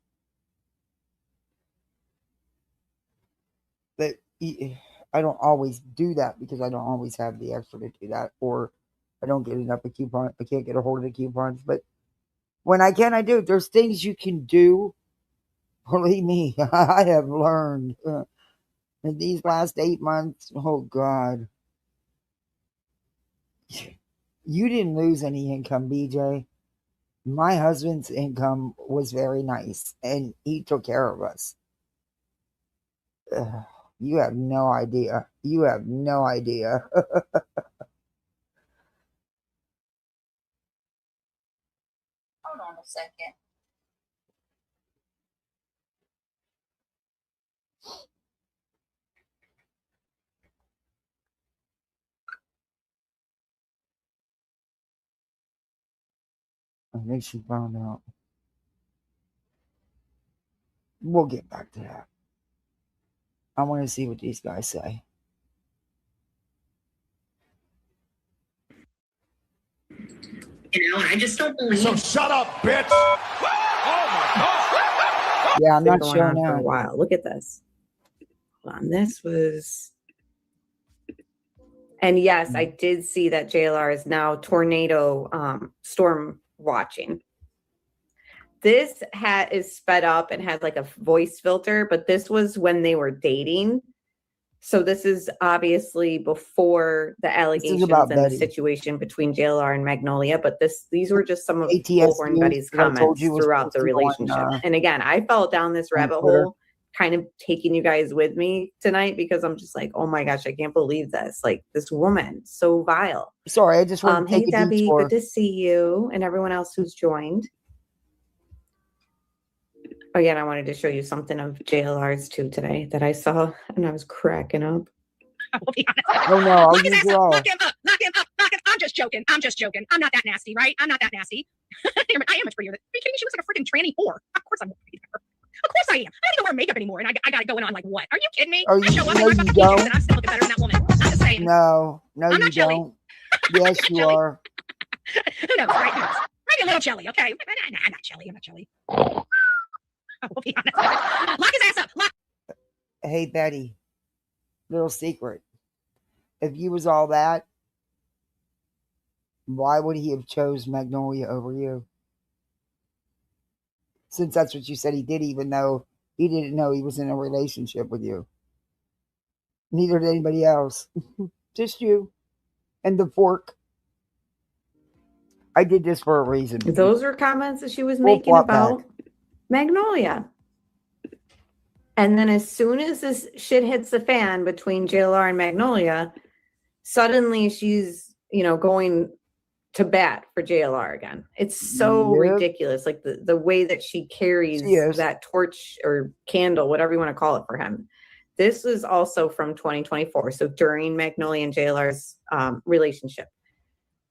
But I don't always do that because I don't always have the extra to do that, or I don't get enough of coupons. I can't get a hold of the coupons. But when I can, I do. There's things you can do. Believe me, I have learned in these last 8 months. Oh God, you didn't lose any income, BJ. My husband's income was very nice, and he took care of us. You have no idea. You have no idea. Hold on a second. I think she found out. We'll get back to that. I want to see what these guys say. You know, and I just don't believe. So shut up, bitch. Oh my God. Yeah, I'm Been not going showing on for a that. while. Look at this. Hold on. This was. And yes, I did see that JLR is now tornado storm watching. This is sped up and has like a voice filter, but this was when they were dating. So this is obviously before the allegations about and the Betty. situation between JLR and Magnolia. But these were just some of ATS Bullhorn news Betty's that I told comments you was throughout the posted on, relationship. And again, I fell down this rabbit Twitter. hole, kind of taking you guys with me tonight because I'm just like, oh my gosh, I can't believe this. Like this woman, so vile. Sorry, I just want to Hey take a Debbie, detour. good to see you and everyone else who's joined. Again, I wanted to show you something of JLR's too today that I saw and I was cracking up. I will be honest. Oh no, I'll Lock his use ass it up. all. Lock him up. Lock him up. Lock him. I'm just joking. I'm just joking. I'm not that nasty, right? I'm not that nasty. I am much prettier. Are you kidding me? She looks like a freaking tranny whore. Of course I'm more pretty than her. Of course I am. I don't even wear makeup anymore, and I got it going on like what? Are you kidding me? Oh, I show up no, in my you fucking don't. PJs and I'm still looking better than that woman. I'm just saying. No, I'm you not chilly. don't. Yes, you chilly. are. Who knows, right? Who knows? Maybe a little chilly, okay? I'm not chilly. I'm not chilly. I will be honest. Lock his ass up. Lock. Hey, Betty, little secret. If you was all that, why would he have chose Magnolia over you? Since that's what you said he did, even though he didn't know he was in a relationship with you. Neither did anybody else. Just you and the fork. I did this for a reason. Those were comments that she was We'll making plot about back. Magnolia. And then as soon as this shit hits the fan between JLR and Magnolia, suddenly she's, going to bat for JLR again. It's so Yep. ridiculous. Like the way that she carries She is. that torch or candle, whatever you want to call it for him. This is also from 2024. So during Magnolia and JLR's relationship.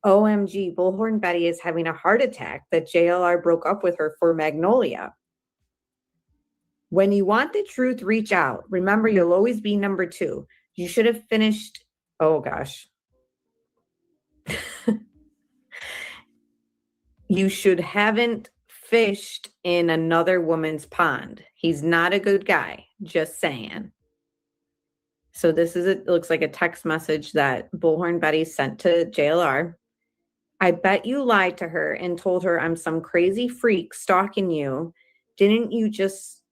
OMG, Bullhorn Betty is having a heart attack that JLR broke up with her for Magnolia. When you want the truth, reach out. Remember, you'll always be number 2. You should have finished. Oh, gosh. You should haven't fished in another woman's pond. He's not a good guy. Just saying. So this is it looks like a text message that Bullhorn Betty sent to JLR. I bet you lied to her and told her I'm some crazy freak stalking you. Didn't you just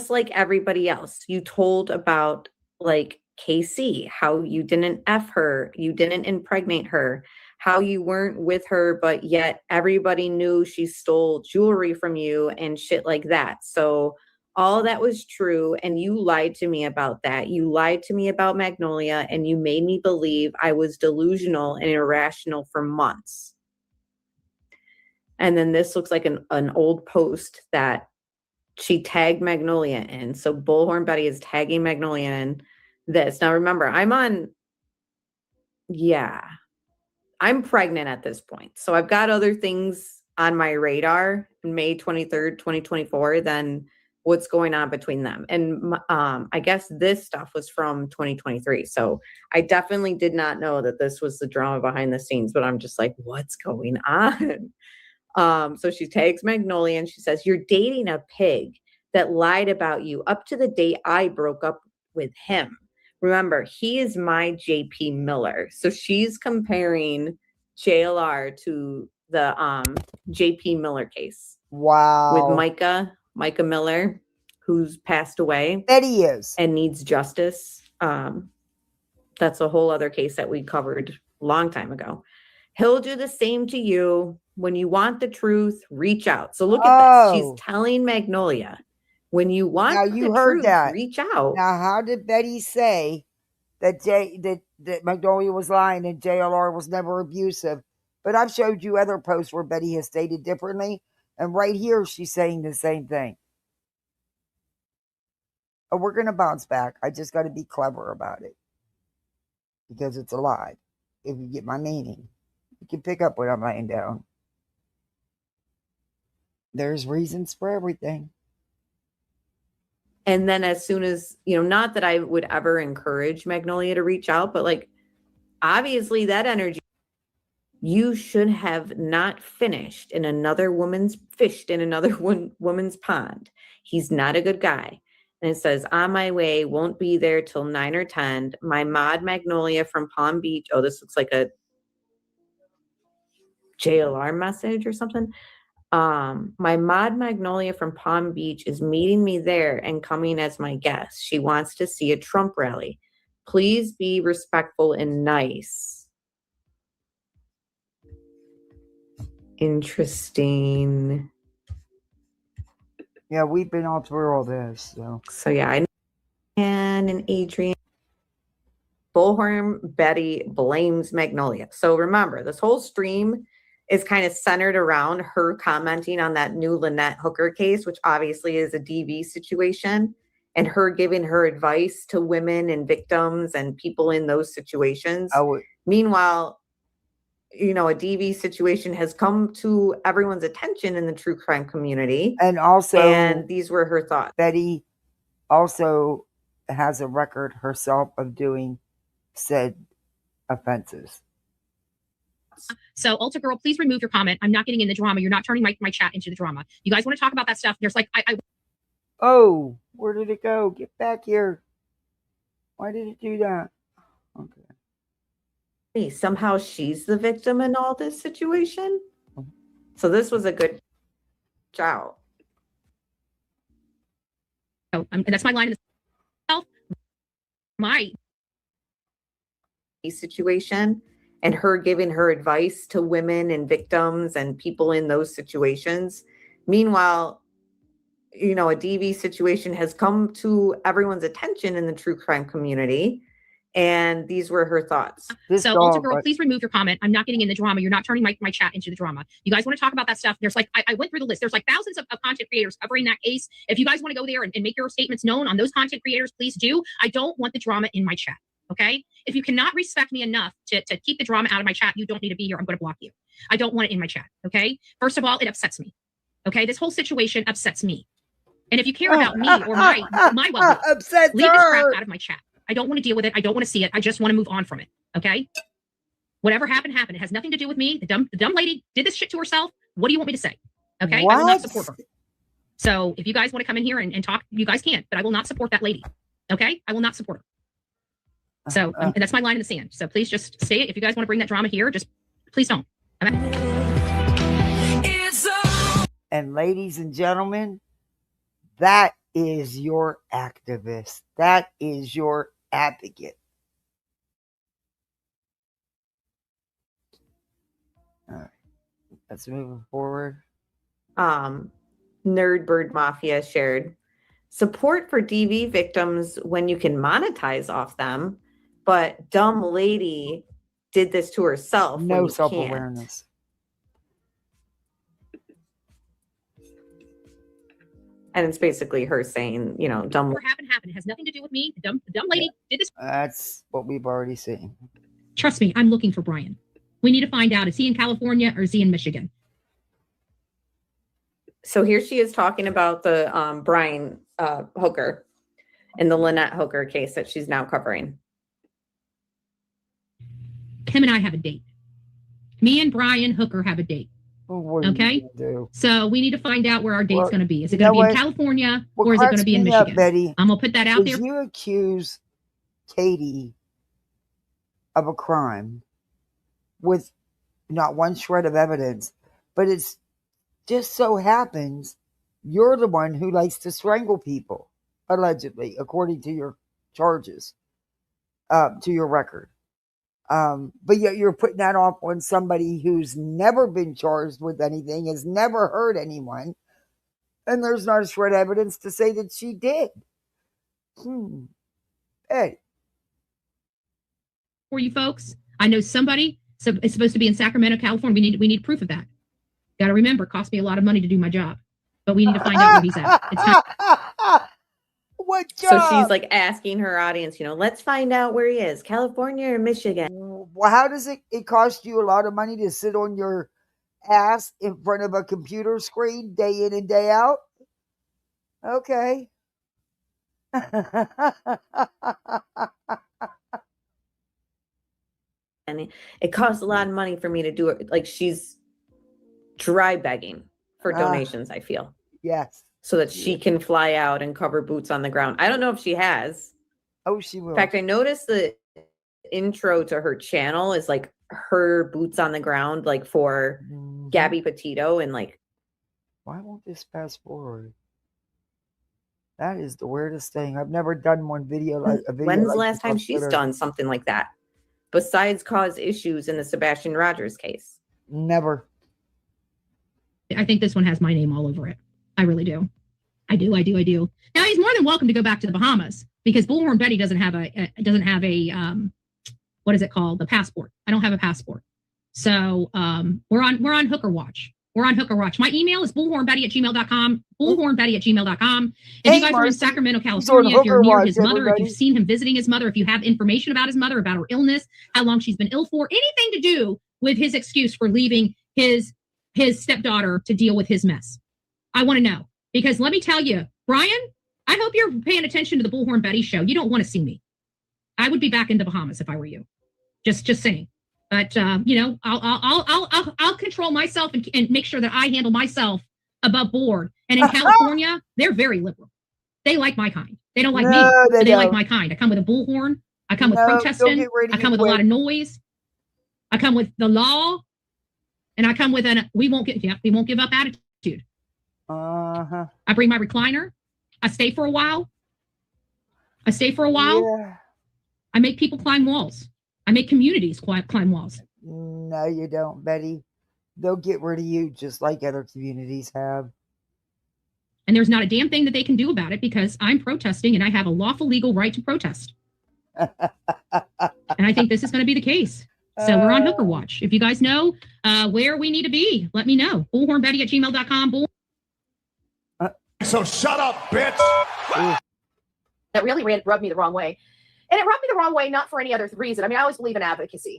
like everybody else? You told about like KC, how you didn't F her, you didn't impregnate her, how you weren't with her, but yet everybody knew she stole jewelry from you and shit like that. So all that was true. And you lied to me about that. You lied to me about Magnolia and you made me believe I was delusional and irrational for months. And then this looks like an old post that she tagged Magnolia in. So Bullhorn Betty is tagging Magnolia in this. Now remember, I'm pregnant at this point. So I've got other things on my radar May 23rd, 2024 than what's going on between them. And I guess this stuff was from 2023. So I definitely did not know that this was the drama behind the scenes, but I'm just like, what's going on? So she tags Magnolia and she says, you're dating a pig that lied about you up to the day I broke up with him. Remember, he is my JP Miller. So she's comparing JLR to the JP Miller case. Wow. With Micah Miller, who's passed away. Betty is. And needs justice. That's a whole other case that we covered a long time ago. He'll do the same to you. When you want the truth, reach out. So look at this. She's telling Magnolia, when you want the truth, reach out. Now, how did Betty say that that Magnolia was lying and JLR was never abusive? But I've showed you other posts where Betty has stated differently. And right here, she's saying the same thing. Oh, we're going to bounce back. I just got to be clever about it. Because it's a lie. If you get my meaning. You can pick up what I'm laying down. There's reasons for everything. And then as soon as, not that I would ever encourage Magnolia to reach out, but like, obviously that energy, you should have not fished in another woman's pond. He's not a good guy. And it says, on my way, won't be there till 9 or 10. My mod Magnolia from Palm Beach. Oh, this looks like a JLR message or something. My mod Magnolia from Palm Beach is meeting me there and coming as my guest. She wants to see a Trump rally. Please be respectful and nice. Interesting. Yeah, we've been all through all this. So yeah, I know Ann and Adrian. Bullhorn Betty blames Magnolia. So remember, this whole stream is kind of centered around her commenting on that new Lynette Hooker case, which obviously is a DV situation, and her giving her advice to women and victims and people in those situations. Meanwhile, a DV situation has come to everyone's attention in the true crime community. And these were her thoughts. Betty also has a record herself of doing said offenses. So, Ulta Girl, please remove your comment. I'm not getting in the drama. You're not turning my chat into the drama. You guys want to talk about that stuff? There's like, Oh, where did it go? Get back here. Why did it do that? Okay. Hey, somehow she's the victim in all this situation. So this was a good job. Oh, that's my line. My situation, and her giving her advice to women and victims and people in those situations. Meanwhile, a DV situation has come to everyone's attention in the true crime community. And these were her thoughts. So, Ulta Girl, please remove your comment. I'm not getting in the drama. You're not turning my chat into the drama. You guys want to talk about that stuff? There's like, I went through the list. There's like thousands of content creators covering that case. If you guys want to go there and make your statements known on those content creators, please do. I don't want the drama in my chat. Okay? If you cannot respect me enough to keep the drama out of my chat, you don't need to be here. I'm going to block you. I don't want it in my chat. Okay? First of all, it upsets me. Okay? This whole situation upsets me. And if you care about me or my well-being, leave this crap out of my chat. I don't want to deal with it. I don't want to see it. I just want to move on from it. Okay? Whatever happened, happened. It has nothing to do with me. The dumb lady did this shit to herself. What do you want me to say? Okay? What? I will not support her. So if you guys want to come in here and talk, you guys can, but I will not support that lady. Okay? I will not support her. So and that's my line in the sand. So please just say it. If you guys want to bring that drama here, just please don't. And ladies and gentlemen, that is your activist. That is your advocate. All right. Let's move forward. Nerdbird Mafia shared support for DV victims when you can monetize off them, but dumb lady did this to herself. No self-awareness. And it's basically her saying, dumb. What happened. It has nothing to do with me. The dumb lady did this. That's what we've already seen. Trust me, I'm looking for Brian. We need to find out, is he in California or is he in Michigan? So here she is talking about the Brian Hooker and the Lynette Hooker case that she's now covering. Him and I have a date. Me and Brian Hooker have a date. Okay? So we need to find out where our date's going to be. Is it going to be in California or is it going to be in Michigan? Betty, I'm going to put that out there. You accuse Katie of a crime with not one shred of evidence, but it's just so happens you're the one who likes to strangle people, allegedly, according to your charges, to your record. But yet you're putting that off on somebody who's never been charged with anything, has never hurt anyone, and there's not a shred of evidence to say that she did. Hey. For you folks, I know somebody is supposed to be in Sacramento, California. We need proof of that. Got to remember, it cost me a lot of money to do my job, but we need to find out where he's at. It's time. What job? So she's like asking her audience, let's find out where he is, California or Michigan. Well, how does it cost you a lot of money to sit on your ass in front of a computer screen day in and day out? Okay. And it costs a lot of money for me to do it. Like, she's dry begging for donations, I feel. Yes. So that she can fly out and cover boots on the ground. I don't know if she has. Oh, she will. In fact, I noticed the intro to her channel is like her boots on the ground, like for Gabby Petito, and like. Why won't this fast forward? That is the weirdest thing. I've never done one video like a video. When's like the last this time on she's Twitter. done something like that? Besides cause issues in the Sebastian Rogers case. Never. I think this one has my name all over it. I really do. I do. Now he's more than welcome to go back to the Bahamas because Bullhorn Betty doesn't have a what is it called? The passport. I don't have a passport. So we're on hooker watch. We're on hooker watch. My email is bullhornbetty@gmail.com. Bullhornbetty@gmail.com. If you guys are in Sacramento, California, if you're near his mother, if you've seen him visiting his mother, if you have information about his mother, about her illness, how long she's been ill for, anything to do with his excuse for leaving his stepdaughter to deal with his mess, I want to know. Because let me tell you, Brian, I hope you're paying attention to the Bullhorn Betty show. You don't want to see me. I would be back in the Bahamas if I were you. Just saying. But you know, I'll control myself and make sure that I handle myself above board. And in California, they're very liberal. They like my kind. They don't like me, but they like my kind. I come with a bullhorn. I come with protesting. I come with a lot of noise. I come with the law, and I come with we won't give up attitude. I bring my recliner. I stay for a while. Yeah. I make people climb walls. I make communities climb walls. No, you don't, Betty. They'll get rid of you just like other communities have. And there's not a damn thing that they can do about it because I'm protesting and I have a lawful legal right to protest. And I think this is going to be the case. So we're on hooker watch. If you guys know where we need to be, let me know. Bullhornbetty@gmail.com. So shut up, bitch. That really rubbed me the wrong way. And it rubbed me the wrong way, not for any other reason. I mean, I always believe in advocacy.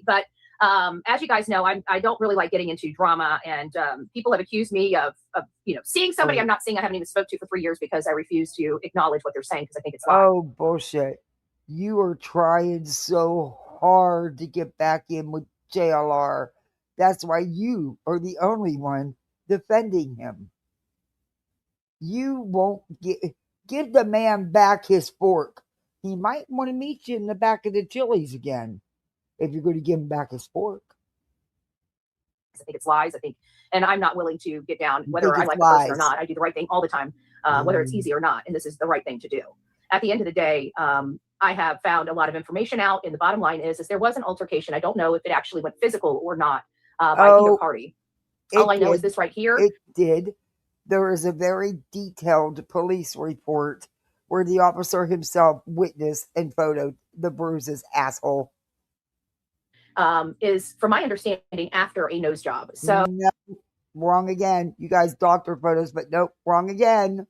But as you guys know, I don't really like getting into drama. And people have accused me of seeing somebody I'm not seeing. I haven't even spoke to for 3 years because I refuse to acknowledge what they're saying because I think it's lying. Oh, bullshit. You are trying so hard to get back in with JLR. That's why you are the only one defending him. You won't give the man back his fork. He might want to meet you in the back of the Chili's again if you're going to give him back his fork. I think it's lies. And I'm not willing to get down whether I like the person or not. I do the right thing all the time, whether it's easy or not. And this is the right thing to do. At the end of the day, I have found a lot of information out. And the bottom line is there was an altercation. I don't know if it actually went physical or not by either party. All I know is this right here. It did. There is a very detailed police report where the officer himself witnessed and photoed the Bruises asshole. Is, from my understanding, after a nose job. So no, wrong again. You guys doctor photos, but nope, wrong again.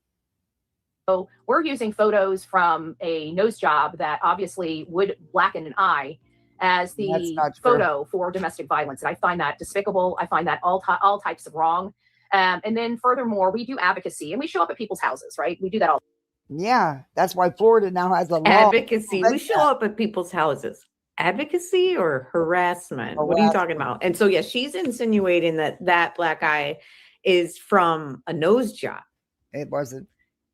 So we're using photos from a nose job that obviously would blacken an eye as the photo for domestic violence. And I find that despicable. I find that all types of wrong. And then furthermore, we do advocacy and we show up at people's houses, right? We do that all. Yeah, that's why Florida now has a law. Advocacy. We show up at people's houses. Advocacy or harassment? What are you talking about? And so, yeah, she's insinuating that black eye is from a nose job. It wasn't.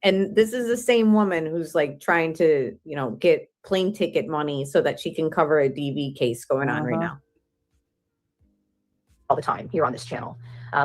And this is the same woman who's like trying to, get plane ticket money so that she can cover a DV case going on right now. All the time here on this channel.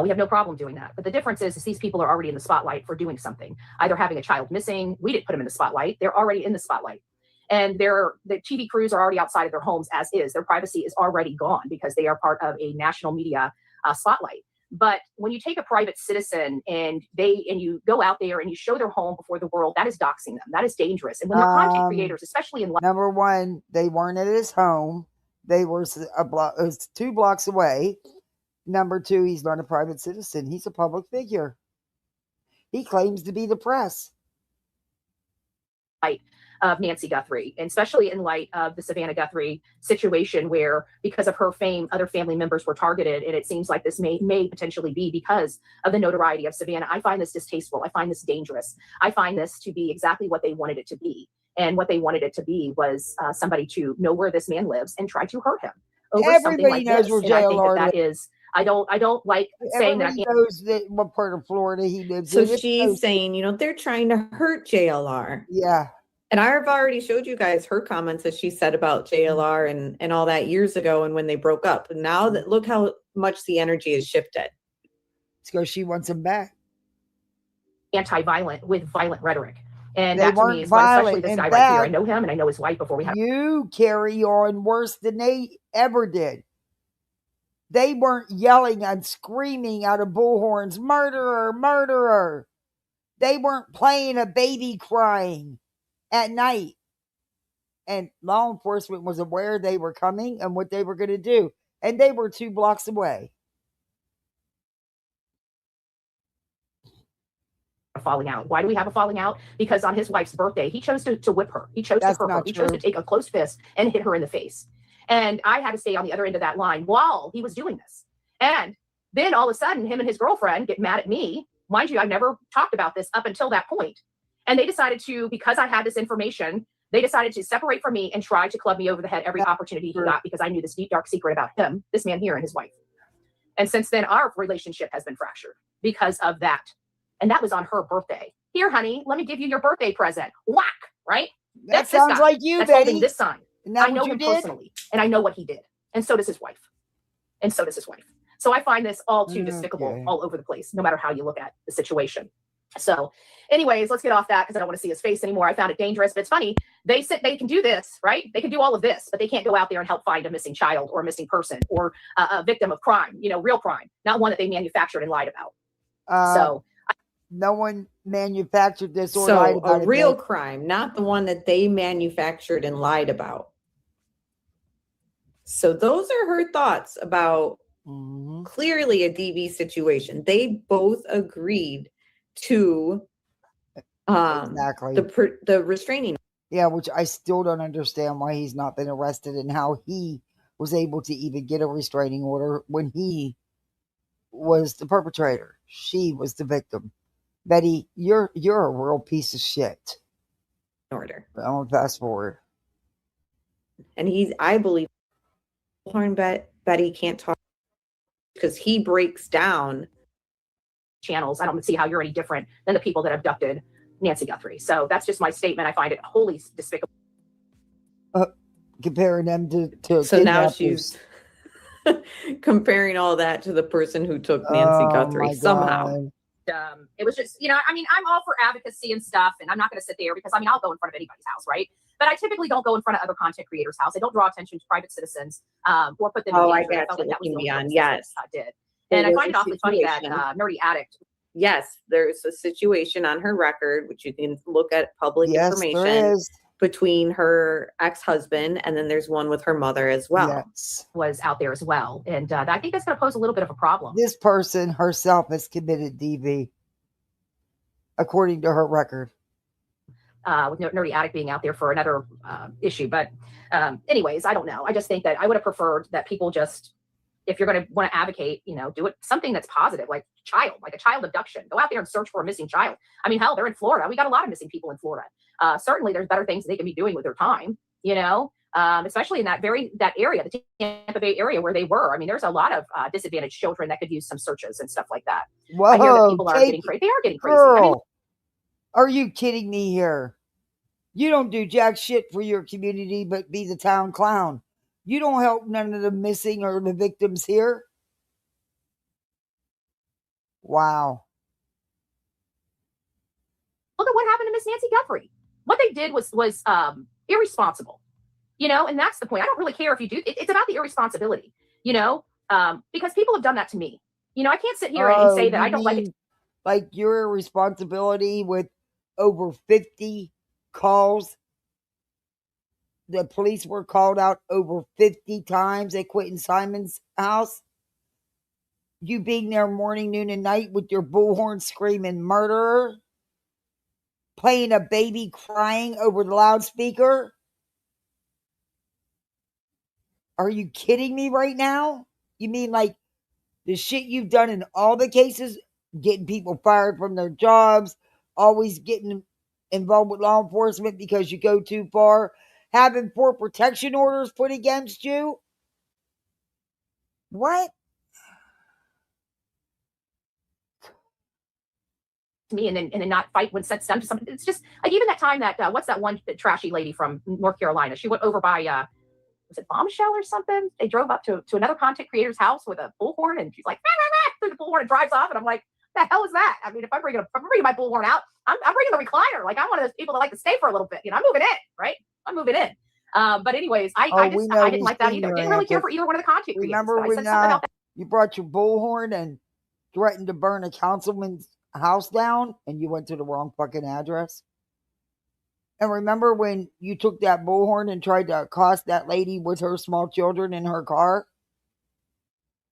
We have no problem doing that. But the difference is these people are already in the spotlight for doing something, either having a child missing. We didn't put them in the spotlight. They're already in the spotlight. And the TV crews are already outside of their homes as is. Their privacy is already gone because they are part of a national media spotlight. But when you take a private citizen and you go out there and you show their home before the world, that is doxing them. That is dangerous. And when they're content creators, especially in number one, they weren't at his home. They were it was 2 blocks away. Number 2, he's not a private citizen. He's a public figure. He claims to be the press. of Nancy Guthrie, and especially in light of the Savannah Guthrie situation, where because of her fame, other family members were targeted, and it seems like this may potentially be because of the notoriety of Savannah. I find this distasteful. I find this dangerous. I find this to be exactly what they wanted it to be. And what they wanted it to be was somebody to know where this man lives and try to hurt him over something Everybody like knows this. where And I think JLR that is, I don't like saying that. Everybody knows that what part of Florida he lives So in. It's she's posted. saying, you know, they're trying to hurt JLR. Yeah. And I've already showed you guys her comments that she said about JLR and all that years ago and when they broke up. And now that look how much the energy has shifted. It's because she wants him back. Anti-violent with violent rhetoric. And They that to weren't me is what, especially violent. this In guy right here. I fact, know him and I know his wife before we had. You carry on worse than they ever did. They weren't yelling and screaming out of bullhorns, murderer, murderer. They weren't playing a baby crying at night. And law enforcement was aware they were coming and what they were going to do. And they were 2 blocks away. A falling out. Why do we have a falling out? Because on his wife's birthday, he chose to whip her. He chose That's to hurt her. not He chose to true. take a closed fist and hit her in the face. And I had to stay on the other end of that line while he was doing this. And then all of a sudden, him and his girlfriend get mad at me. Mind you, I never talked about this up until that point. And they decided to, because I had this information, they decided to separate from me and try to club me over the head every opportunity he got, because I knew this deep, dark secret about him, this man here and his wife. And since then, our relationship has been fractured because of that. And that was on her birthday. Here, honey, let me give you your birthday present. Whack, right? That sounds like you, that's Betty. holding this sign. I know him did? personally, and I know what he did. And so does his wife. And so does his wife. So I find this all too despicable all over the place, no matter how you look at the situation. So anyways, let's get off that because I don't want to see his face anymore. I found it dangerous, but it's funny. They can do this, right? They can do all of this, but they can't go out there and help find a missing child or a missing person or a victim of crime, you know, real crime, not one that they manufactured and lied about. No one manufactured this or So lied about a real crime, not the one that they manufactured and lied about. So those are her thoughts about clearly a DV situation. They both agreed to the restraining. Yeah, which I still don't understand why he's not been arrested and how he was able to even get a restraining order when he was the perpetrator. She was the victim. Betty, you're a real piece of shit. Order. I'm gonna fast forward. And I believe Betty can't talk because he breaks down channels. I don't see how you're any different than the people that abducted Nancy Guthrie. So that's just my statement. I find it wholly despicable. Comparing them to so now she's comparing all that to the person who took Nancy Guthrie somehow. It was just, you know, I mean, I'm all for advocacy and stuff, and I'm not going to sit there because, I mean, I'll go in front of anybody's house, right? But I typically don't go in front of other content creators' house. I don't draw attention to private citizens or put them in danger. I felt like that was the only yes. I did. And I find it awfully funny that Nerdy Addict. Yes, there's a situation on her record, which you can look at public information between her ex-husband, and then there's one with her mother as well. Was out there as well. And I think that's going to pose a little bit of a problem. This person herself has committed DV, according to her record. With Nerdy Addict being out there for another issue. But anyways, I don't know. I just think that I would have preferred that people just, if you're going to want to advocate, you know, do it something that's positive, like a child abduction. Go out there and search for a missing child. I mean, hell, they're in Florida. We got a lot of missing people in Florida. Certainly there's better things they can be doing with their time, you know, especially in that area, the Tampa Bay area where they were. I mean, there's a lot of disadvantaged children that could use some searches and stuff like that. Whoa, I hear that people are getting crazy. They are getting crazy. Girl, I mean, are you kidding me here? You don't do jack shit for your community, but be the town clown. You don't help none of the missing or the victims here. Wow. Look at what happened to Miss Nancy Guthrie. What they did was irresponsible, you know, and that's the point. I don't really care if you do. It's about the irresponsibility, you know, because people have done that to me. You know, I can't sit here and say that I don't like it. Like your irresponsibility with over 50 calls. The police were called out over 50 times at Quentin Simon's house. You being there morning, noon, and night with your bullhorn screaming murderer. playing a baby crying over the loudspeaker? Are you kidding me right now? You mean like the shit you've done in all the cases, getting people fired from their jobs, always getting involved with law enforcement because you go too far, having 4 protection orders put against you? What? Me and then not fight when sets done to something. It's just like even that time that what's that one trashy lady from North Carolina? She went over by was it Bombshell or something? They drove up to another content creator's house with a bullhorn, and she's like, rah, rah, rah, through the bullhorn and drives off. And I'm like, the hell is that? I mean, if I'm bringing my bullhorn out, I'm bringing the recliner. Like I'm one of those people that like to stay for a little bit. You know, I'm moving in, right? I'm moving in. But anyways, I didn't like that either. Didn't really care for either one of the content creators. Remember when you brought your bullhorn and threatened to burn a councilman's house down and you went to the wrong fucking address? And remember when you took that bullhorn and tried to accost that lady with her small children in her car?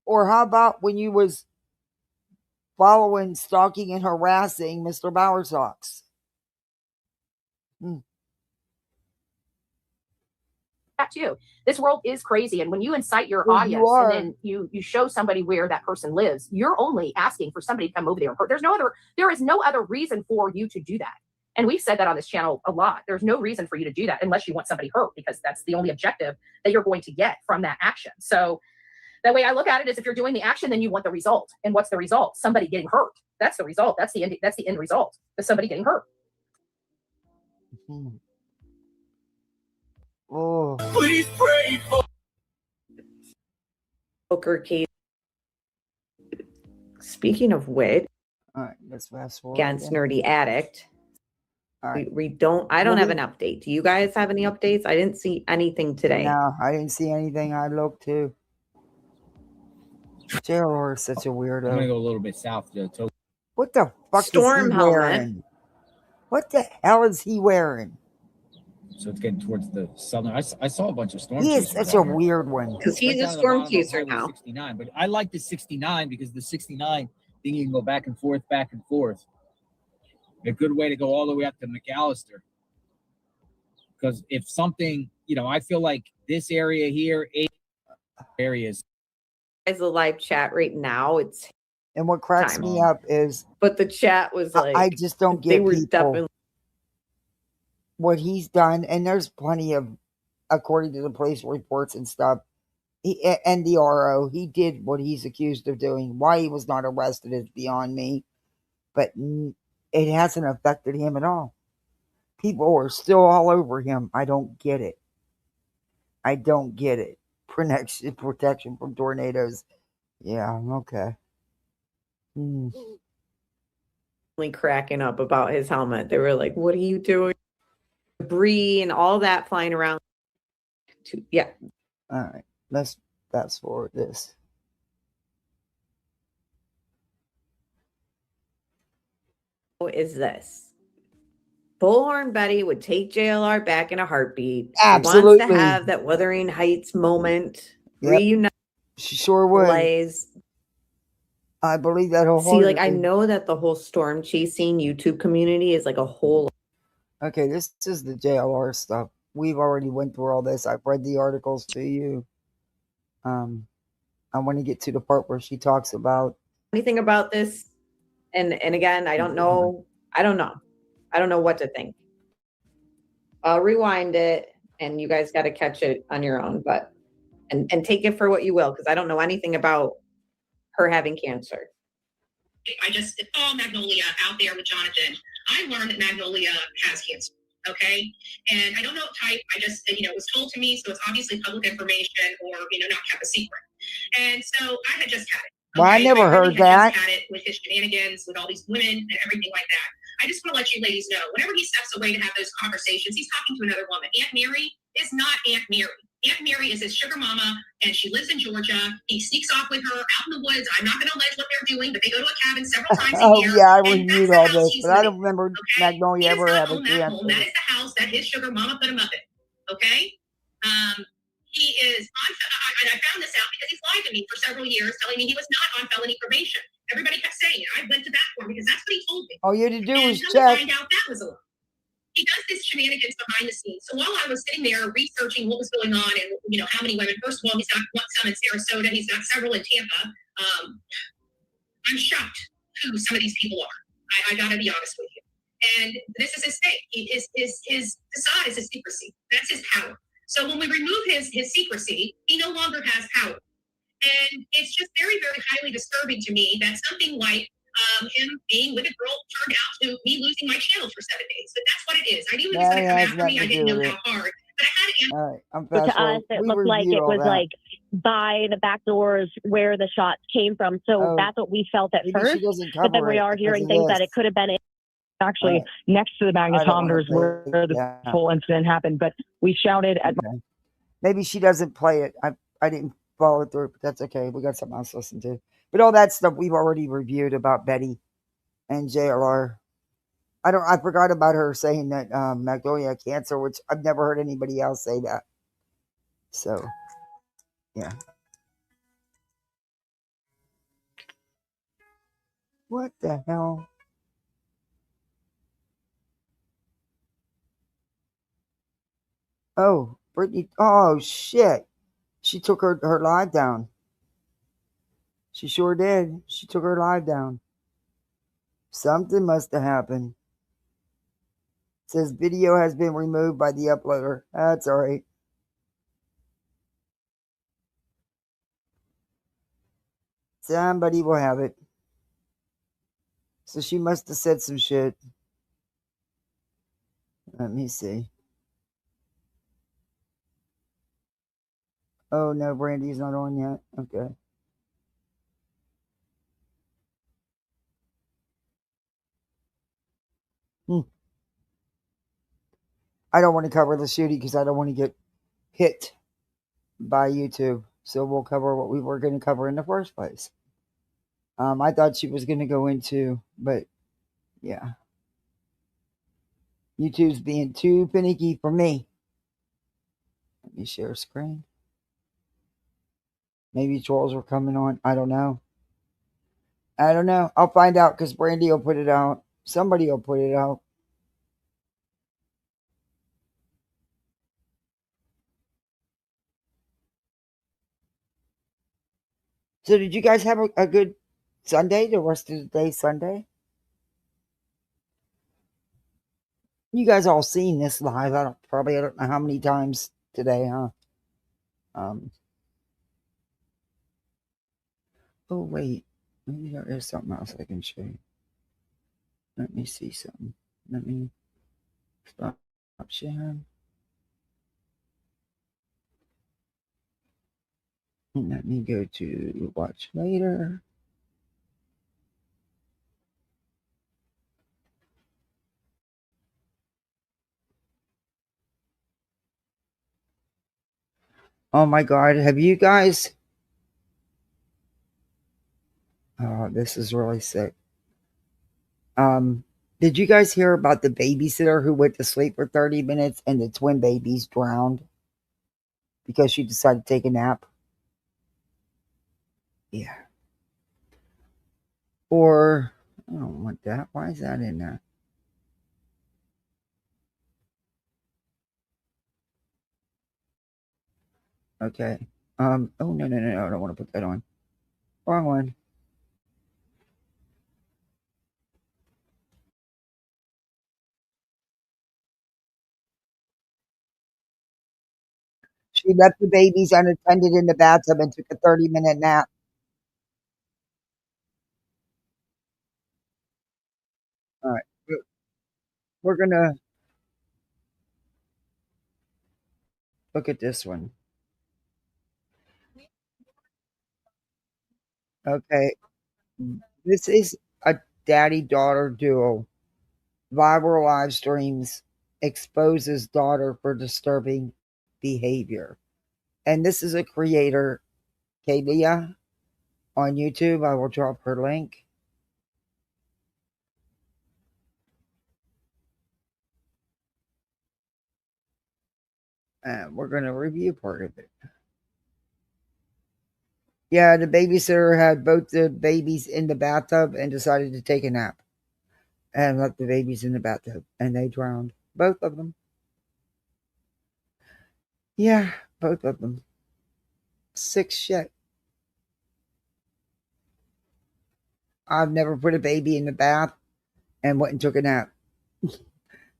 Or how about when you was following, stalking, and harassing Mr. Bowersox? That too. This world is crazy, and when you incite your audience and then you show somebody where that person lives, you're only asking for somebody to come over there and hurt. There is no other reason for you to do that. And we've said that on this channel a lot. There's no reason for you to do that unless you want somebody hurt, because that's the only objective that you're going to get from that action. So that way I look at it is if you're doing the action, then you want the result. And what's the result? Somebody getting hurt. That's the result. That's the end result. Is somebody getting hurt. Mm-hmm. Oh. Please pray for Poker case. Speaking of which, all right, let's fast forward against Nerdy Addict. All right. I don't have an update. Do you guys have any updates? I didn't see anything today. No, I didn't see anything. I looked too. JLR is such a weirdo. I'm gonna go a little bit south to Tokyo. What the fuck Storm is he helmet. wearing? What the hell is he wearing? So it's getting towards the southern. I saw a bunch of storm. He is such a weird one. Because he's a storm chaser now. 69, but I like the 69 because the 69 thing you can go back and forth, back and forth. A good way to go all the way up to McAllister. Because if something, I feel like this area here, areas. As a live chat right now, it's. And what cracks me up is. But the chat was like. I just don't get they were people. Definitely. What he's done, and there's plenty of, according to the police reports and stuff, and the RO, he did what he's accused of doing. Why he was not arrested is beyond me, but it hasn't affected him at all. People are still all over him. I don't get it. I don't get it. Protection from tornadoes. Yeah, okay. Cracking up about his helmet. They were like, what are you doing? Debris and all that flying around. Yeah. All right. Let's fast forward this. What is this? Bullhorn Betty would take JLR back in a heartbeat. Absolutely. She wants to have that Wuthering Heights moment. Yep. Reunite. She sure would. Blaze. I believe that whole. See, like I know that the whole storm chasing YouTube community is like a whole. Okay, this is the JLR stuff. We've already went through all this. I've read the articles to you. I want to get to the part where she talks about anything about this. And again, I don't know. I don't know what to think. I'll rewind it and you guys got to catch it on your own, but and take it for what you will, because I don't know anything about her having cancer. It's all Magnolia out there with Jonathan. I learned that Magnolia has cancer. Okay. And I don't know what type. It was told to me. So it's obviously public information or, not kept a secret. And so I had just had it. Okay? Well, I never heard that. Just had it with his shenanigans, with all these women and everything like that. I just want to let you ladies know, whenever he steps away to have those conversations, he's talking to another woman. Aunt Mary is not Aunt Mary. Aunt Mary is his sugar mama, and she lives in Georgia. He sneaks off with her out in the woods. I'm not going to allege what they're doing, but they go to a cabin several times a year. Oh, yeah, I reviewed all this, but I don't remember Magnolia ever having cancer. That is the house that his sugar mama put him up in. Okay? He is on, and I found this out because he's lied to me for several years, telling me he was not on felony probation. Everybody kept saying it. I went to bat for him because that's what he told me. All you had to do was check. check. Find out that was a lie. He does this shenanigans behind the scenes. So while I was sitting there researching what was going on and how many women, first of all, he's got some in Sarasota, he's got several in Tampa. I'm shocked who some of these people are. I gotta be honest with you. And this is his thing. His facade is his secrecy. That's his power. So when we remove his secrecy, he no longer has power. And it's just very, very highly disturbing to me that something like him being with a girl turned out to me losing my channel for 7 days. But that's what it is. I knew he was going to come after me. I didn't know how hard. But I had to. All right, I'm So fast to us, it looked like it was like by the back doors where the shots came from. So that's what we felt at first. But then we are hearing things that it could have been actually next to the magnetometers where the whole incident happened. But we shouted at. Maybe she doesn't play it. I didn't follow through, but that's okay. We got something else to listen to. But all that stuff we've already reviewed about Betty and JLR. I forgot about her saying that Magnolia had cancer, which I've never heard anybody else say that. So, yeah. What the hell? Oh, Brittany. Oh, shit. She took her live down. She sure did. She took her live down. Something must have happened. It says video has been removed by the uploader. That's all right. Somebody will have it. So she must have said some shit. Let me see. Oh, no, Brandy's not on yet. Okay. I don't want to cover the shooting because I don't want to get hit by YouTube. So we'll cover what we were going to cover in the first place. I thought she was going to go into, but yeah. YouTube's being too finicky for me. Let me share screen. Maybe trolls were coming on. I don't know. I'll find out because Brandy will put it out. Somebody will put it out. So did you guys have a good Sunday? The rest of the day Sunday? You guys all seen this live. I don't know how many times today, huh? Oh, wait. Maybe there is something else I can show you. Let me see something. Let me stop sharing. And let me go to watch later. Oh my God. Have you guys? Oh, this is really sick. Did you guys hear about the babysitter who went to sleep for 30 minutes and the twin babies drowned because she decided to take a nap? Yeah. Or, I don't want that. Why is that in there? Okay. Oh, no. I don't want to put that on. Wrong one. She left the babies unattended in the bathtub and took a 30-minute nap. All right. We're going to look at this one. Okay. This is a daddy-daughter duo. Viral live streams exposes daughter for disturbing behavior. And this is a creator, Kalia, on YouTube. I will drop her link. And we're going to review part of it. Yeah, the babysitter had both the babies in the bathtub and decided to take a nap. And left the babies in the bathtub. And they drowned. Both of them. Yeah, both of them. Sick shit. I've never put a baby in the bath and went and took a nap.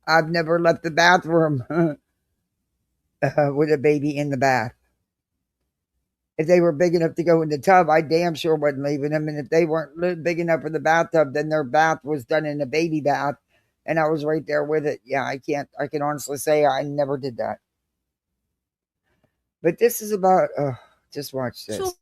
I've never left the bathroom with a baby in the bath. If they were big enough to go in the tub, I damn sure wasn't leaving them. And if they weren't big enough for the bathtub, then their bath was done in a baby bath. And I was right there with it. Yeah, I can honestly say I never did that. But this is about, just watch this.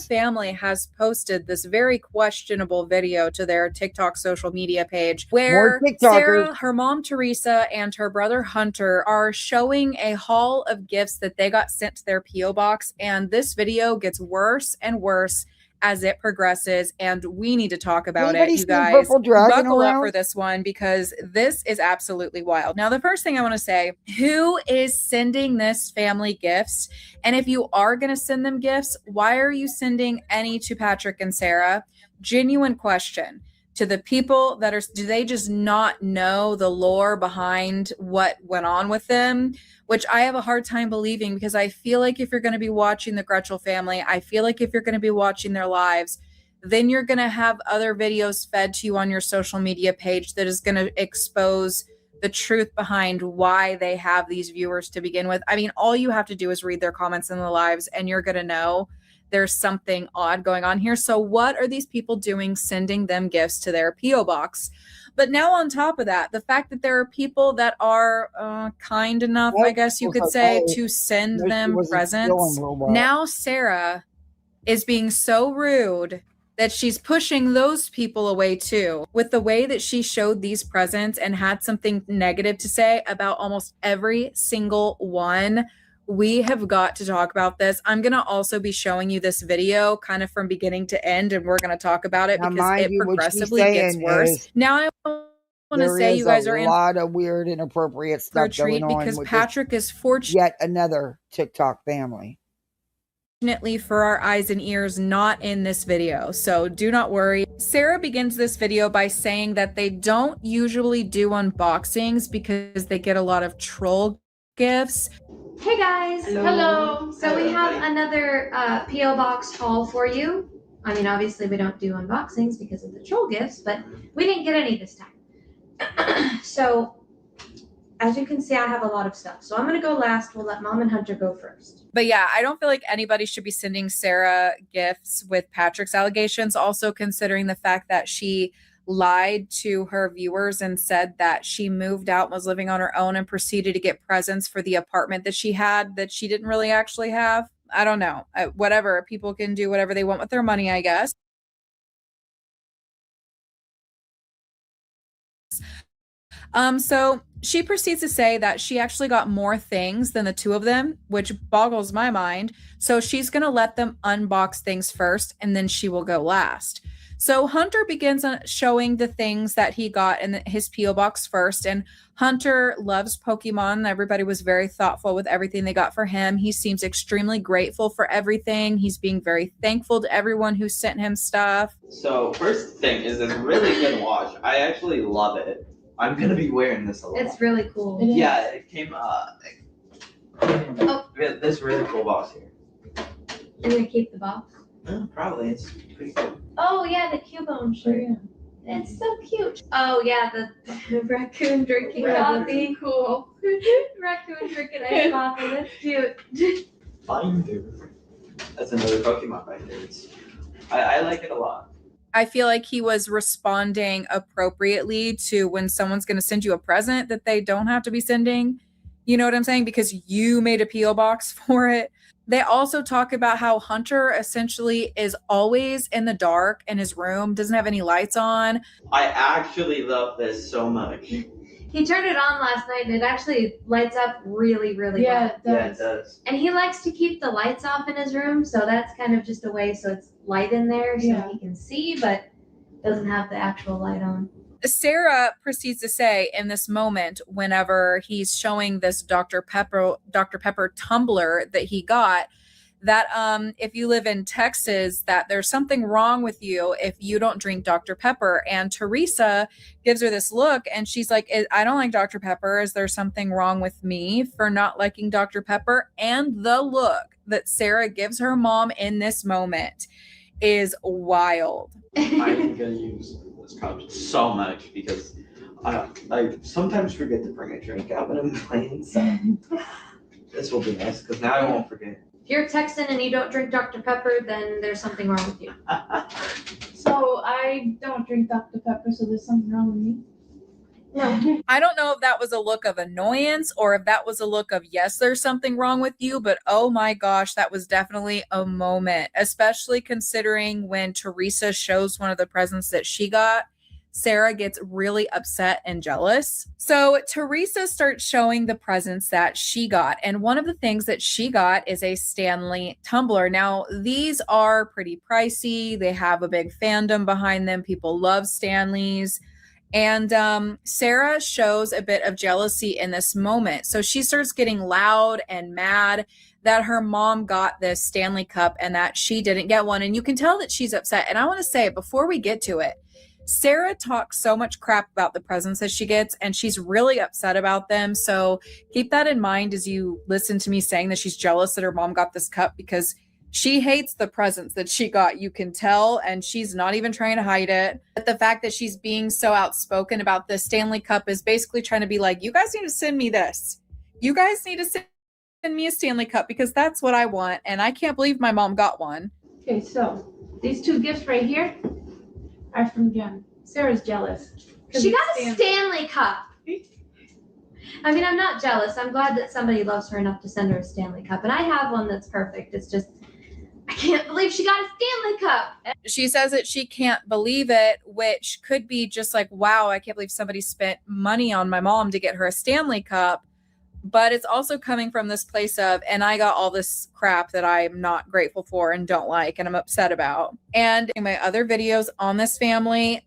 Family has posted this very questionable video to their TikTok social media page where Sarah, her mom Teresa, and her brother Hunter are showing a haul of gifts that they got sent to their P.O. box. And this video gets worse and worse as it progresses, and we need to talk about it, you guys. Buckle up for this one because this is absolutely wild. Now, the first thing I want to say, who is sending this family gifts? And if you are going to send them gifts, why are you sending any to Patrick and Sarah? Genuine question. To the people that are, do they just not know the lore behind what went on with them? Which I have a hard time believing, because I feel like if you're going to be watching the Gretchel family, I feel like if you're going to be watching their lives, then you're going to have other videos fed to you on your social media page that is going to expose the truth behind why they have these viewers to begin with. I mean, all you have to do is read their comments in the lives and you're going to know there's something odd going on here. So what are these people doing sending them gifts to their P.O. box? But now on top of that, the fact that there are people that are kind enough, I guess you could say, to send them presents. Now Sarah is being so rude that she's pushing those people away too. With the way that she showed these presents and had something negative to say about almost every single one, we have got to talk about this. I'm going to also be showing you this video kind of from beginning to end, and we're going to talk about it because it progressively gets worse. Now I want to say you guys are in a lot of weird, inappropriate stuff going on because Patrick is fortunate. Yet another TikTok family. Fortunately for our eyes and ears, not in this video, so do not worry. Sarah begins this video by saying that they don't usually do unboxings because they get a lot of troll gifts. Hey guys, hello. So we have another P.O. box haul for you. I mean, obviously we don't do unboxings because of the troll gifts, but we didn't get any this time. So as you can see, I have a lot of stuff. So I'm going to go last. We'll let Mom and Hunter go first. But yeah, I don't feel like anybody should be sending Sarah gifts with Patrick's allegations. Also considering the fact that she lied to her viewers and said that she moved out and was living on her own and proceeded to get presents for the apartment that she had that she didn't really actually have. I don't know. Whatever. People can do whatever they want with their money, I guess. So she proceeds to say that she actually got more things than the two of them, which boggles my mind. So she's going to let them unbox things first, and then she will go last. So Hunter begins showing the things that he got in his P.O. box first. And Hunter loves Pokemon. Everybody was very thoughtful with everything they got for him. He seems extremely grateful for everything. He's being very thankful to everyone who sent him stuff. So first thing is this really good watch. I actually love it. I'm going to be wearing this a lot. It's really cool. Yeah, it came this really cool box here. You're going to keep the box? Probably. It's pretty cool. Oh, yeah, the Cubone shirt. Yeah. It's so cute. Oh, yeah, the raccoon drinking coffee. Cool. Raccoon drinking iced coffee. That's cute. Finder. That's another Pokemon binder. I like it a lot. I feel like he was responding appropriately to when someone's going to send you a present that they don't have to be sending. You know what I'm saying? Because you made a P.O. box for it. They also talk about how Hunter essentially is always in the dark in his room, doesn't have any lights on. I actually love this so much. He turned it on last night and it actually lights up really, really well. It does. Yeah, it does. And he likes to keep the lights off in his room, so that's kind of just a way so it's light in there so he can see, but doesn't have the actual light on. Sarah proceeds to say in this moment, whenever he's showing this Dr. Pepper tumbler that he got, that if you live in Texas, that there's something wrong with you if you don't drink Dr. Pepper. And Teresa gives her this look and she's like, I don't like Dr. Pepper. Is there something wrong with me for not liking Dr. Pepper? And the look that Sarah gives her mom in this moment is wild. I'm gonna use this cup so much because I sometimes forget to bring a drink out when I'm playing, so this will be nice because now I won't forget. If you're Texan and you don't drink Dr. Pepper, then there's something wrong with you. So I don't drink Dr. Pepper, so there's something wrong with me? No. I don't know if that was a look of annoyance or if that was a look of, yes, there's something wrong with you, but oh my gosh, that was definitely a moment, especially considering when Teresa shows one of the presents that she got, Sarah gets really upset and jealous. So Teresa starts showing the presents that she got. And one of the things that she got is a Stanley tumbler. Now, these are pretty pricey. They have a big fandom behind them. People love Stanleys. And Sarah shows a bit of jealousy in this moment. So she starts getting loud and mad that her mom got this Stanley Cup and that she didn't get one. And you can tell that she's upset. And I want to say, before we get to it, Sarah talks so much crap about the presents that she gets, and she's really upset about them. So keep that in mind as you listen to me saying that she's jealous that her mom got this cup, because she hates the presents that she got, you can tell, and she's not even trying to hide it. But the fact that she's being so outspoken about this Stanley Cup is basically trying to be like, you guys need to send me this. You guys need to send me a Stanley Cup because that's what I want, and I can't believe my mom got one. Okay, so these two gifts right here are from Jen. Sarah's jealous. She got a Stanley Cup. I mean, I'm not jealous. I'm glad that somebody loves her enough to send her a Stanley Cup. And I have one that's perfect. It's just, I can't believe she got a Stanley Cup. She says that she can't believe it, which could be just like, wow, I can't believe somebody spent money on my mom to get her a Stanley Cup. But it's also coming from this place of, and I got all this crap that I'm not grateful for and don't like and I'm upset about. And in my other videos on this family,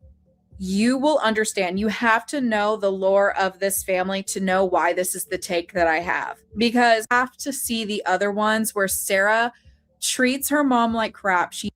you will understand. You have to know the lore of this family to know why this is the take that I have. Because I have to see the other ones where Sarah treats her mom like crap. She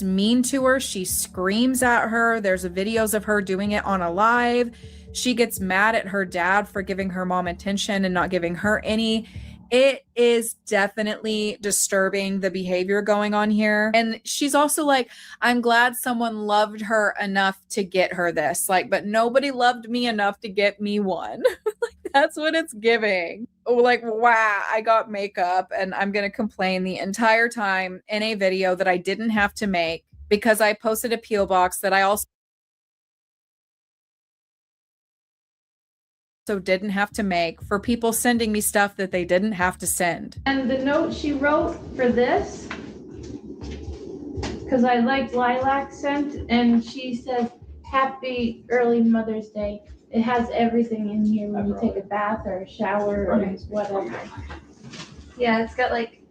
mean to her. She screams at her. There's videos of her doing it on a live. She gets mad at her dad for giving her mom attention and not giving her any. It is definitely disturbing, the behavior going on here. And she's also like, I'm glad someone loved her enough to get her this. Like, but nobody loved me enough to get me one. Like, that's what it's giving. Like, wow, I got makeup and I'm going to complain the entire time in a video that I didn't have to make because I posted a P.O. box that I also didn't have to make for people sending me stuff that they didn't have to send. And the note she wrote for this, because I liked lilac scent, and she says, happy early Mother's Day. It has everything in here when you take a bath or a shower or whatever. Yeah, it's got like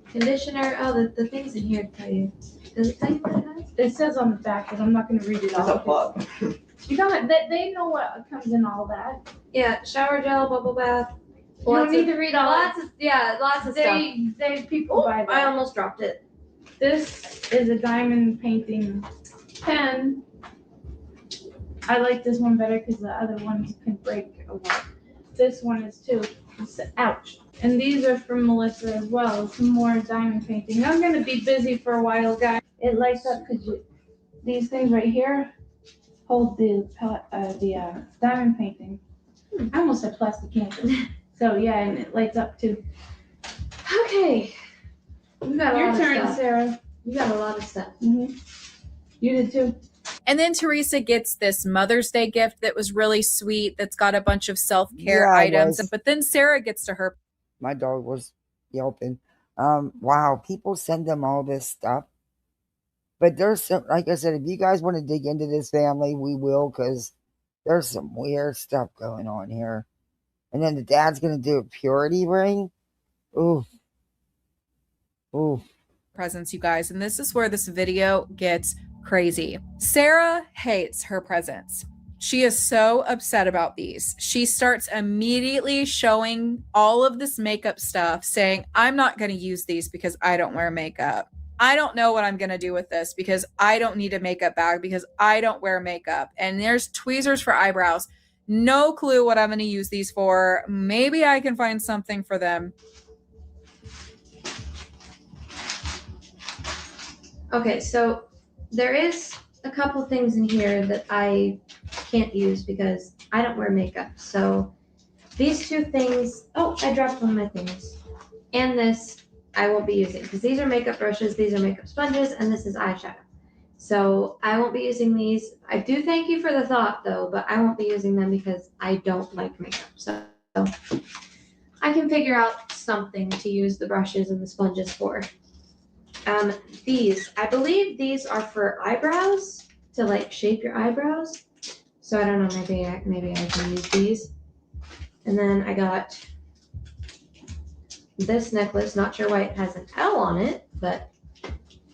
conditioner. Oh, the things in here tell you. Does it tell you what it has? It says on the back, but I'm not going to read it all. It's a plug. You don't, they know what comes in all that. Yeah, shower gel, bubble bath. You don't need to read all lots of stuff. People buy that. I almost dropped it. This is a diamond painting pen. I like this one better because the other ones can break a lot. This one is too. Ouch. And these are from Melissa as well. Some more diamond painting. I'm going to be busy for a while, guys. It lights up because these things right here hold the diamond painting. I almost said plastic canvas. So yeah, and it lights up too. Okay. You got a Your lot turn, of stuff. Sarah. You got a lot of stuff. Mm-hmm. You did too. And then Teresa gets this Mother's Day gift that was really sweet, that's got a bunch of self-care items. But then Sarah gets to her. My dog was yelping. Wow, people send them all this stuff. But there's some, like I said, if you guys want to dig into this family, we will, because there's some weird stuff going on here. And then the dad's going to do a purity ring. Ooh. Ooh. presents, you guys, and this is where this video gets crazy. Sarah hates her presents. She is so upset about these. She starts immediately showing all of this makeup stuff, saying, I'm not going to use these because I don't wear makeup. I don't know what I'm going to do with this because I don't need a makeup bag because I don't wear makeup. And there's tweezers for eyebrows. No clue what I'm going to use these for. Maybe I can find something for them. Okay, so there is a couple things in here that I can't use because I don't wear makeup. So these two things, oh, I dropped one of my things. And this I won't be using because these are makeup brushes, these are makeup sponges, and this is eyeshadow. So I won't be using these. I do thank you for the thought though, but I won't be using them because I don't like makeup. So I can figure out something to use the brushes and the sponges for. These, I believe these are for eyebrows, to like shape your eyebrows. So I don't know, maybe I can use these. And then I got this necklace, not sure why it has an L on it, but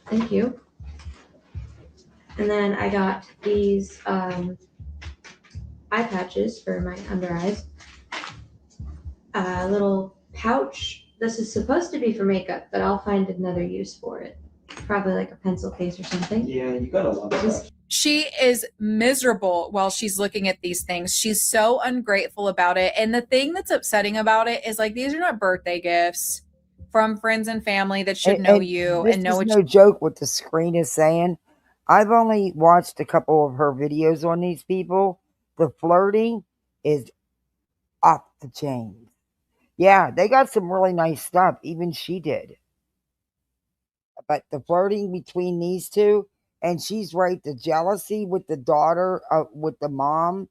thank you. And then I got these eye patches for my under eyes. A little pouch. This is supposed to be for makeup, but I'll find another use for it. Probably like a pencil case or something. Yeah, you got a lot of stuff. She is miserable while she's looking at these things. She's so ungrateful about it. And the thing that's upsetting about it is like, these are not birthday gifts from friends and family that should know you and know what no joke what the screen is saying. I've only watched a couple of her videos on these people. The flirting is off the chain. Yeah, they got some really nice stuff. Even she did. But the flirting between these two, and she's right, the jealousy with the daughter, with the mom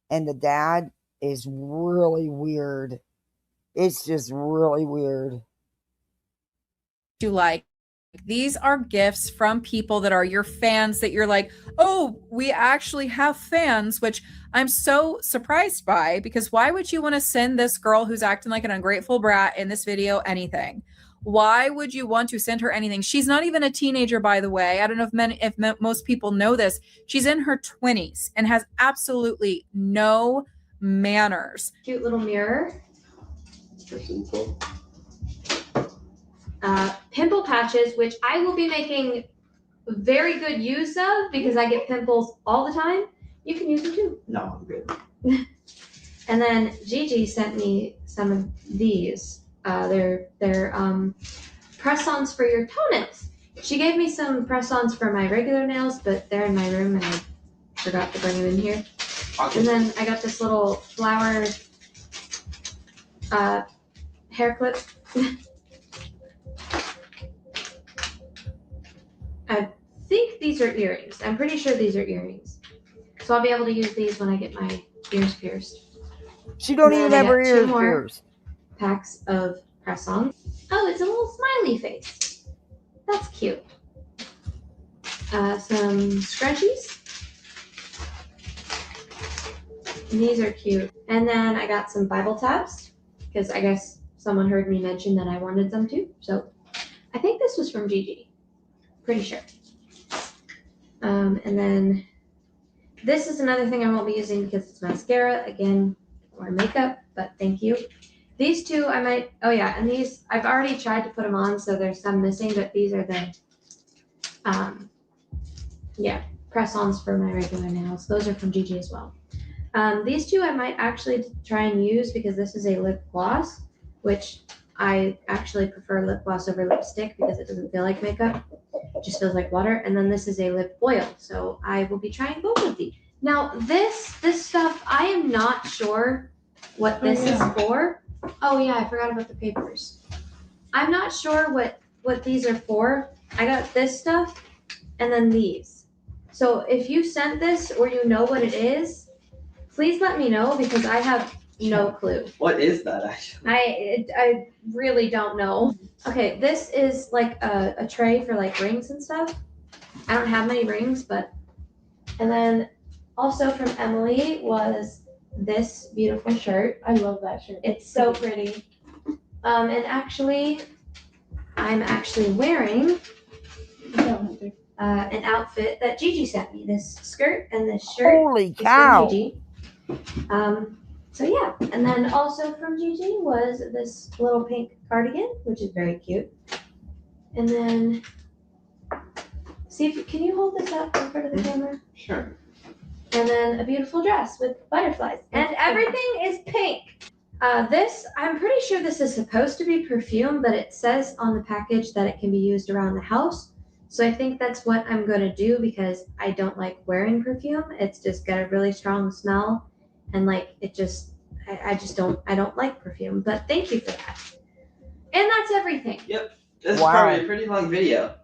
and the dad is really weird. It's just really weird. You like. These are gifts from people that are your fans that you're like, oh, we actually have fans, which I'm so surprised by, because why would you want to send this girl who's acting like an ungrateful brat in this video anything? Why would you want to send her anything? She's not even a teenager, by the way. I don't know if most people know this. She's in her 20s and has absolutely no manners. Cute little mirror. Pimple patches, which I will be making very good use of because I get pimples all the time. You can use them too. No, I'm good. And then Gigi sent me some of these. They're press-ons for your toenails. She gave me some press-ons for my regular nails, but they're in my room and I forgot to bring them in here. Okay. And then I got this little flower hair clip. I think these are earrings. I'm pretty sure these are earrings. So I'll be able to use these when I get my ears pierced. She don't even have her ears pierced. Packs of press-ons. Oh, it's a little smiley face. That's cute. Some scrunchies. And these are cute. And then I got some Bible tabs because I guess someone heard me mention that I wanted some too. So I think this was from Gigi. Pretty sure. And then this is another thing I won't be using because it's mascara again, or makeup, but thank you. These two I might, oh yeah, and these I've already tried to put them on, so there's some missing, but these are the press-ons for my regular nails. Those are from Gigi as well. These two I might actually try and use because this is a lip gloss, which I actually prefer lip gloss over lipstick because it doesn't feel like makeup. It just feels like water. And then this is a lip oil. So I will be trying both of these. Now this stuff, I am not sure what this is for. Oh yeah, I forgot about the papers. I'm not sure what these are for. I got this stuff and then these. So if you sent this or you know what it is, please let me know because I have no clue. What is that actually? I really don't know. Okay, this is like a tray for like rings and stuff. I don't have many rings, but and then also from Emily was this beautiful shirt. I love that shirt. It's so pretty. And actually, I'm actually wearing an outfit that Gigi sent me. This skirt and this shirt. Holy cow! Gigi. So yeah, and then also from Gigi was this little pink cardigan, which is very cute. And then, see if can you hold this up in front of the camera? Sure. And then a beautiful dress with butterflies, and everything is pink. This, I'm pretty sure this is supposed to be perfume, but it says on the package that it can be used around the house. So I think that's what I'm going to do because I don't like wearing perfume. It's just got a really strong smell. And like, it just, I don't like perfume, but thank you for that. And that's everything. Yep. This is probably a pretty long video.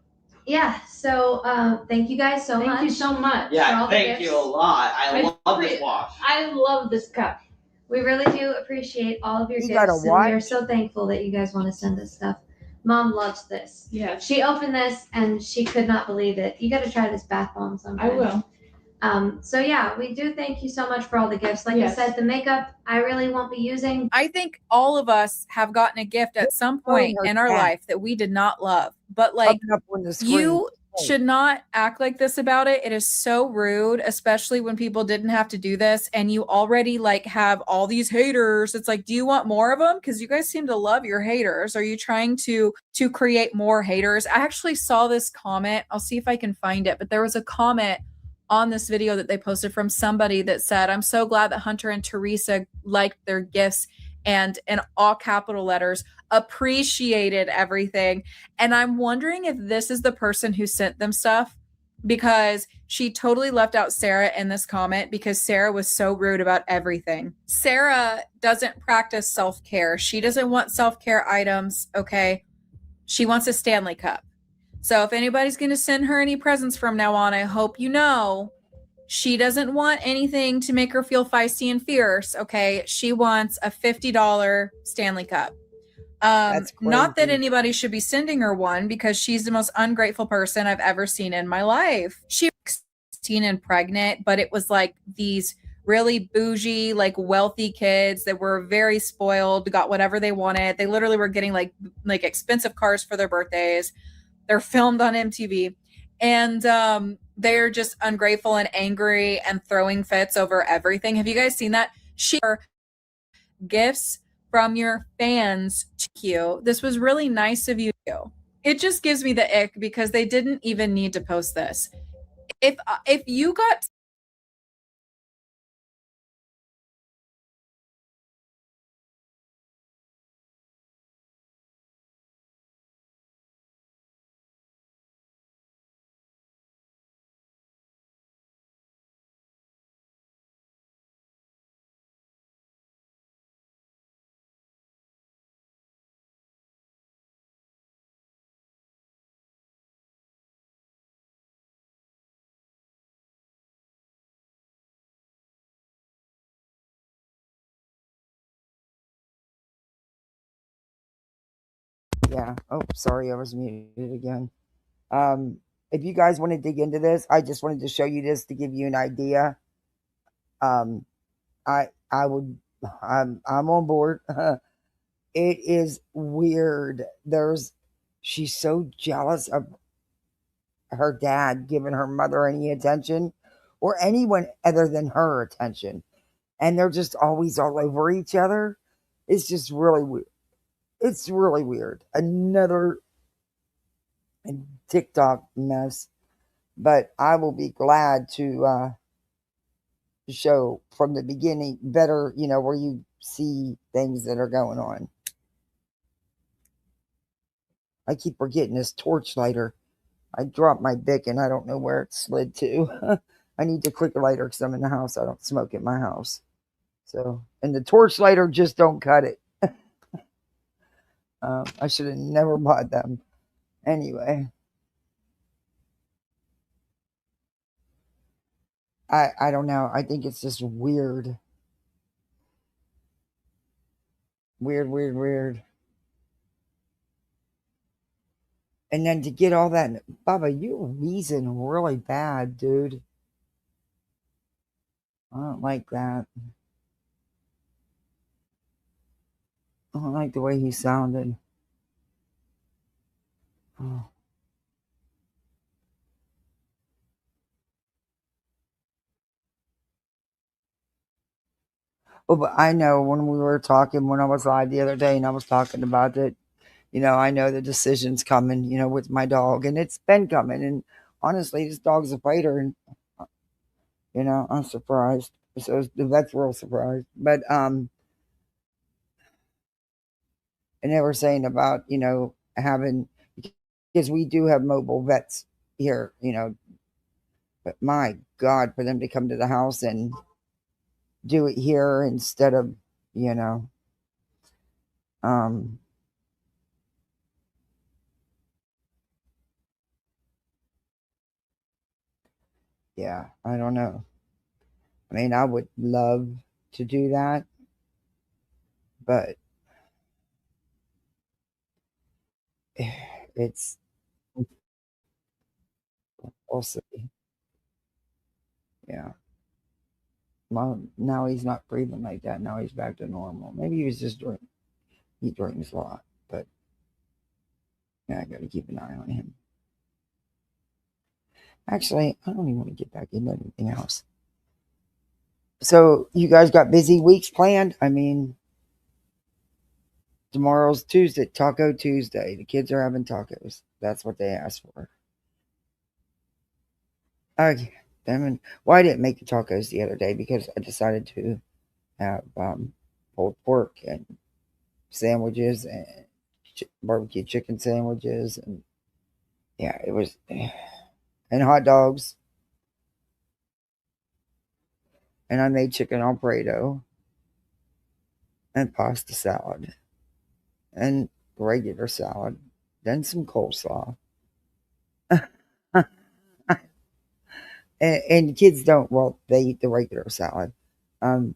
Yeah. So, thank you guys so much. Thank you so much. Yeah, thank you a lot. I love this watch. I love this cup. We really do appreciate all of your You got a gifts, and we are watch? so thankful that you guys want to send us stuff. Mom loves this. Yeah. She opened this and she could not believe it. You got to try this bath bomb sometime. I will. So yeah, we do thank you so much for all the gifts. Like Yes. I said, the makeup I really won't be using. I think all of us have gotten a gift at some point in our life that we did not love, but like you should not act like this about it. It is so rude, especially when people didn't have to do this and you already like have all these haters. It's like, do you want more of them? Because you guys seem to love your haters. Are you trying to create more haters? I actually saw this comment. I'll see if I can find it, but there was a comment on this video that they posted from somebody that said, I'm so glad that Hunter and Teresa liked their gifts and in all capital letters, appreciated everything. And I'm wondering if this is the person who sent them stuff, because she totally left out Sarah in this comment because Sarah was so rude about everything. Sarah doesn't practice self-care. She doesn't want self-care items, okay? She wants a Stanley Cup. So if anybody's going to send her any presents from now on, I hope you know she doesn't want anything to make her feel feisty and fierce, okay? She wants a $50 Stanley Cup. Not that anybody should be sending her one because she's the most ungrateful person I've ever seen in my life. She was 16 and pregnant, but it was like these really bougie, like wealthy kids that were very spoiled, got whatever they wanted. They literally were getting like expensive cars for their birthdays. They're filmed on MTV. And they're just ungrateful and angry and throwing fits over everything. Have you guys seen that? Share gifts from your fans to you. This was really nice of you. It just gives me the ick because they didn't even need to post this. If you got Yeah. Oh, sorry, I was muted again. If you guys want to dig into this, I just wanted to show you this to give you an idea. I'm on board. It is weird. She's so jealous of her dad giving her mother any attention or anyone other than her attention. And they're just always all over each other. It's just really weird. It's really weird. Another TikTok mess. But I will be glad to show from the beginning better, where you see things that are going on. I keep forgetting this torch lighter. I dropped my Bic and I don't know where it slid to. I need to click a lighter because I'm in the house. I don't smoke at my house. So, and the torch lighter just don't cut it. I should have never bought them. Anyway. I don't know. I think it's just weird. Weird. And then to get all that, Bubba, you're wheezing really bad, dude. I don't like that. I don't like the way he sounded. Well, but I know when we were talking, when I was live the other day and I was talking about it, I know the decision's coming, with my dog, and it's been coming. And honestly, this dog's a fighter, and I'm surprised. So the vets were all surprised, but and they were saying about having, because we do have mobile vets here, but my God, for them to come to the house and do it here instead of you know um yeah, I don't know. I mean, I would love to do that, but it's also, yeah. Well, now he's not breathing like that. Now he's back to normal. Maybe he was just drinking. He drinks a lot, but yeah, I got to keep an eye on him. Actually, I don't even want to get back into anything else. So, you guys got busy weeks planned? I mean, tomorrow's Tuesday, Taco Tuesday. The kids are having tacos. That's what they asked for. Okay. Well, I didn't make the tacos the other day because I decided to have pulled pork and sandwiches and barbecue chicken sandwiches, and yeah, it was, and hot dogs, and I made chicken alfredo and pasta salad and regular salad, then some coleslaw. And the kids don't, well, they eat the regular salad. They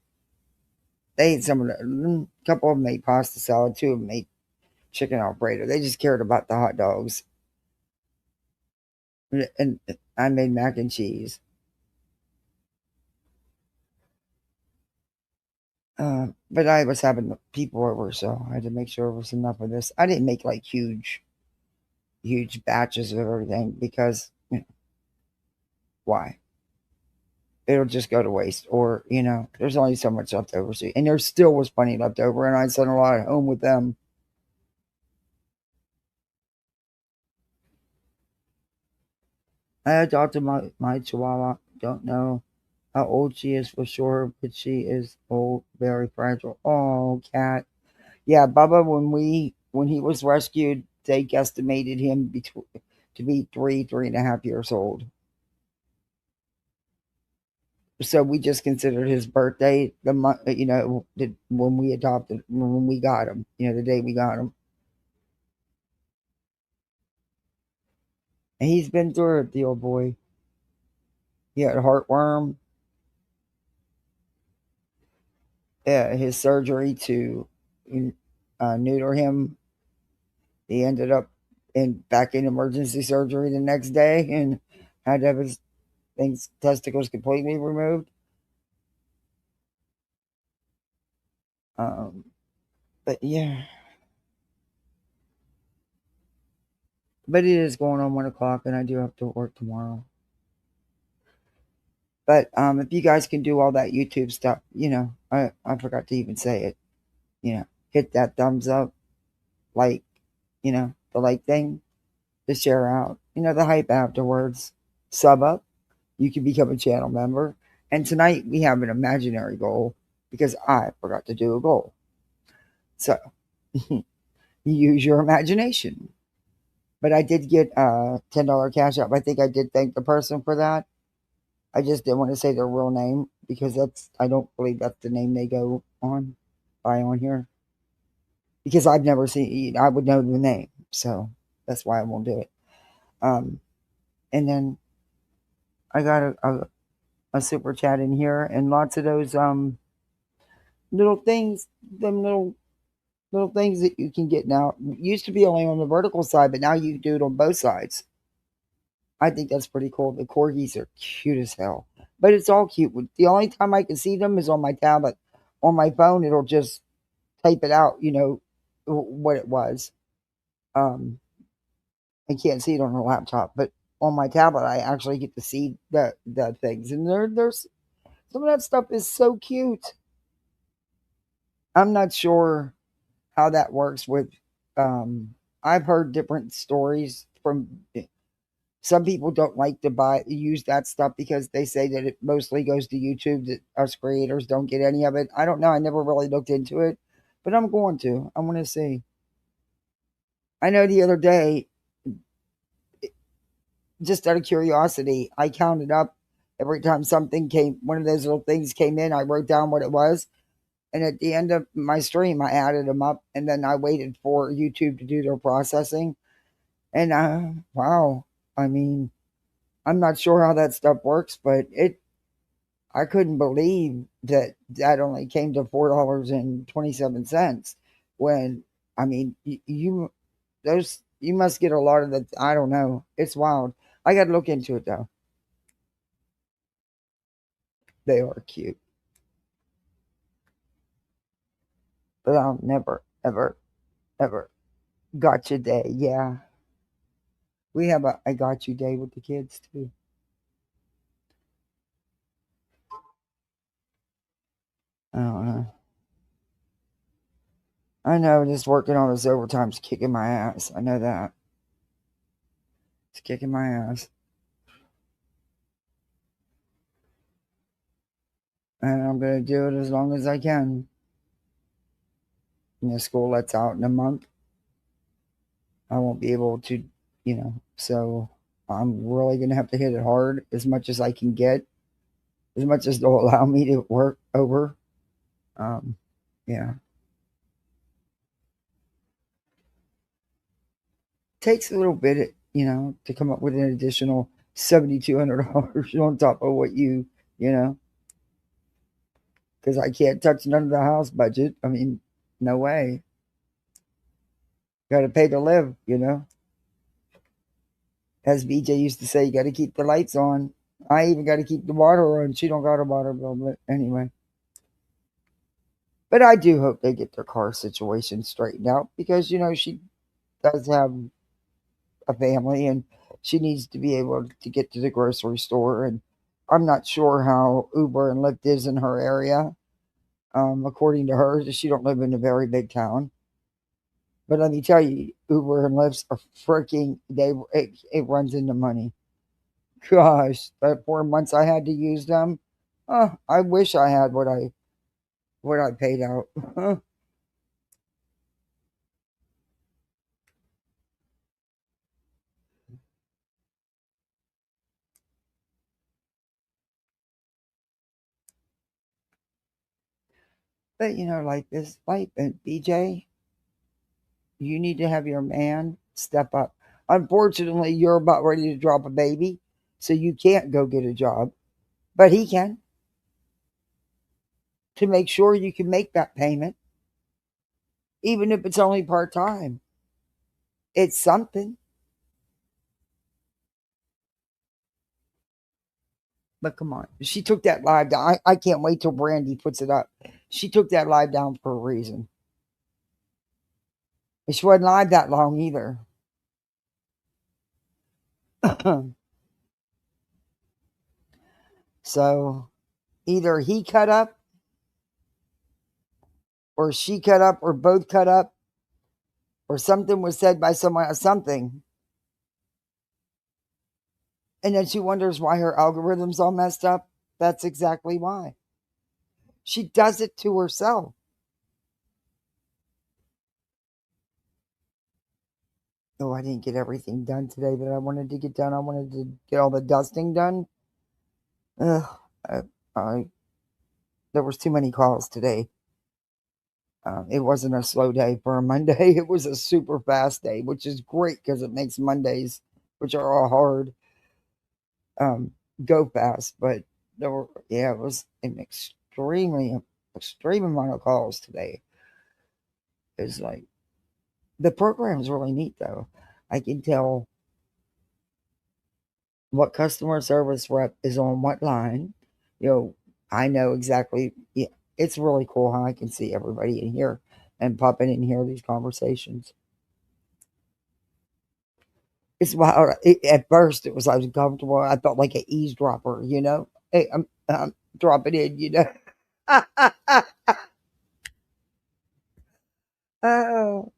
ate some of the, a couple of them ate pasta salad, two of them ate chicken alfredo. They just cared about the hot dogs. And I made mac and cheese. But I was having people over, so I had to make sure there was enough of this. I didn't make like huge batches of everything because why? It'll just go to waste, or there's only so much left over. So, and there still was plenty left over, and I sent a lot home with them. I adopted my Chihuahua. Don't know how old she is for sure, but she is old, very fragile. Oh, cat. Yeah, Bubba. When he was rescued, they guesstimated him to be 3.5 years old. So we just considered his birthday the month, when we adopted, when we got him, the day we got him. And he's been through it, the old boy. He had a heartworm. Yeah, his surgery to neuter him. He ended up back in emergency surgery the next day and had to have his testicles completely removed. But yeah. But it is going on 1 o'clock, and I do have to work tomorrow. But if you guys can do all that YouTube stuff, I forgot to even say it. Hit that thumbs up, like, the like thing, the share out, the hype afterwards, sub up. You can become a channel member. And tonight we have an imaginary goal because I forgot to do a goal. So you use your imagination. But I did get a $10 cash app. I think I did thank the person for that. I just didn't want to say their real name because I don't believe that's the name they go on here. Because I've never seen, I would know the name. So that's why I won't do it. And then I got a super chat in here and lots of those little things, them little things that you can get now. It used to be only on the vertical side, but now you do it on both sides. I think that's pretty cool. The corgis are cute as hell, but it's all cute. The only time I can see them is on my tablet. On my phone, it'll just type it out, what it was. I can't see it on a laptop, but on my tablet, I actually get to see the things. And there's some of that stuff is so cute. I'm not sure how that works with, I've heard different stories from some people don't like to use that stuff because they say that it mostly goes to YouTube, that us creators don't get any of it. I don't know. I never really looked into it, but I'm going to. I want to see. I know the other day, just out of curiosity, I counted up every time something came, one of those little things came in, I wrote down what it was. And at the end of my stream, I added them up, and then I waited for YouTube to do their processing. And wow, I mean, I'm not sure how that stuff works, but I couldn't believe that only came to $4.27 when, I mean, you must get a lot of the, I don't know. It's wild. I got to look into it though. They are cute. But I'll never, ever, ever gotcha day. Yeah. We have a got you day with the kids too. I don't know. I know just working on this overtime's kicking my ass. I know that. It's kicking my ass. And I'm going to do it as long as I can. When the school lets out in a month, I won't be able to, so I'm really going to have to hit it hard as much as I can get, as much as they'll allow me to work over. Yeah. Takes a little bit, to come up with an additional $7,200 on top of what because I can't touch none of the house budget. I mean, no way. Got to pay to live, As BJ used to say, you got to keep the lights on. I even got to keep the water on. She don't got a water bill, but anyway. But I do hope they get their car situation straightened out because, she does have a family and she needs to be able to get to the grocery store. And I'm not sure how Uber and Lyft is in her area. According to her, she don't live in a very big town. But let me tell you, Uber and Lyft are freaking, it runs into money. Gosh, that 4 months I had to use them. I wish I had what I paid out. But like this life, and BJ, you need to have your man step up. Unfortunately, you're about ready to drop a baby, so you can't go get a job. But he can, to make sure you can make that payment, even if it's only part-time. It's something. But come on. She took that live down. I can't wait till Brandy puts it up. She took that live down for a reason. And she wasn't live that long either. So either he cut up, or she cut up, or both cut up, or something was said by someone or something. And then she wonders why her algorithm's all messed up. That's exactly why. She does it to herself. Oh, I didn't get everything done today that I wanted to get done. I wanted to get all the dusting done. Ugh, there was too many calls today. It wasn't a slow day for a Monday. It was a super fast day, which is great because it makes Mondays, which are all hard, go fast. But it was an extreme amount of calls today. It's like, the program's really neat though. I can tell what customer service rep is on what line. I know exactly. Yeah, it's really cool how I can see everybody in here and pop in and hear these conversations. It's wild. At first, it was uncomfortable. I felt like an eavesdropper, you know? Hey, I'm dropping in, you know? Oh,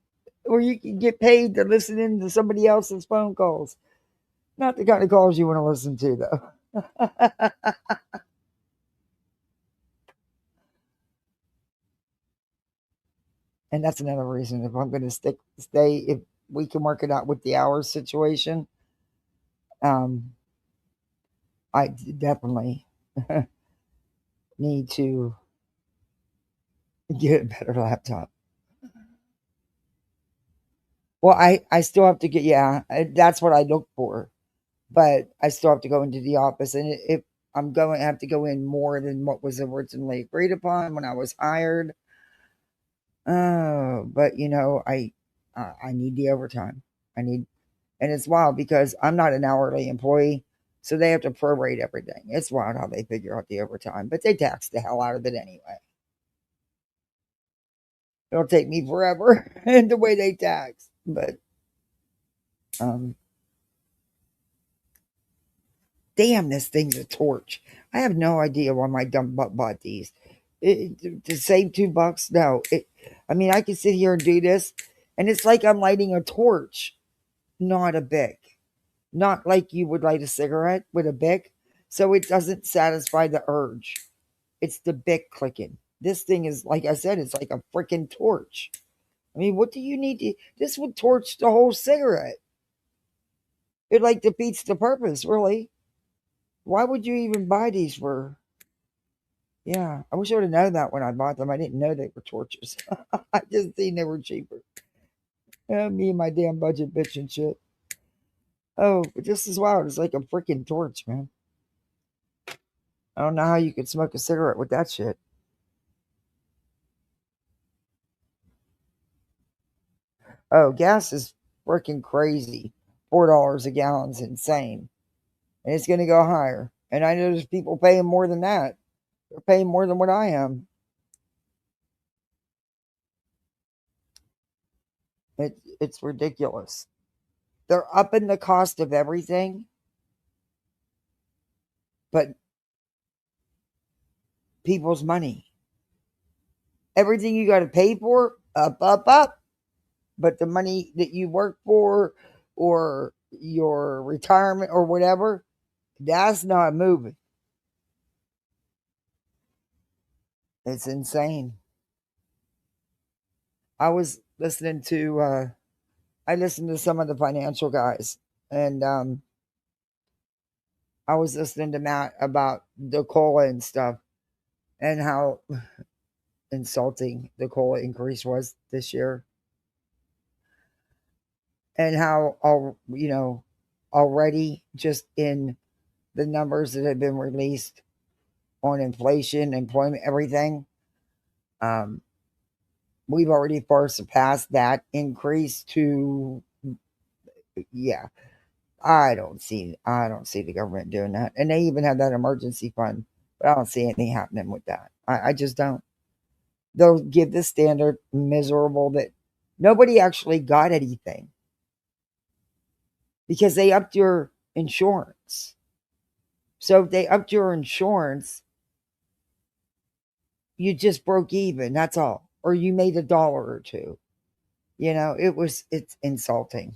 or you can get paid to listen in to somebody else's phone calls. Not the kind of calls you want to listen to, though. And that's another reason if I'm going to stay, if we can work it out with the hours situation, I definitely need to get a better laptop. Well, I still have to get, yeah, that's what I look for. But I still have to go into the office. And if I'm going to have to go in more than what was originally agreed upon when I was hired. But you know, I need the overtime. And it's wild because I'm not an hourly employee. So they have to prorate everything. It's wild how they figure out the overtime, but they tax the hell out of it anyway. It'll take me forever and the way they tax, but, damn, this thing's a torch. I have no idea why my dumb butt bought these. To save $2, no. I mean, I can sit here and do this, and it's like I'm lighting a torch, not a Bic. Not like you would light a cigarette with a Bic, so it doesn't satisfy the urge. It's the Bic clicking. This thing is, like I said, it's like a freaking torch. I mean, what do you need to... This would torch the whole cigarette. It, like, defeats the purpose, really. Why would you even buy these for... Yeah, I wish I would have known that when I bought them. I didn't know they were torches. I just seen they were cheaper. Me and my damn budget bitch and shit. Oh, but just as wild. It's like a freaking torch, man. I don't know how you could smoke a cigarette with that shit. Oh, gas is freaking crazy. $4 a gallon is insane. And it's going to go higher. And I know there's people paying more than that. They're paying more than what I am. It's ridiculous. They're upping the cost of everything. But people's money. Everything you got to pay for, up. But the money that you work for or your retirement or whatever, that's not moving. It's insane. I was listening to, I listened to some of the financial guys, and I was listening to Matt about the COLA and stuff and how insulting the COLA increase was this year. And how, already just in the numbers that have been released on inflation, employment, everything, we've already far surpassed that increase to, yeah. I don't see the government doing that. And they even have that emergency fund, but I don't see anything happening with that. I just don't. They'll give the standard miserable that nobody actually got anything because they upped your insurance. So if they upped your insurance, you just broke even. That's all. Or you made $1 or $2. You know, it's insulting.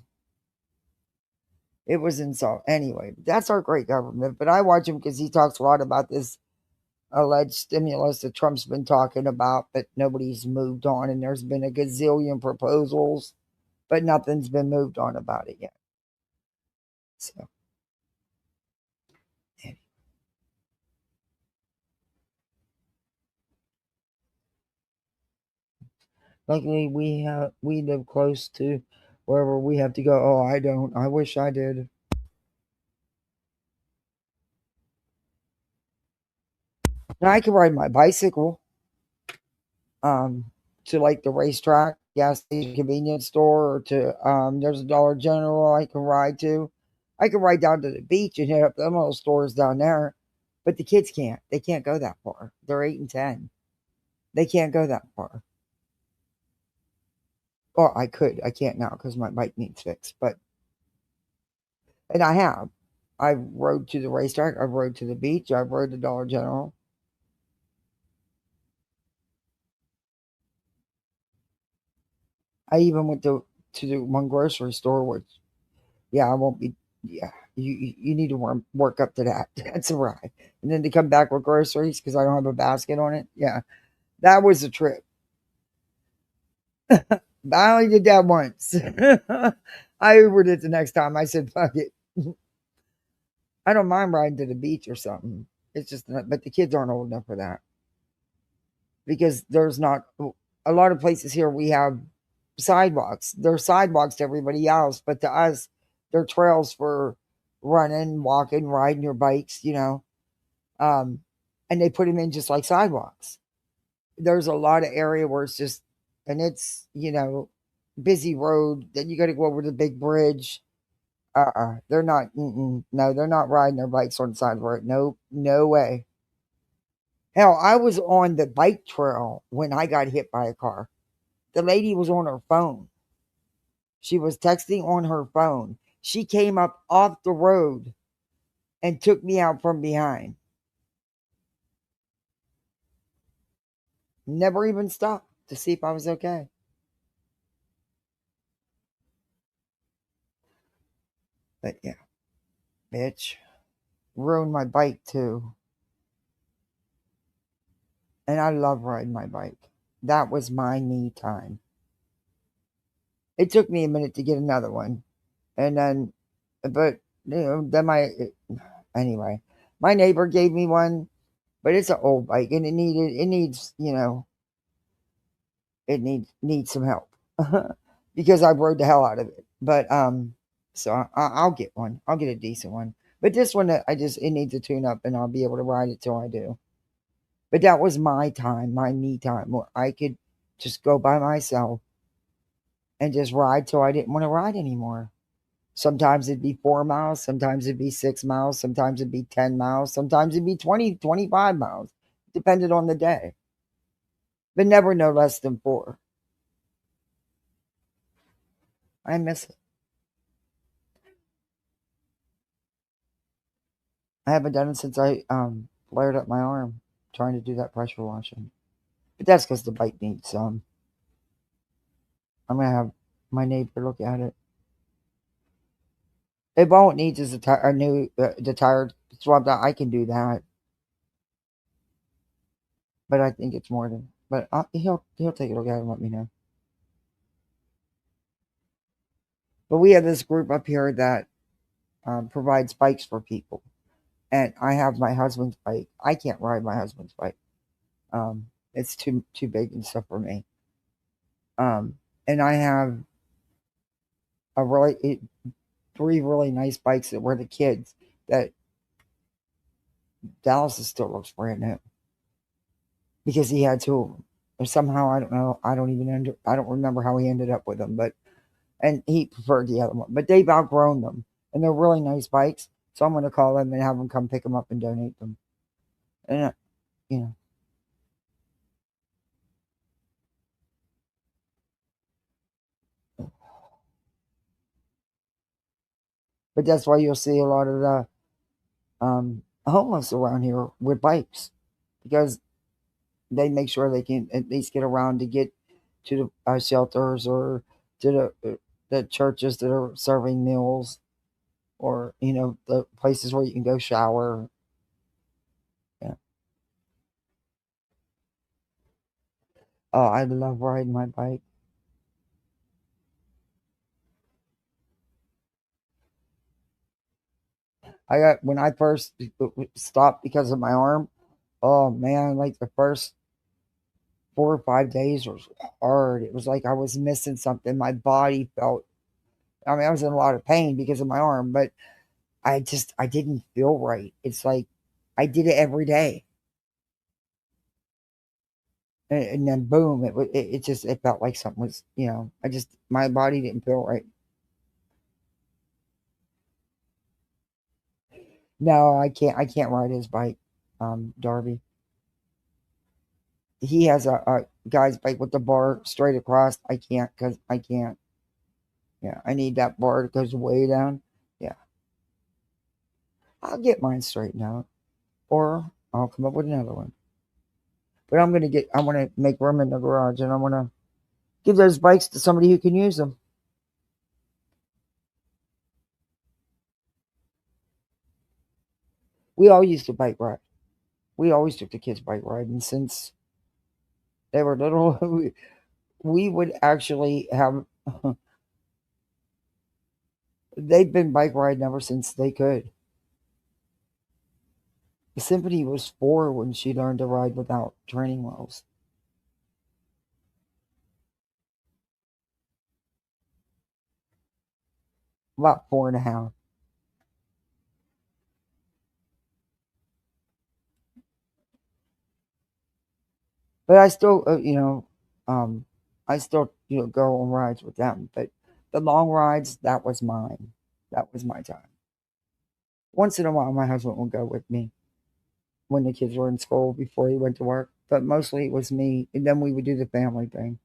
It was insult. Anyway, that's our great government. But I watch him because he talks a lot about this alleged stimulus that Trump's been talking about, but nobody's moved on. And there's been a gazillion proposals, but nothing's been moved on about it yet. So, anyway. Luckily, we live close to wherever we have to go. Oh, I don't. I wish I did. Now I can ride my bicycle to like the racetrack, gas station, convenience store, or to there's a Dollar General I can ride to. I can ride down to the beach and hit up them little stores down there, but the kids can't. They can't go that far. They're 8 and 10. They can't go that far. Or I could. I can't now because my bike needs fixed. But And I have. I rode to the racetrack. I rode to the beach. I rode to Dollar General. I even went to the one grocery store, which, yeah, I won't be. Yeah, you need to work up to that. That's a ride. And then to come back with groceries because I don't have a basket on it. Yeah, that was a trip. I only did that once. I Ubered it the next time. I said, fuck it. I don't mind riding to the beach or something. It's just, but the kids aren't old enough for that. Because there's not a lot of places here we have sidewalks. There's sidewalks to everybody else, but to us, they're trails for running, walking, riding your bikes, and they put them in just like sidewalks. There's a lot of area where it's just, and it's, busy road. Then you got to go over the big bridge. They're not, no, they're not riding their bikes on the side of the road. Nope, no way. Hell, I was on the bike trail when I got hit by a car. The lady was on her phone. She was texting on her phone. She came up off the road and took me out from behind. Never even stopped to see if I was okay. But yeah, bitch. Ruined my bike too. And I love riding my bike. That was my me time. It took me a minute to get another one. And then, but, anyway, my neighbor gave me one, but it's an old bike and it needs, it needs some help because I rode the hell out of it. But, so I'll get one. I'll get a decent one. But this one, it needs a tune up and I'll be able to ride it till I do. But that was my time, my me time, where I could just go by myself and just ride till I didn't want to ride anymore. Sometimes it'd be 4 miles, sometimes it'd be 6 miles, sometimes it'd be 10 miles, sometimes it'd be 20, 25 miles, depending on the day. But never no less than 4. I miss it. I haven't done it since I flared up my arm trying to do that pressure washing. But that's because the bike needs some. I'm going to have my neighbor look at it. If all it needs is the tire swap out, I can do that. But I think it's more than. But he'll take a look at it and let me know. But we have this group up here that provides bikes for people, and I have my husband's bike. I can't ride my husband's bike. It's too big and stuff for me. And I have three really nice bikes that were the kids that Dallas still looks brand new because he had 2 of them. And somehow I don't know. I don't remember how he ended up with them, and he preferred the other one. But they've outgrown them, and they're really nice bikes. So I'm going to call them and have them come pick them up and donate them. And But that's why you'll see a lot of the homeless around here with bikes, because they make sure they can at least get around to get to the shelters or to the churches that are serving meals, or the places where you can go shower. Yeah. Oh, I love riding my bike. When I first stopped because of my arm, oh man, like the first 4 or 5 days was hard. It was like I was missing something. My body felt, I was in a lot of pain because of my arm, but I didn't feel right. It's like I did it every day. And then boom, it felt like something was, my body didn't feel right. No, I can't ride his bike, Darby. He has a guy's bike with the bar straight across. I can't because I can't. Yeah, I need that bar that goes way down. Yeah. I'll get mine straightened out, or I'll come up with another one. But I want to make room in the garage, and I want to give those bikes to somebody who can use them. We all used to bike ride. We always took the kids bike riding since they were little. We would actually have. They've been bike riding ever since they could. Symphony was 4 when she learned to ride without training wheels. About 4.5. But I still, I still, go on rides with them. But the long rides, that was mine. That was my time. Once in a while, my husband would go with me when the kids were in school before he went to work. But mostly it was me. And then we would do the family thing.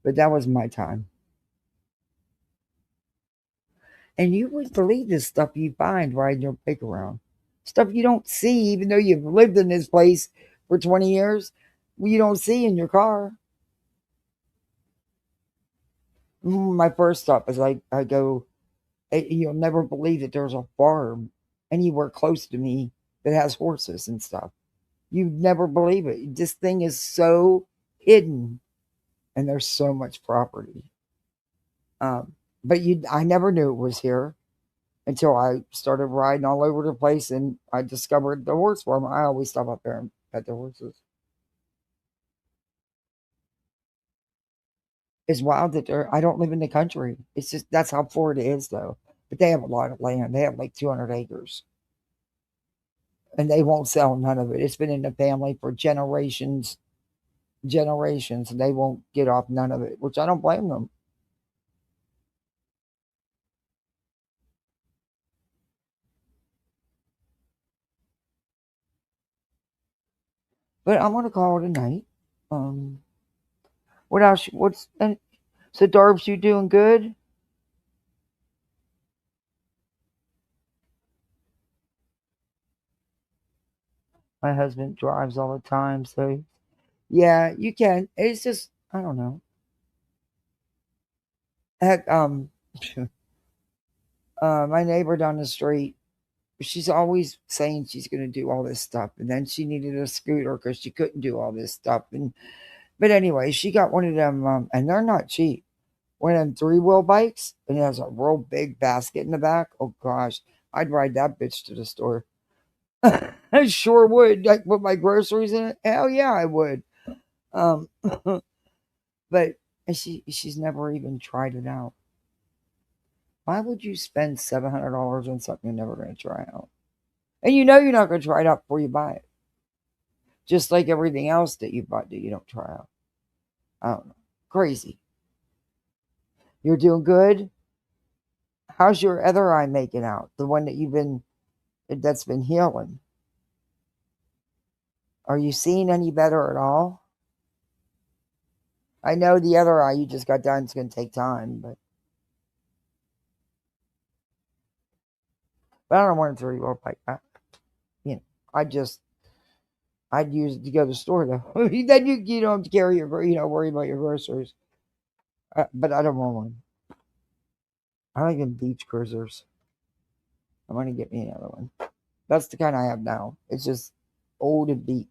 But that was my time. And you wouldn't believe this stuff you find riding your bike around. Stuff you don't see, even though you've lived in this place for 20 years, you don't see in your car. My first stop is I go, you'll never believe that there's a farm anywhere close to me that has horses and stuff. You'd never believe it. This thing is so hidden, and there's so much property. But I never knew it was here until I started riding all over the place, and I discovered the horse farm. I always stop up there and pet the horses. It's wild that I don't live in the country. It's just, that's how Florida is, though. But they have a lot of land. They have like 200 acres. And they won't sell none of it. It's been in the family for generations, and they won't get off none of it, which I don't blame them. But I'm going to call it a night. What else? So, Darbs, you doing good? My husband drives all the time, so yeah, you can. It's just, I don't know. Heck, my neighbor down the street, she's always saying she's going to do all this stuff, and then she needed a scooter because she couldn't do all this stuff. But anyway, she got one of them, and they're not cheap. One of them 3-wheel bikes, and it has a real big basket in the back. Oh gosh, I'd ride that bitch to the store. I sure would. Like, put my groceries in it. Hell yeah, I would. But she's never even tried it out. Why would you spend $700 on something you're never going to try out? And you know you're not going to try it out before you buy it. Just like everything else that you bought that you don't try out. I don't know. Crazy. You're doing good? How's your other eye making out? The one that that's been healing. Are you seeing any better at all? I know the other eye you just got done, it's going to take time, but I don't want to 3-wheel bike. I'd use it to go to the store though. Then you don't have to carry worry about your groceries. But I don't want one. I like them beach cruisers. I'm going to get me another one. That's the kind I have now. It's just old and beat.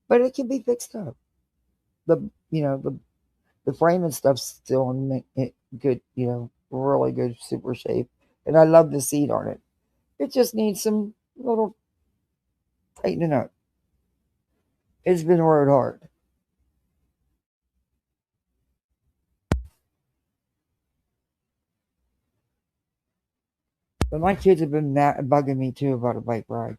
But it can be fixed up. The frame and stuff's still in good, really good, super shape. And I love the seat on it. It just needs some little tightening up. It's been worked hard. But my kids have been bugging me too about a bike ride.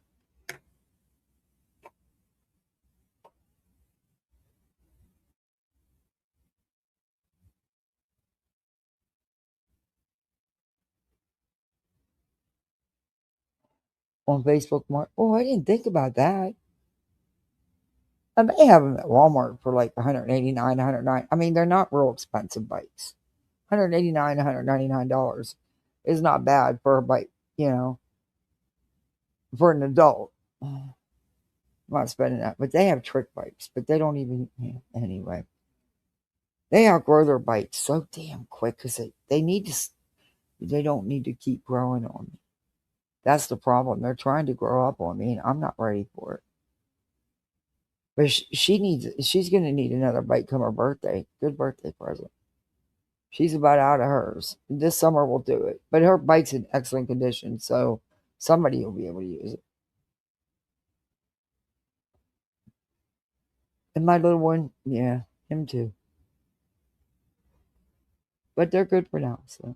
On Facebook Market. Oh, I didn't think about that. I may have them at Walmart for like $189, $109. I mean, they're not real expensive bikes. $189, $199 is not bad for a bike, for an adult. I'm not spending that. But they have trick bikes, but they don't even, anyway. They outgrow their bikes so damn quick because they need to, they don't need to keep growing on me. That's the problem. They're trying to grow up on me and I'm not ready for it. But she's going to need another bike come her birthday. Good birthday present. She's about out of hers. This summer we'll do it. But her bike's in excellent condition, so somebody will be able to use it. And my little one, yeah, him too. But they're good for now, so.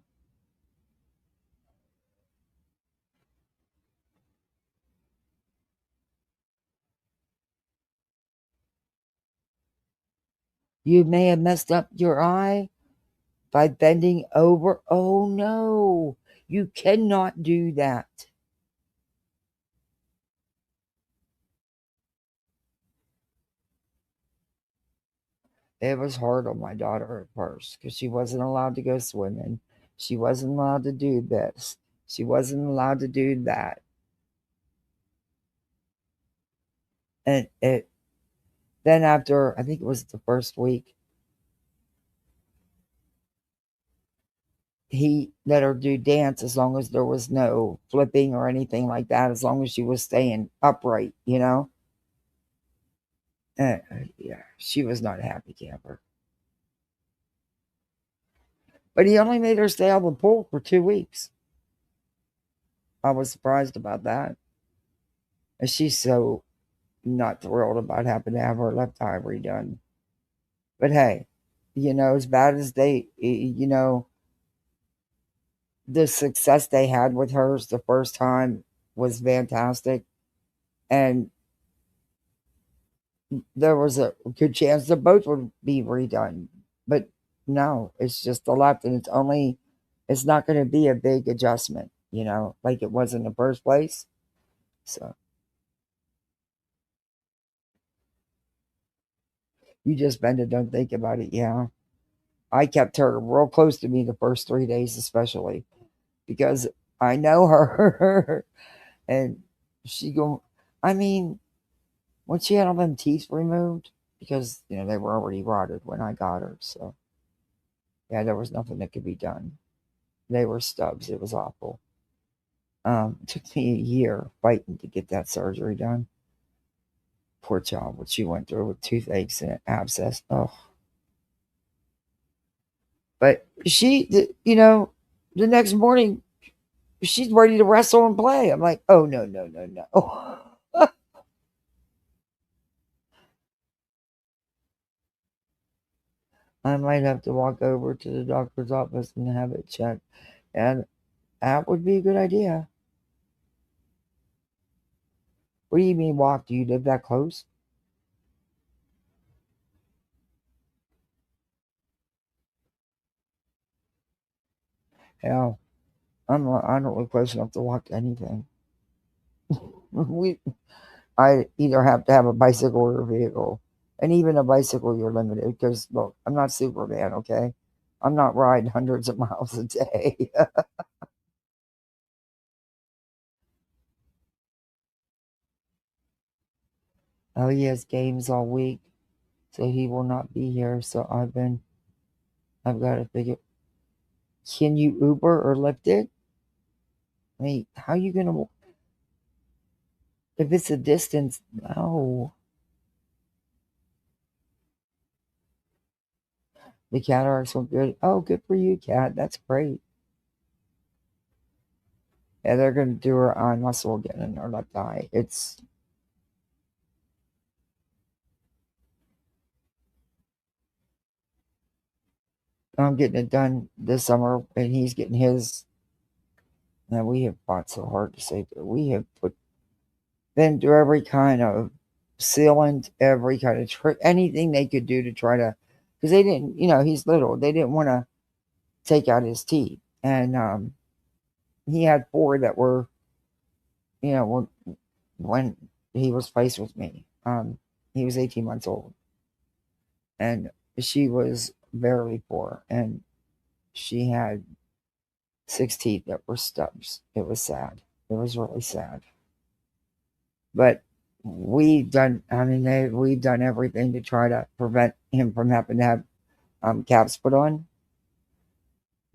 You may have messed up your eye by bending over. Oh no, you cannot do that. It was hard on my daughter at first because she wasn't allowed to go swimming. She wasn't allowed to do this. She wasn't allowed to do that. And then after, I think it was the first week, he let her do dance as long as there was no flipping or anything like that, as long as she was staying upright, you know? Yeah, she was not a happy camper. But he only made her stay out of the pool for 2 weeks. I was surprised about that. And she's so not thrilled about having to have her left eye redone. But hey, you know, as bad as they, you know, the success they had with hers the first time was fantastic. And there was a good chance that both would be redone. But no, it's just the left, and it's not going to be a big adjustment, you know, like it was in the first place. So you just bend it, don't think about it. Yeah. I kept her real close to me the first 3 days, especially because I know her. And I mean, when she had all them teeth removed, because, you know, they were already rotted when I got her. So, yeah, there was nothing that could be done. They were stubs. It was awful. It took me a year fighting to get that surgery done. Poor child, what she went through with toothaches and an abscess. Oh. But you know, the next morning, she's ready to wrestle and play. I'm like, oh, no. I might have to walk over to the doctor's office and have it checked. And that would be a good idea. What do you mean walk? Do you live that close? Hell, I don't live close enough to walk to anything. I either have to have a bicycle or a vehicle. And even a bicycle, you're limited because, look, I'm not Superman, okay? I'm not riding hundreds of miles a day. Oh, he has games all week, so he will not be here. So I've got to figure. Can you Uber or Lyft it? I mean, how are you going to, if it's a distance? No. The cataracts were good. Oh, good for you, Kat. That's great. Yeah, they're going to do her eye muscle again in her left eye. I'm getting it done this summer, and he's getting his. Now, we have fought so hard to save it. We have been through every kind of sealant, every kind of trick, anything they could do to try to, because they didn't, you know, he's little. They didn't want to take out his teeth. And he had 4 that were, you know, when he was placed with me. He was 18 months old. And she was barely 4. And she had 6 teeth that were stubs. It was sad. It was really sad. But we've done everything to try to prevent him from having to have caps put on.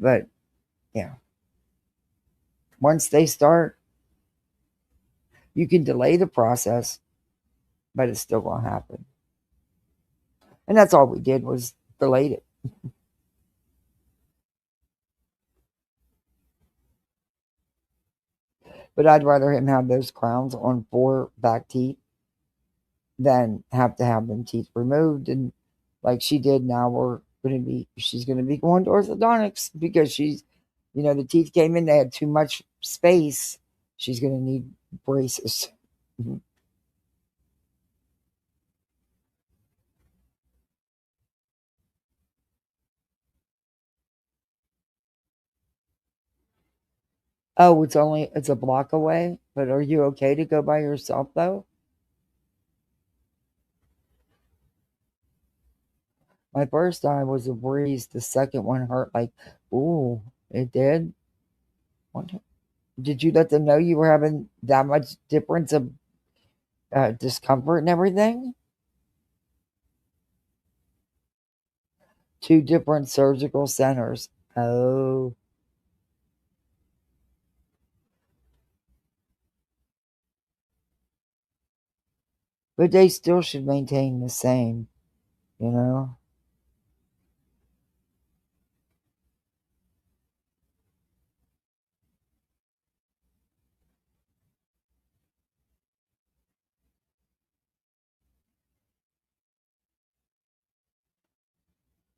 But yeah, once they start, you can delay the process, but it's still going to happen. And that's all we did was delayed it. But I'd rather him have those crowns on 4 back teeth than have to have them teeth removed. And like she did, now she's going to be going to orthodontics because the teeth came in, they had too much space. She's going to need braces. Oh, it's a block away, but are you okay to go by yourself though? My first eye was a breeze. The second one hurt like, ooh, it did? What? Did you let them know you were having that much difference of discomfort and everything? 2 different surgical centers. Oh. But they still should maintain the same, you know?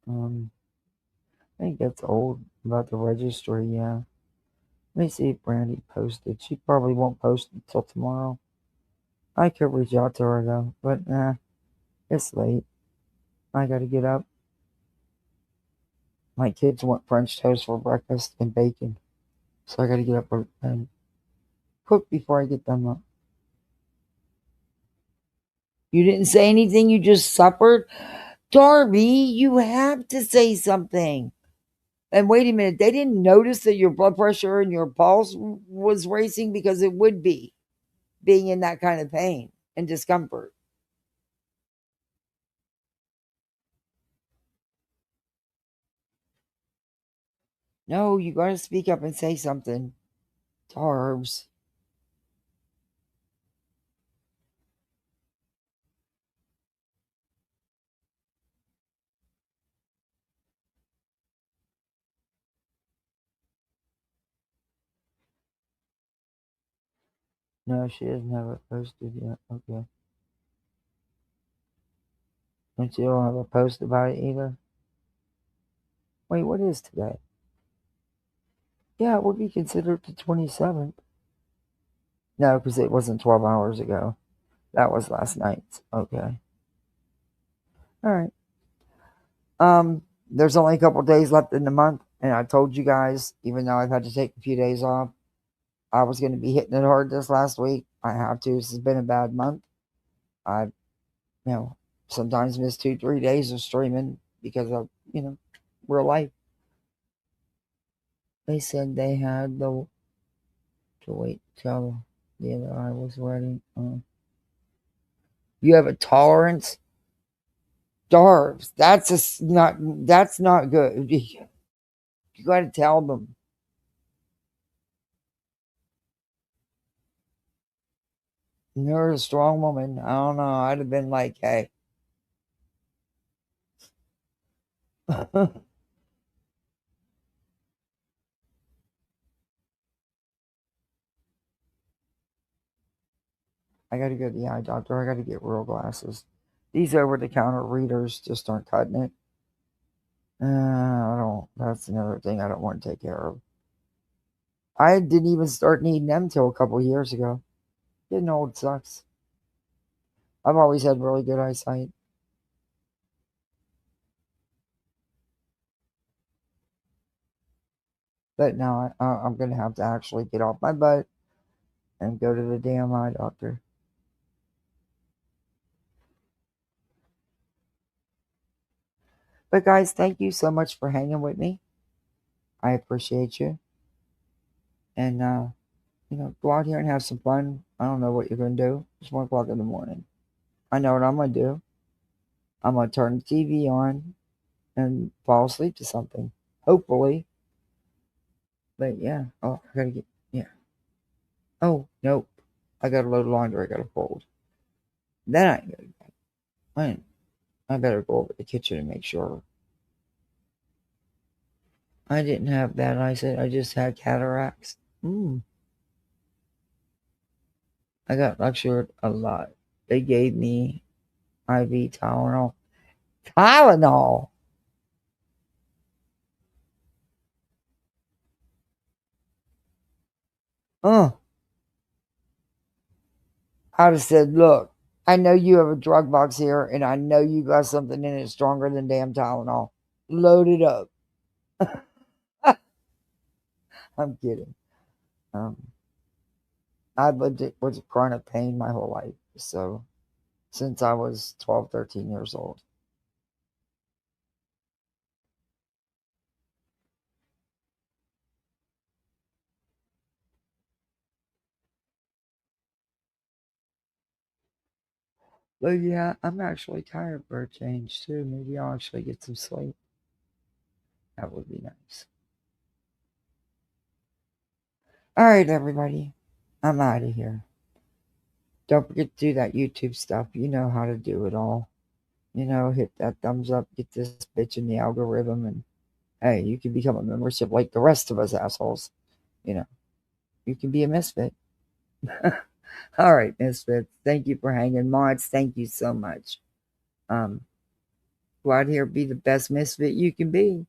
I think that's old about the registry, yeah. Let me see if Brandy posted. She probably won't post until tomorrow. I could reach out to her though, but it's late. I gotta get up. My kids want French toast for breakfast and bacon. So I gotta get up and cook before I get them up. You didn't say anything, you just suffered? Darby, you have to say something. And wait a minute, they didn't notice that your blood pressure and your pulse was racing because it would be, being in that kind of pain and discomfort. No, you gotta speak up and say something. Tarbs. No, she doesn't have it posted yet. Okay. And she don't have a post about it either? Wait, what is today? Yeah, it would be considered the 27th. No, because it wasn't 12 hours ago. That was last night. Okay. All right. There's only a couple days left in the month, and I told you guys, even though I've had to take a few days off, I was going to be hitting it hard this last week. I have to. This has been a bad month. I, sometimes miss 2-3 days of streaming because of, real life. They said they had to wait till the other eye was ready. You have a tolerance? Darbs, that's not good. You got to tell them. You're a strong woman. I don't know. I'd have been like, hey. I got to go to the eye doctor. I got to get real glasses. These over-the-counter readers just aren't cutting it. I don't. That's another thing I don't want to take care of. I didn't even start needing them till a couple years ago. Getting old sucks. I've always had really good eyesight. But now I'm going to have to actually get off my butt and go to the damn eye doctor. But guys, thank you so much for hanging with me. I appreciate you. And go out here and have some fun. I don't know what you're going to do. It's 1 o'clock in the morning. I know what I'm going to do. I'm going to turn the TV on and fall asleep to something. Hopefully. But yeah. Oh, I got to yeah. Oh, nope. I got a load of laundry I got to fold. Then I ain't going to do. I better go over to the kitchen and make sure. I didn't have bad eyesight. I just had cataracts. I got lectured a lot. They gave me IV Tylenol. Tylenol! I'd have said, look, I know you have a drug box here, and I know you got something in it stronger than damn Tylenol. Load it up. I'm kidding. I've lived with chronic pain my whole life. So, since I was 12, 13 years old. But yeah, I'm actually tired for a change too. Maybe I'll actually get some sleep. That would be nice. All right, everybody. I'm out of here. Don't forget to do that YouTube stuff. You know how to do it all. Hit that thumbs up, get this bitch in the algorithm, and hey, you can become a membership like the rest of us assholes. You can be a misfit. All right, misfits. Thank you for hanging. Mods, thank you so much. Go out here, be the best misfit you can be.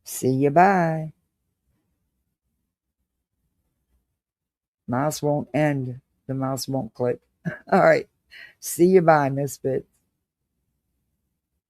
See you, bye. Mouse won't end. The mouse won't click. All right. See you, bye, misfits.